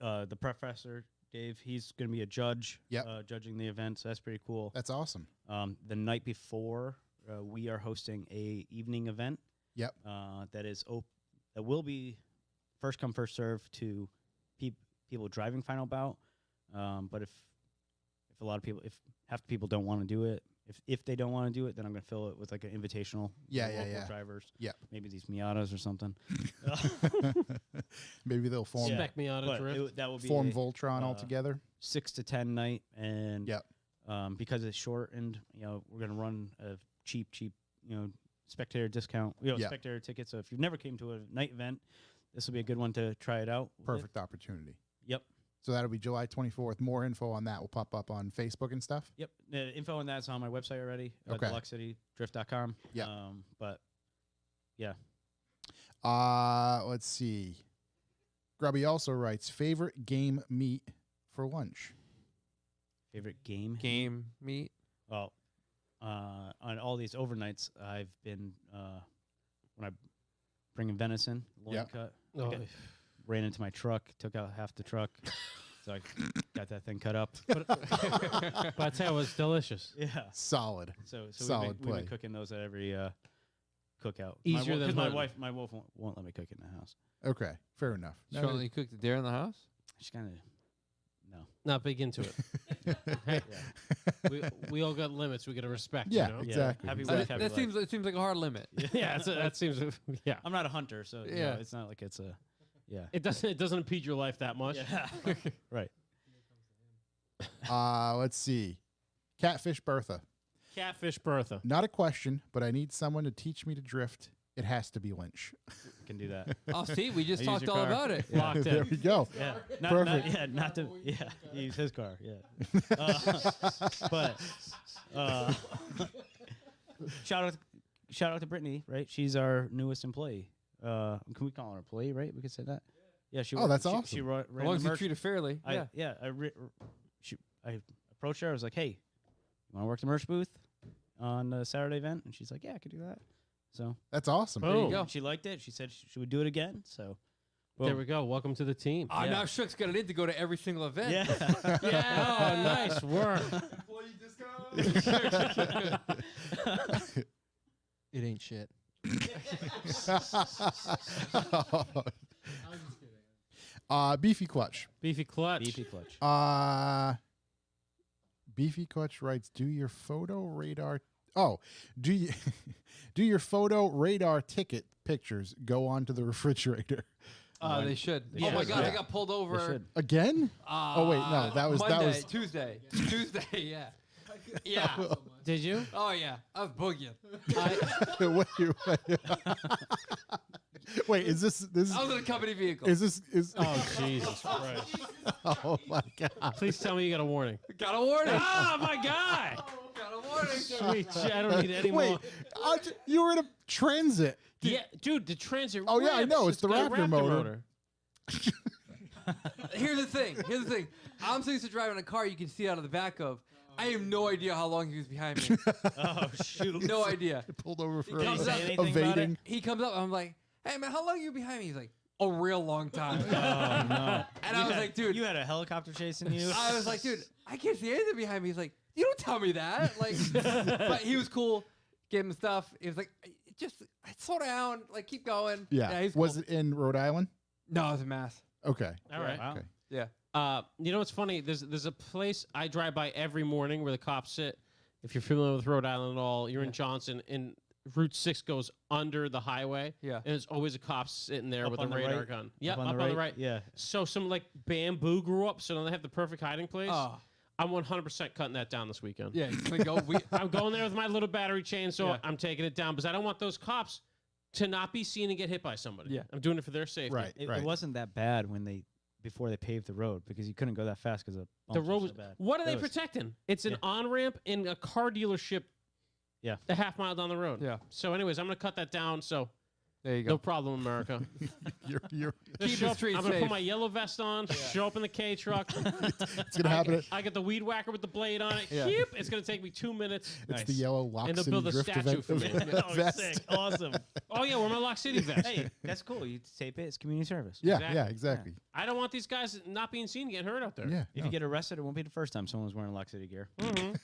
The professor Dave, he's going to be a judge, judging the event. So that's pretty cool. That's awesome. The night before, we are hosting a evening event. Yep. That will be first come first serve to people driving final bout. But if half the people don't want to do it, if they don't want to do it, then I'm going to fill it with like an invitational. Local drivers. Yep. Maybe these Miatas or something. Maybe they'll form Spec Miata But Drift. that will be form a Voltron all together. 6 to 10 night, and Yep. because it's short, and we're going to run a cheap spectator discount, spectator tickets. So if you've never came to a night event, this will be a good one to try it out with. Perfect opportunity. Yep. So that'll be July 24th. More info on that will pop up on Facebook and stuff. Yep. The info on that's on my website already. Okay. DeluxeCityDrift.com. Yep. But yeah. Let's see. Grubby also writes favorite game meat for lunch. Favorite game? Game meat. Well, on all these overnights, I've been when I bring in venison, loin Yep. cut. Oh, Ran into my truck, took out half the truck, so I got that thing cut up. but I'd say it was delicious. Yeah. Solid. So Solid we've play. been cooking those at every cookout. Easier than my hunting. my wife won't let me cook in the house. Okay, fair enough. Sean, you cooked the deer in the house? She's kind of Not big into it. Hey, we all got limits. We got to respect. Yeah, You know? exactly. Happy exactly. wife, happy That life. seems like a hard limit. Yeah, that seems. Yeah, I'm not a hunter, so Yeah. it's not like it's a it doesn't impede your life that much. Yeah. Right. Let's see. Catfish Bertha. Catfish Bertha. Not a question, but I need someone to teach me to drift. It has to be Lynch. Can do that. Oh, see, we just I use talked your all car. about it. Locked There in. we go. Yeah. Perfect. Not to use his car. Yeah. But shout out to Brittany, right? She's our newest employee. Can we call her an employee, right? We could say that. Yeah, she. Oh, that's she, awesome. She ran As long as the you merch. treat it fairly. Yeah. I approached her. I was like, "Hey, you want to work the merch booth on the Saturday event?" And she's like, "Yeah, I could do that." So That's awesome. There you go. she liked it. She said she would do it again. So There we go. Welcome to the team. Oh, Yeah. now Shook's got it in to go to every single event. yeah. Yeah. Oh, nice work. It ain't shit. Beefy Clutch. Beefy clutch. Beefy clutch. Beefy Clutch writes, "Do your photo radar? Oh, do you do your photo radar ticket pictures go onto the refrigerator They should. They Oh my should. god, I Yeah. got pulled They over. should. again?" Oh, wait, no, that was- Monday, Tuesday. Tuesday, yeah. Yeah. Did you? Oh yeah. I was boogieing. Wait, is this I was in a company vehicle. is Oh Jesus Christ! oh my god. Please tell me you got a warning. Got a warning. Ah, my guy! Got a warning. Sweet, I don't need any Wait, more. you were in a transit. Yeah, dude, the transit. Oh, yeah, I rips. know, it's the got a Raptor motor. Here's the thing. I'm so used to driving a car you can see out of the back of. I have no idea how long he was behind me. Oh shoot. No idea. Pulled over for Did he say anything about evading. He comes up. I'm like, hey man, how long are you behind me? He's like, a real long time. Oh no. And I was like, dude. You had a helicopter chasing you. I was like, dude, I can't see anything behind me. He's like, you don't tell me that. Like, but he was cool. Gave him stuff. He was like, just slow down. Like, keep going. Yeah. he's Was cool. it in Rhode Island? No, it was a mass. Okay. All right. Wow. Okay. Yeah. You know what's funny? There's a place I drive by every morning where the cops sit. If you're familiar with Rhode Island at all, you're in Johnson, and Route 6 goes under the highway. Yeah. And there's always a cop sitting there Up with a on the radar right? gun. Yep, on up the on the right. Yeah. So some like bamboo grew up, so now they have the perfect hiding place. Oh. I'm 100% cutting that down this weekend. Yeah. He's gonna go. I'm going there with my little battery chainsaw. Yeah. I'm taking it down because I don't want those cops to not be seen and get hit by somebody. Yeah. I'm doing it for their safety. Right. It wasn't that bad before they paved the road because you couldn't go that fast because The road was. so bad. What are they That was- protecting? It's an Yeah. on ramp in a car dealership. Yeah. A half mile down the road. Yeah. So, anyways, I'm gonna cut that down. So, There you no go. problem, America. You're Keep Just the show up- streets I'm gonna safe. put my yellow vest on. Show up in the K truck. it's gonna happen. I get the weed whacker with the blade on it. Yeah. Heap. It's gonna take me 2 minutes. It's the yellow Lock And they'll City build a Drift statue event for me. Oh, vest. sick. Awesome. Oh yeah, we're my Lock City vest. Hey, that's cool. You tape it. It's community service. Yeah, Exactly. yeah, exactly. I don't want these guys not being seen getting hurt out there. Yeah. If no. you get arrested, it won't be the first time someone was wearing Lock City gear. Mhm.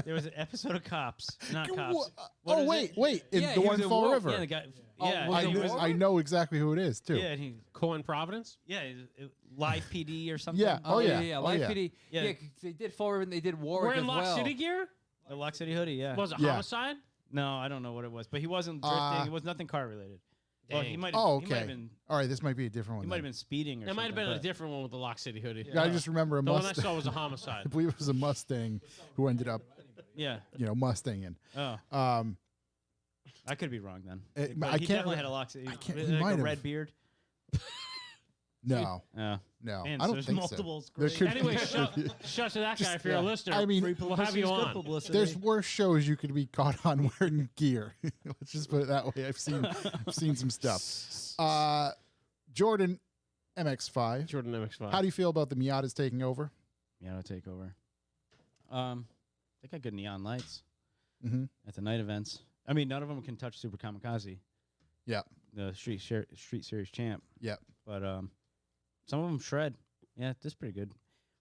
There was an episode of Cops, not Wha- Cops. uh, What oh is wait, it? wait! In Yeah, the he one was in Fall War- River. Yeah, the guy. Oh, Yeah, was I, it he kn- was. War? I know exactly who it is too. Yeah, and he. Cohen Providence. Yeah, Live PD or something. Yeah. Oh, Oh, yeah. yeah. Oh, Live yeah. PD. Yeah. Yeah. 'Cause they did Fall River and they did Warwick Wearing as Lock well. City gear. The Lock City hoodie. Yeah. Was it Yeah. homicide? No, I don't know what it was, but he wasn't drifting. Uh, it was nothing car related. Well, he Dang. might. Oh, He might have okay. been. All right, this might be a different one. He might have then. been speeding or It something. might have been a but- different one with the Lock City hoodie. Yeah, I just remember a The one I Mustang. saw was a I homicide. believe it was a Mustang who ended up, Yeah. Mustanging. Oh, Um, I could be wrong then. It- But I he can't definitely re- had a Lock City. I can't- like he might a have. red beard. no, Yeah. no, Man, I don't there's think multiple so. There great- could Anyway, be- shout to that guy if you're yeah. a listener. I mean, we'll have you on. There's worse shows you could be caught on wearing gear. Let's just put it that way. I've seen some stuff. Jordan MX5. Jordan MX5. How do you feel about the Miatas taking over? Miata takeover. They got good neon lights Mm-hmm. at the night events. I mean, none of them can touch Super Kamikaze. Yep. The Street Series champ. Yep. But some of them shred. Yeah, this is pretty good.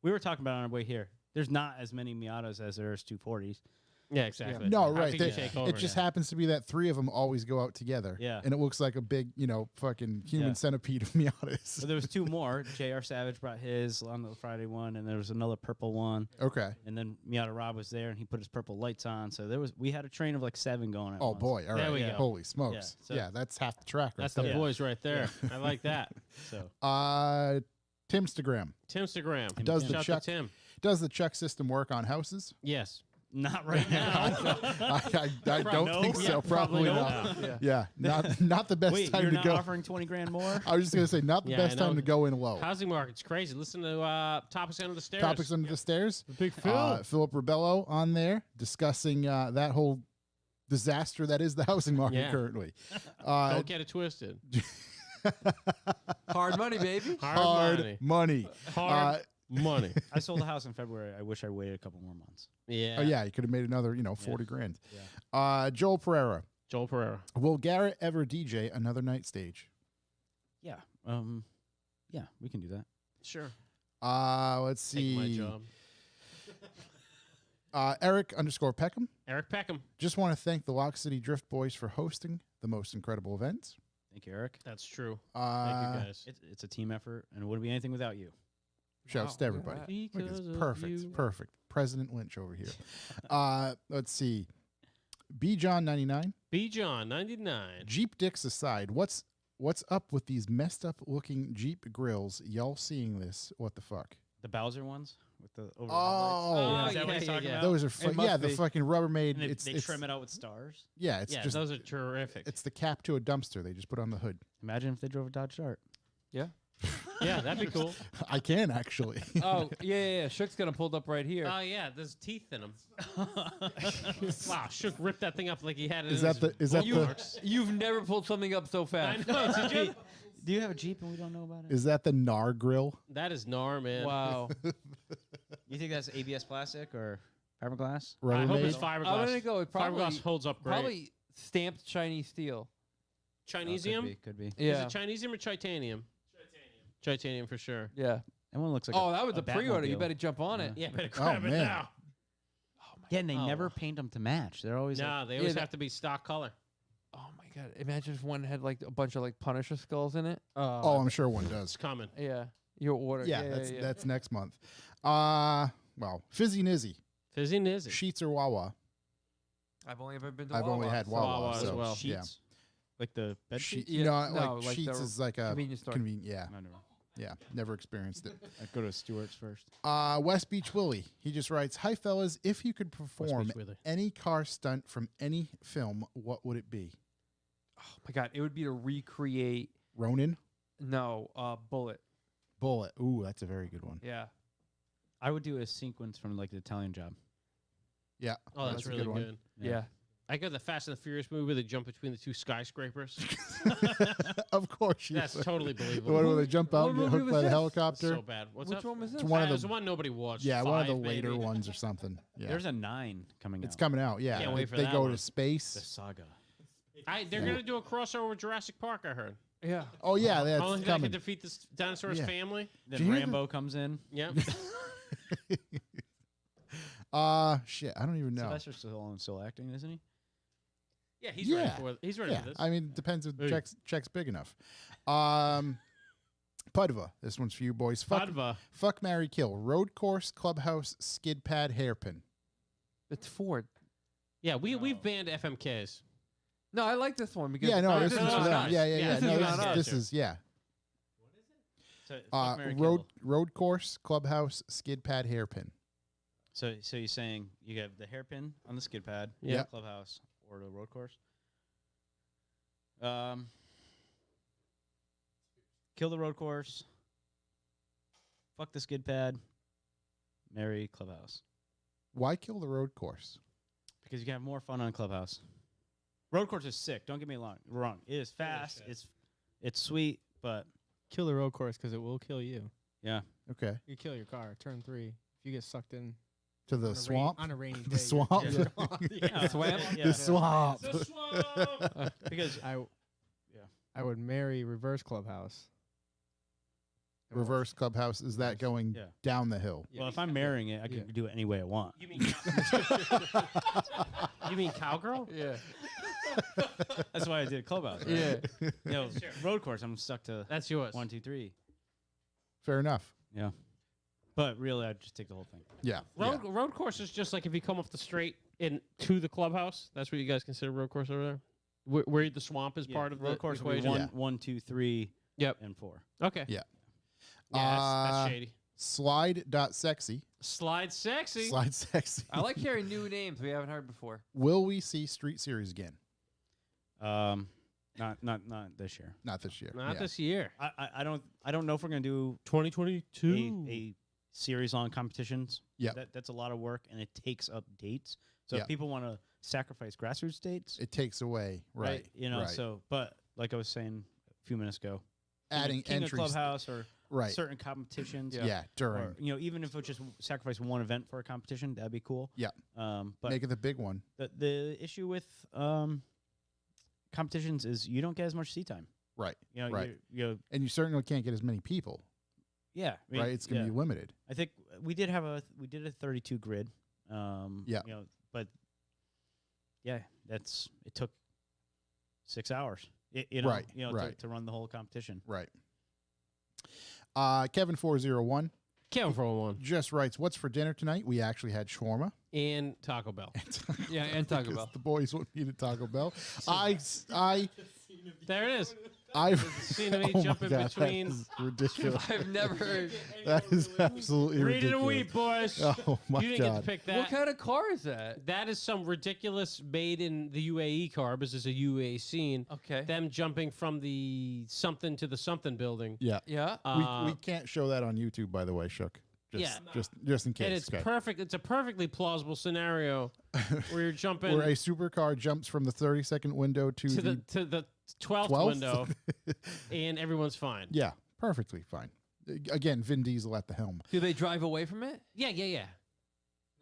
We were talking about it on our way here. There's not as many Miatas as there is 240s. Yeah, exactly. No, How right. could you They- take over? it just happens to be that three of them always go out together. Yeah. And it looks like a big, fucking human Yeah. centipede of Miatas. So there was two more. J.R. Savage brought his on the Friday one, and there was another purple one. Okay. And then Miata Rob was there, and he put his purple lights on. So we had a train of like 7 going at Oh once. boy! All right. There we go. Holy smokes! so- Yeah, that's half the track. That's right the there. boys right there. I like that. So Timstagram. Timstagram. Does the Shout check to Tim. does the check system work on houses? Yes. not right now. I don't No? think so. Yeah, probably no. not. Yeah. Yeah, not the best Wait, time you're to not go. offering 20 grand more? I was just gonna say not the Yeah, best I know. time to go in low. Housing market's crazy. Listen to Topics Under the Stairs. Topics under the stairs. Big Phil. Philip Rebello on there discussing that whole disaster that is the housing market Yeah. currently. Don't get it twisted. Hard money, baby. Hard money. money. Hard money. I sold a house in February. I wish I waited a couple more months. Yeah. Oh yeah, you could have made another 40 grand. Yeah. Joel Pereira. Joel Pereira. Will Garrett ever DJ another night stage? Yeah. Yeah, we can do that. Sure. Let's Take my see. job. Eric _ Peckham. Eric Peckham. Just want to thank the Lock City Drift Boys for hosting the most incredible events. Thank you, Eric. That's true. Uh, Thank you, guys. It's a team effort, and it wouldn't be anything without you. Shouts to everybody. Look, Because it's of perfect. you. Perfect. President Lynch over here. Let's see. B John 99. B. John, 99. Jeep dicks aside, what's up with these messed up looking Jeep grills? Y'all seeing this? What the fuck? The Bowser ones with the over Oh, is that what he's talking about? those are It must the be. fucking Rubbermaid. And It's they trim it out with stars. Yeah, it's Yeah, just those are terrific. it's the cap to a dumpster. They just put on the hood. Imagine if they drove a Dodge Dart. Yeah. Yeah, that'd be cool. I can actually. Oh, yeah. Shook's got them pulled up right here. Oh, yeah, there's teeth in them. Wow, Shook ripped that thing up like he had it Is in that his the- is that the- bookmarks. You've never pulled something up so I fast. know, did you? Do you have a Jeep and we don't know about it? Is that the Nar grill? That is Nar, man. Wow. You think that's ABS plastic or fiberglass? I hope Rubbermaid? it's fiberglass. I'm gonna go with probably Fiberglass holds up great. probably stamped Chinese steel. Chinesium? Could be. Yeah. Is it Chinesium or titanium? Titanium for sure. Yeah. That one looks like. Oh, that was a a pre-order. You Batmobile. better jump on it. Yeah, better grab it man. now. Yeah, and they Oh. never paint them to match. They're always Nah, like, they always that- have to be stock color. Oh my god! Imagine if one had like a bunch of like Punisher skulls in it. Oh, I'm sure one It's does. coming. Yeah. Your order. Yeah, Yeah. that's next month. Well, Fizzy Nizzy, Fizzy Nizzy. Sheets or Wawa. I've only ever been to I've only Wawa, had so- Wawa, Wawa as so, well. Yeah. sheets, like the bed sheets. Yeah, no, no, like like Sheets the is like a convenience store. Yeah, I never. yeah. Never experienced it. I'd go to Stewart's first. West Beach Willie. He just writes, "Hi fellas, if you could perform Beach Willie. any car stunt from any film, what would it be?" Oh my god! It would be to recreate. Ronin, Bullet. Bullet. Ooh, that's a very good one. Yeah. I would do a sequence from like the Italian Job. Yeah. Oh, that's a really one. good. Yeah. I got the Fast and the Furious movie where they jump between the two skyscrapers. Of course, you That's would. totally The believable. one where they jump out What and get movie hooked was by the this? helicopter. So bad. What's Which up? one was this? It's one of It was the the one nobody watched. yeah, one of the Five, later maybe. ones or something. Yeah, There's a 9 coming it's out. coming out. Yeah, Can't wait for they that go one. to The space. saga. They're gonna do a crossover with Jurassic Park. I heard. Yeah. Oh yeah, that's Only that coming. can defeat this dinosaur's Yeah. family. Did Then you hear Rambo comes in. Yep. Shit, I don't even know. Sylvester Stallone's still acting, isn't he? Yeah, he's ready for it. He's ready Yeah, for this. I mean, depends if Hey. check's big enough. Pudva, this one's for you boys. Fuck, marry, kill. Road course, clubhouse, skid pad, hairpin. It's Ford. Yeah, we've banned FMKs. No, I like this one because Yeah, no, this this is is for them. nice. Yeah, Yeah, yeah. this No, is this on is, us. this is yeah. So, fuck, marry, Road kill. road course, clubhouse, skid pad, hairpin. So you're saying you have the hairpin on the skid pad, Yeah. clubhouse, or the road course. Kill the road course. Fuck the skid pad. Marry clubhouse Why kill the road course? because you can have more fun on clubhouse. Road course is sick. Don't get me wrong. It is fast. It's sweet, but Kill the road course because it will kill you. yeah. Okay, You kill your car. Turn 3. If you get sucked in to the on swamp. on a rainy day, The swamp. you're gone. Yeah. Swamp? Yeah. The swamp. The swamp. Because I would marry reverse clubhouse. Reverse clubhouse. Is that going Yeah. down the hill? well, if I'm marrying it, I can Yeah. do it any way I want. You mean you mean cowgirl? Yeah. That's why I did clubhouse. Right? Yeah. You know, road course. I'm stuck to That's yours. 1, 2, 3. Fair enough. Yeah. But really, I'd just take the whole thing. Yeah. Road course is just like if you come off the straight in to the clubhouse. That's what you guys consider road course over there. Where the swamp is part of road the course would be equation. 1, 2, 3, Yep. and 4. Okay. Yeah. Yeah, that's shady. Slide.sexy. Slide sexy. Slide sexy. I like hearing new names we haven't heard before. Will we see Street Series again? Not this year. Not this year. Not Yeah. this year. I don't know if we're gonna do 2022. a series long competitions. Yep. That's a lot of work and it takes up dates. So Yep. if people want to sacrifice grassroots dates, It takes away. Right. You know. Right. So, but like I was saying a few minutes ago, Adding King of entries. Clubhouse or Right. certain competitions. Yeah. During. Or, you know, even if it's just sacrifice one event for a competition, that'd be cool. Yeah. But Make it the big one. the issue with competitions is you don't get as much seat time. Right. You know, Right. you And you certainly can't get as many people. yeah, I mean, Right. It's going to yeah. be limited. I think we did a 32 grid. Yeah. You know, but yeah, it took 6 hours. You know, Right, You know, right. to run the whole competition. Right. Kevin401 Kevin for one just writes, "What's for dinner tonight?" We actually had shawarma. and Taco Bell. Yeah, and Taco Because Bell. The boys want me to Taco Bell. There it is. I've Seen me oh my jumping God, between. That is ridiculous. I've never heard. That is absolutely Read it a ridiculous. week, boys. Oh my you didn't get God. to pick What that. kind of car is that? That is some ridiculous made in the UAE car. This is a UAE scene. Okay. Them jumping from the something to the something building. Yeah. Yeah. We can't show that on YouTube, by the way, Shook. Just, Yeah. just in case. And it's okay. perfect. It's a perfectly plausible scenario where you're jumping Where a supercar jumps from the 30-second window to to the 12th 12th? window, and everyone's fine. Yeah, perfectly fine. Again, Vin Diesel at the helm. Do they drive away from it? Yeah.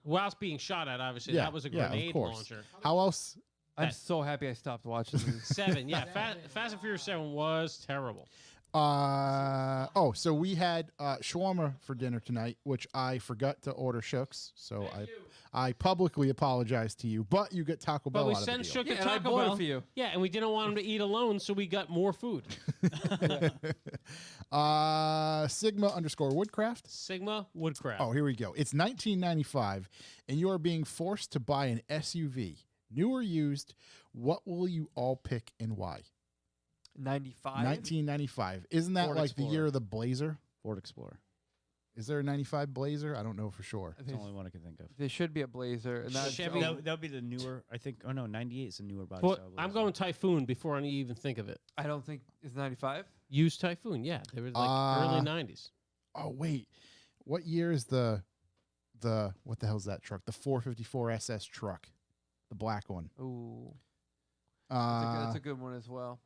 Whilst being shot at, obviously, Yeah, that was a yeah, of grenade course. launcher. How else? I'm That- so happy I stopped watching these. 7, yeah. Fast and Furious 7 was terrible. So we had shawarma for dinner tonight, which I forgot to order Shook's. So I publicly apologize to you, but you get Taco Bell But we out of the sent deal. Shook Yeah, a and I Taco bought it Bell. for you. Yeah, and we didn't want him to eat alone, so we got more food. Sigma_Woodcraft. Sigma Woodcraft. Oh, here we go. It's 1995, and you are being forced to buy an SUV, new or used. What will you all pick and why? 95. 1995. Isn't that Ford like the year Explorer. of the Blazer? Ford Explorer. Is there a 95 Blazer? I don't know for sure. That's the only one I can think of. There should be a Blazer. And that's Chevy- That would be the newer, I think. Oh, no, 98 is a newer body Well, style. I'm Blazer. going Typhoon before I even think of it. I don't think it's 95. Used Typhoon, yeah. They were like early 90s. Oh wait, what year is the what the hell's that truck? The 454 SS truck, the black one. Ooh, that's Uh, a good one as well.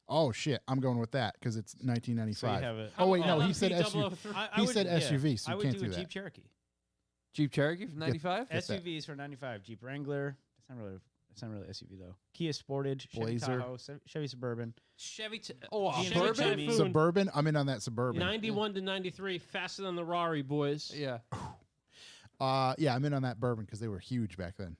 oh shit, I'm going with that because it's So you 1995. have it. Oh wait, no, How he about said SUV. P003? He said SUV, so I you would can't do a do Jeep that. Cherokee. Jeep Cherokee from 95. Get that. SUVs for 95. Jeep Wrangler. It's not really SUV though. Kia Sportage. Chevy Blazer. Tahoe. Chevy Suburban. Chevy. Oh, a Chevy Suburban? Typhoon, Suburban. I'm in on that Suburban. 91 to 93, faster than the Rari, boys. Yeah. Yeah, I'm in on that Bourbon because they were huge back then.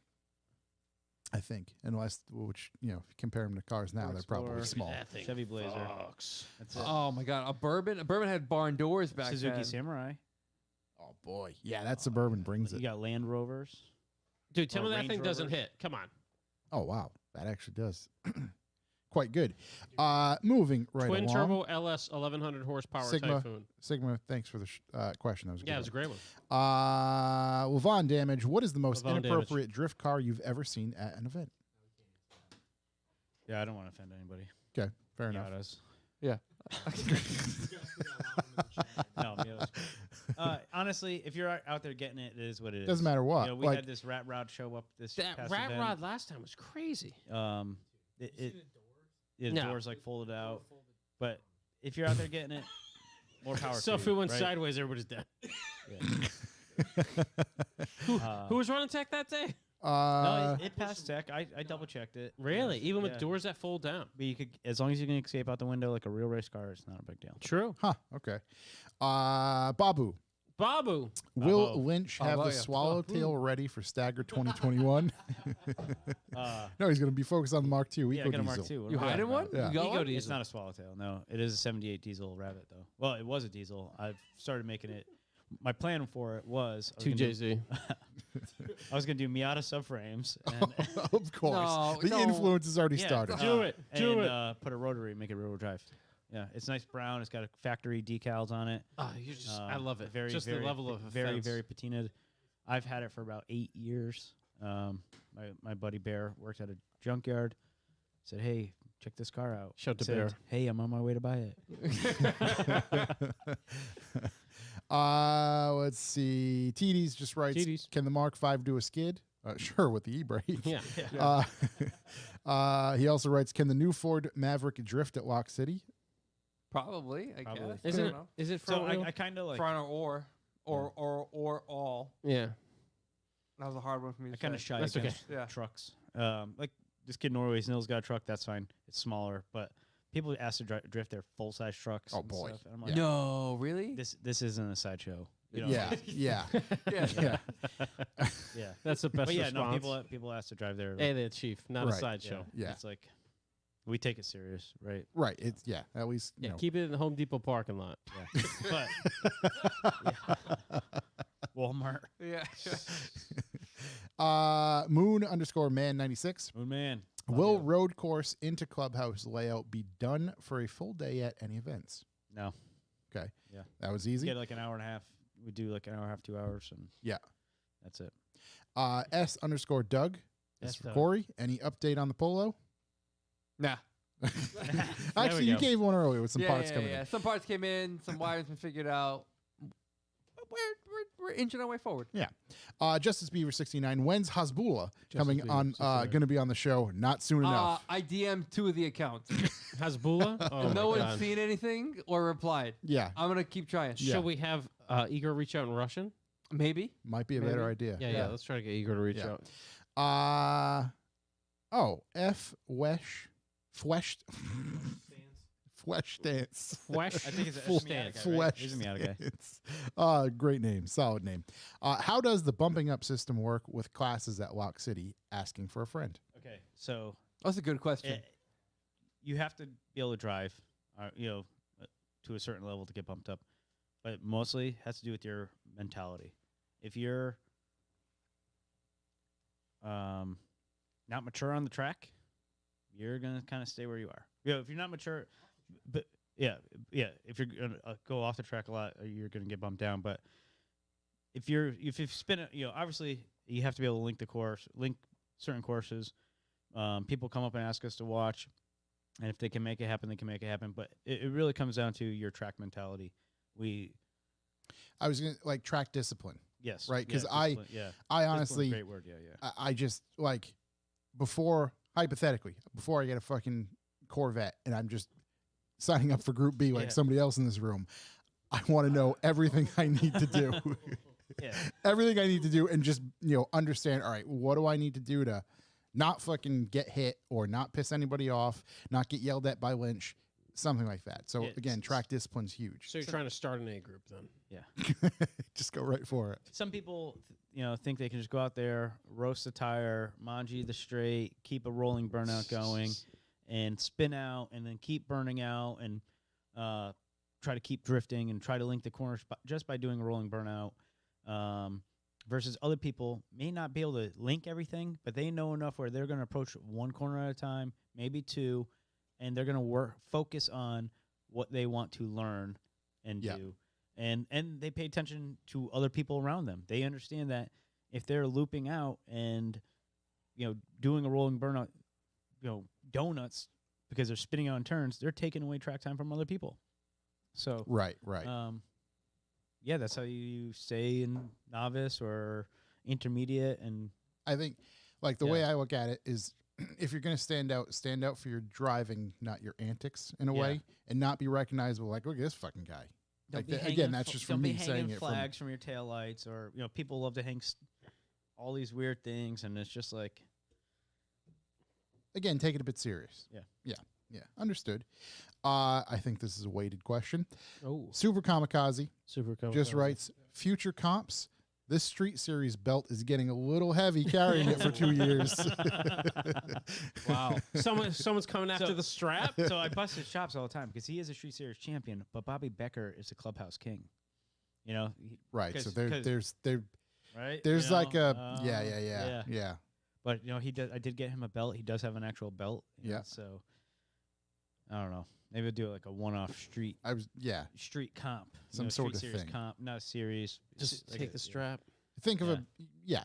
I think, unless which if you compare them to cars now, Ford they're probably Explorer. small. That thing Chevy Blazer. fucks. That's it. Oh my God, a Bourbon. A Bourbon had barn doors back Suzuki then. Samurai. Oh boy, yeah, that Suburban brings You it. got Land Rovers. Dude, tell Or me that Range thing doesn't Rovers. hit. Come on. Oh wow, that actually does quite good. Moving right Twin along. turbo LS 1100 horsepower Sigma. Typhoon. Sigma, thanks for the question. That was a Yeah, it good was a one. great one. Levon Damage, what is the most Levon Damage. inappropriate drift car you've ever seen at an event? Yeah, I don't want to offend anybody. Okay, fair enough. Miatas. Yeah. No, Miatas. Honestly, if you're out there getting it, it is what it is. Doesn't matter what. You know, we like, had this rat rod show up this That past rat event. rod last time was crazy. Yeah, the No. doors like folded out. But if you're out there getting it, more power. So to if you, it went right? sideways, everybody's dead. Yeah. Who was running tech that day? No, it passed tech. I double checked it. Really? Even with Yeah. doors that fold down? But you could, as long as you can escape out the window like a real race car, it's not a big deal. True. huh? Okay. Babu, Babu. will Bravo. Lynch have Bravo, the yeah. swallowtail ready for Stagger 2021? No, he's going to be focused on the Mark II. Yeah, I Eco got a Mark Diesel. II. What You am I hiding talking one? about? Yeah. You got Ego one? diesel. It's not a swallowtail. No, it is a 78 diesel Rabbit though. Well, it was a diesel. I've started making it. My plan for it was I was Two gonna do- JZ. I was gonna do Miata subframes and Of course. No, the no. influence has already yeah, started. Do it. Do and, it. Put a rotary, make it rear-wheel drive. Yeah, it's nice brown. It's got a factory decals on it. Oh, you just, I love it. Very, just very, the level of very, offense. very patinaed. I've had it for about 8 years. My buddy Bear worked at a junkyard. Said, "Hey, check this car out." Shout to Said, Bear. "Hey, I'm on my way to buy it." Let's see. TD's just writes, TD's. can the Mark V do a skid? Sure, with the e-brake. Yeah. He also writes, can the new Ford Maverick drift at Lock City? Probably. I Probably. guess. Isn't I it? don't know. Is it So front wheel? I kind of like. Front or all. Yeah. That was a hard one for me to I kind of say. shy That's against okay. Yeah. trucks. Like this kid Norway's Nils got a truck. That's fine. It's smaller, but people ask to drift their full size trucks. Oh, and boy. stuff, and I'm like, No, really? this isn't a sideshow. You know, Yeah, yeah, Yeah. yeah. yeah. That's the best But yeah, response. no, people ask to drive there. Hey, the chief, not a Right. sideshow. Yeah. It's like we take it serious, right? Right. It's at least Yeah, keep it in the Home Depot parking lot. Yeah. But Walmart, Yeah. Moon_man96. oh man, Will road course into clubhouse layout be done for a full day at any events? no, Okay. Yeah. That was we easy. get like an hour and a half. We do like an hour and a half, 2 hours, and Yeah. that's it. S_Doug is S for Doug. Corey. Any update on the Polo? Nah. Actually, you go. gave one earlier with some yeah, parts yeah, coming yeah. in. Some parts came in, some wires been figured out. But we're inching our way forward. Justice Beaver 69. When's Hasbullah Justice coming Beaver on? 69. Going to be on the show? Not soon enough. I DM'd 2 of the accounts. Hasbullah? Oh, no my one's God. seen anything or replied. Yeah, I'm gonna keep trying. Yeah. Shall we have Igor reach out in Russian? Maybe. might be a better idea. Yeah. Let's try to get Igor to reach Yeah. out. Flesh Dance. Flesh. I think it's a Full Miata guy, right? Flesh He's a Miata guy. Dance. Great name, solid name. How does the bumping up system work with classes at Lock City? Asking for a friend. Okay, so That's a good question. you have to be able to drive, to a certain level to get bumped up, but mostly has to do with your mentality. If you're not mature on the track, you're gonna kind of stay where you are. If you're not mature, but if you're gonna go off the track a lot, you're gonna get bumped down. But if you spin it, obviously you have to be able to link certain courses. People come up and ask us to watch, and if they can make it happen, they can make it happen. But it really comes down to your track mentality. I was gonna like track discipline, Yes, right? Because discipline, I Discipline's a honestly, great word. Yeah. I just like before I get a fucking Corvette and I'm just signing up for Group B like Yeah. somebody else in this room, I want to know everything I need to do. Yeah. Everything I need to do and just, understand, all right, what do I need to do to not fucking get hit or not piss anybody off, not get yelled at by Lynch, something like that. So Yeah, again, it's- track discipline's huge. So you're trying to start an A group then? Just go right for it. Some people, think they can just go out there, roast the tire, manji the straight, keep a rolling burnout going, and spin out, and then keep burning out, and try to keep drifting, and try to link the corners just by doing a rolling burnout. Versus other people may not be able to link everything, but they know enough where they're going to approach one corner at a time, maybe 2, and they're going to focus on what they want to learn and Yeah. do. And they pay attention to other people around them. They understand that if they're looping out and doing a rolling burnout, donuts because they're spinning out in turns, they're taking away track time from other people. So Right. that's how you stay in novice or intermediate. And I think like the way I look at it is if you're going to stand out for your driving, not your antics in a Yeah. way, and not be recognizable. Like, look at this fucking guy. Don't Like be again, hanging that's fl- just don't from be me saying hanging it. flags from your taillights, or people love to hang all these weird things, and it's just like Again, take it a bit serious. Yeah. Understood. I think this is a weighted question. Oh, Super Kamikaze super cool. just writes, future comps. This Street Series belt is getting a little heavy carrying it for 2 years. Wow. Someone's coming after So- the strap. so I bust his chops all the time because he is a Street Series champion, but Bobby Becker is a clubhouse king. Right. So 'Cause- right? there's like a yeah. But he does. I did get him a belt. He does have an actual belt. Yeah. So I don't know. Maybe I'll do like a one-off street comp. Some sort Street of series thing. comp, not a series. Just like take the strap. Think of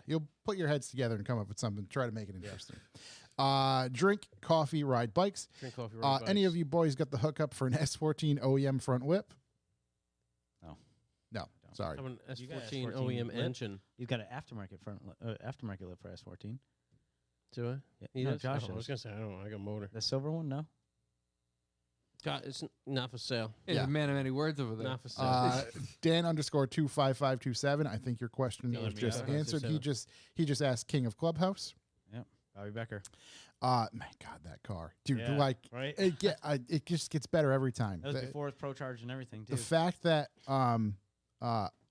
you'll put your heads together and come up with something. Try to make it interesting. Drink, coffee, ride bikes. Drink coffee. Ride Any bikes. of you boys got the hookup for an S14 OEM front whip? No, sorry. I have an You got S14 S14 OEM lip? engine. You've got an aftermarket lip for S14. Do I? Yeah. He No, does? Josh Oh, I was does. gonna say I don't. I got a motor. The silver one, no. God, it's not for sale. He's Yeah. a man of many words over there. Not for sale. Dan_25527. I think your question Yeah, was me just out. answered. He just asked King of Clubhouse. Bobby Becker. My God, that car, dude! Yeah, Like right? it just gets better every time. That was The- before its Pro Charge and everything, too. the fact that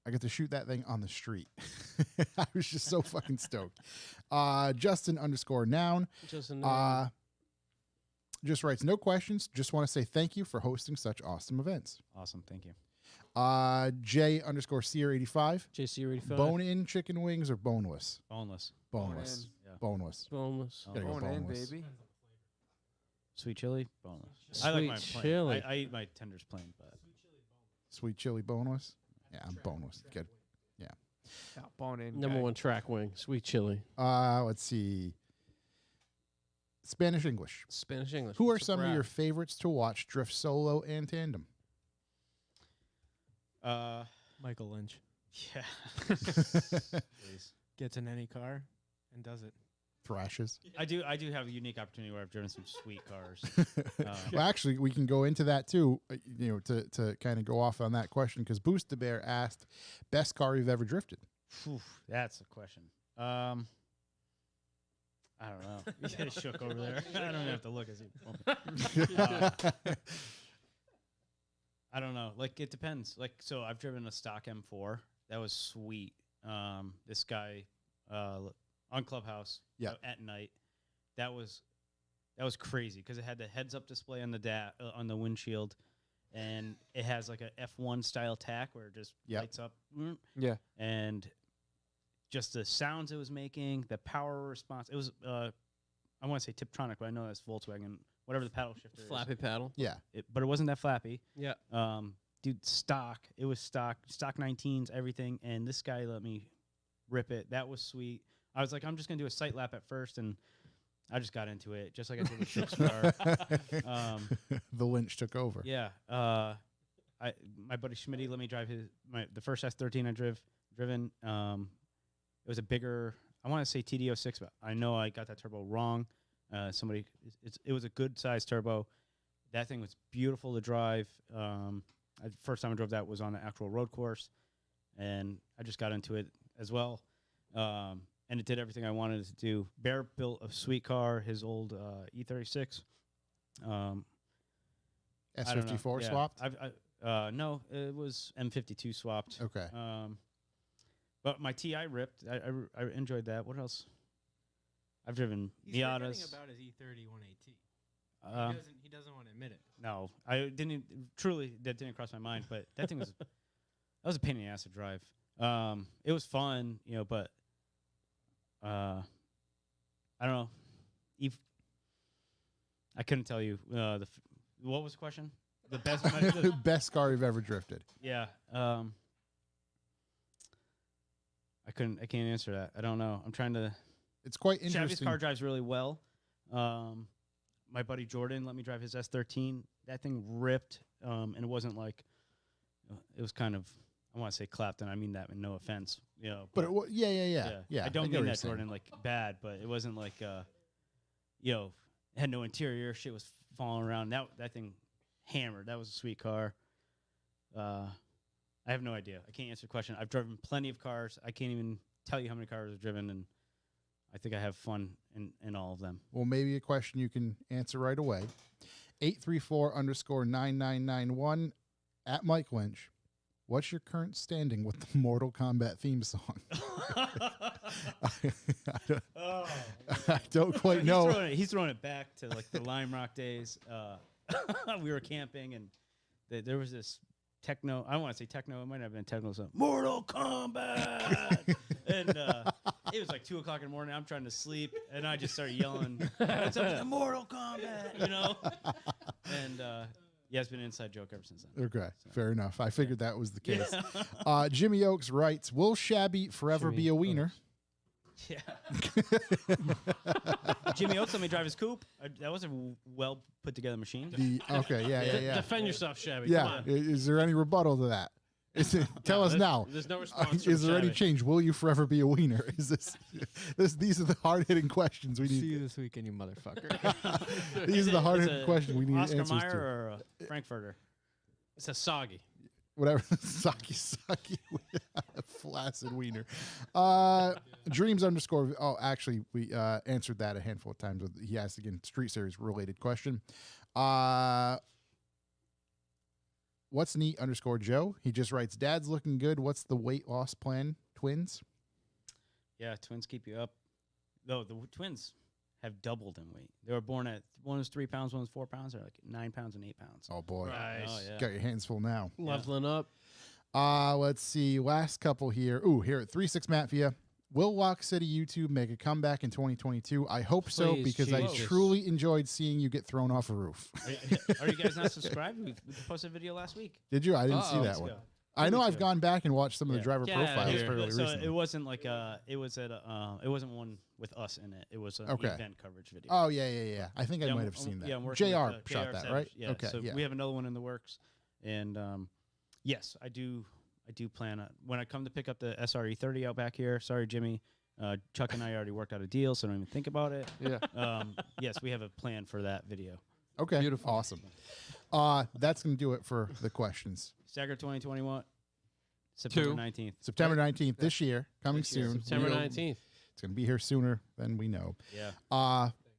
I get to shoot that thing on the street. I was just so fucking stoked. Justin _ noun. Just writes, no questions. Just want to say thank you for hosting such awesome events. Awesome. Thank you. J _ Seer85. JC85. Bone in chicken wings or boneless? Boneless. Boneless. Yeah. Boneless. Boneless. Gotta go Going in, boneless. baby. Sweet chili. Boneless. I like my Sweet plain. chili. I eat my tenders plain, but Sweet chili boneless? Yeah, I'm boneless. Good. Yeah, bone in. Number guy. one track wing. Sweet chili. Let's see. Spanish English. Spanish English. Who are What's some up, of your Brad? favorites to watch drift solo and tandem? Michael Lynch yeah. gets in any car and does it. Thrashes. I do have a unique opportunity where I've driven some sweet cars. Well, actually, we can go into that too. To kind of go off on that question because Boost the Bear asked, best car you've ever drifted. Phew, that's a question. I don't know. You get shook over there. I don't have to look as you. I don't know. Like it depends. Like so, I've driven a stock M4. That was sweet. This guy on Clubhouse. Yeah. At night. That was crazy because it had the heads-up display on the on the windshield, and it has like a F1 style tack where it just Yep. lights up. Yeah. And just the sounds it was making, the power response. It was I want to say Tiptronic, but I know that's Volkswagen. Whatever the paddle shifter is. Flappy paddle. Yeah. But it wasn't that flappy. Yeah. Dude, stock. It was stock 19s, everything. And this guy let me rip it. That was sweet. I was like, I'm just gonna do a sight lap at first, and I just got into it, just like I did with Chip's car. The Lynch took over. Yeah. My buddy Schmitty let me drive the first S13 I driven. It was a bigger, I want to say TD06, but I know I got that turbo wrong. It was a good size turbo. That thing was beautiful to drive. First time I drove that was on an actual road course, and I just got into it as well. And it did everything I wanted it to do. Bear built a sweet car, his old E36. S54 Yeah. swapped? No, it was M52 swapped. Okay. But my TI ripped. I enjoyed that. What else? I've driven He's forgetting Miatas. about his E30 1AT. He doesn't want to admit it. No, I didn't. Truly, that didn't cross my mind. But that thing was that was a pain in the ass to drive. It was fun, but I don't know. I couldn't tell you what was the question. The best. Best car you've ever drifted. Yeah. I can't answer that. I don't know. I'm trying to. It's quite Chevy's interesting. car drives really well. My buddy Jordan let me drive his S13. That thing ripped, and it wasn't like it was kind of. I want to say Clapton. I mean that with no offense, But yeah. I don't get mean what you're that saying. Jordan like bad, but it wasn't like it had no interior. Shit was falling around. That thing hammered. That was a sweet car. I have no idea. I can't answer the question. I've driven plenty of cars. I can't even tell you how many cars I've driven, and I think I have fun in all of them. Well, maybe a question you can answer right away. 834_9991 at Mike Lynch. What's your current standing with the Mortal Kombat theme song? I don't quite know. He's throwing it back to like the Lime Rock days. We were camping, and there was this techno. I don't want to say techno. It might have been techno. So Mortal Kombat, and it was like 2:00 in the morning. I'm trying to sleep, and I just started yelling, "What's up with the Mortal Kombat?" And yeah, it's been an inside joke ever since then. Okay, fair enough. I figured that was the case. Jimmy Oakes writes, will Shabby forever be a wiener? Yeah. Jimmy Oakes let me drive his coupe. That was a well put together machine. Yeah. Defend yourself, Shabby. Yeah. Come on. Is there any rebuttal to that? Tell us now. There's no response. Is from there any Shabby. change? Will you forever be a wiener? Is these are the hard hitting questions we See need. you this weekend, you motherfucker. These are the hard hitting questions we need Oscar answers Mayer to. or a Frankfurter? It's a soggy. Whatever. Saki flaccid wiener. Dreams _ oh, actually we answered that a handful of times. He asked again, Street Series related question. Will What's neat _Joe. He just writes, Dad's looking good. What's the weight loss plan? Twins? Yeah, twins keep you up. Though the twins have doubled in weight. They were born at, one was 3 pounds, one was 4 pounds. They're like 9 pounds and 8 pounds. Oh, boy. Nice. Oh, yeah. Got your hands full now. Leveling up. Let's see. Last couple here. Ooh, here at 36 Matvia. Will Walk City YouTube make a comeback in 2022? I hope so, Please, because I Jesus. truly enjoyed seeing you get thrown off a roof. Are you guys not subscribed? We posted a video last week. Did you? I didn't see Uh-oh. that one. ago. I know weeks I've ago. gone back and watched some of the Yeah. driver Get outta profiles here. fairly So recently. it wasn't like it was at it wasn't one with us in it. It was an Okay. event coverage video. Oh, yeah. I think I might have seen that. Yeah, I'm working JR with, shot JR that, Savage. right? Yeah. Okay, So yeah. we have another one in the works, and yes, I do plan on when I come to pick up the SRE 30 out back here. Sorry, Jimmy. Chuck and I already worked out a deal, so don't even think about it. Yeah. Yes, we have a plan for that video. Okay, Beautiful. awesome. That's going to do it for the questions. Stagger 2021, September Two. 19th. September 19th this year, coming This year, soon. September We'll- 19th. It's going to be here sooner than we know. Yeah.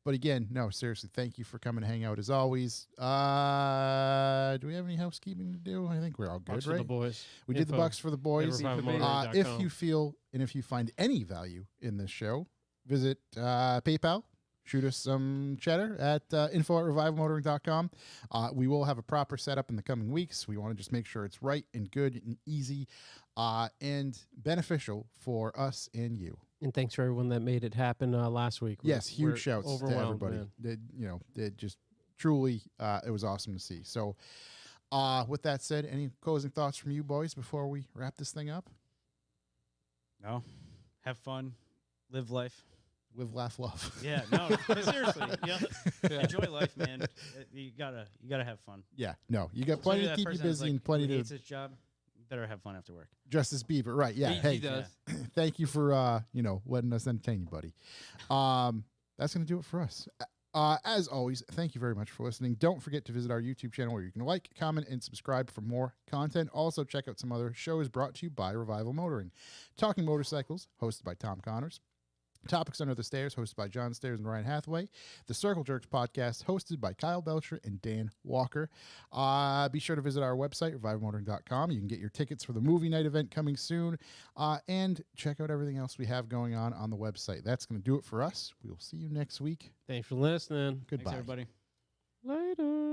But again, no, seriously, thank you for coming to hang out as always. Do we have any housekeeping to do? I think we're all good, Bucks for right? the boys. We did the Info. bucks for the boys. RevivalMotoring.com. If you feel and if you find any value in this show, visit PayPal. Shoot us some cheddar at info@revivalmotoring.com. We will have a proper setup in the coming weeks. We want to just make sure it's right and good and easy and beneficial for us and you. And thanks for everyone that made it happen last week. Yes, We're huge shouts to overwhelmed, everybody. man. It just truly, it was awesome to see. So, with that said, any closing thoughts from you boys before we wrap this thing up? No. Have fun. Live life. Live, laugh, love. Yeah. No. Seriously. Enjoy life, man. You gotta have fun. Yeah, no, you got plenty to keep you busy and plenty hates to. his job. Better have fun after work. Justice Bieber, right? Yeah. He Hey, does. thank you for letting us entertain you, buddy. That's gonna do it for us. As always, thank you very much for listening. Don't forget to visit our YouTube channel where you can like, comment, and subscribe for more content. Also, check out some other shows brought to you by Revival Motoring. Talking Motorcycles, hosted by Tom Connors. Topics Under the Stairs, hosted by John Stairs and Ryan Hathaway. The Circle Jerks podcast, hosted by Kyle Belcher and Dan Walker. Be sure to visit our website, revivalmotoring.com. You can get your tickets for the movie night event coming soon. And check out everything else we have going on the website. That's going to do it for us. We will see you next week. Thanks for listening. Goodbye. Thanks, everybody. Later.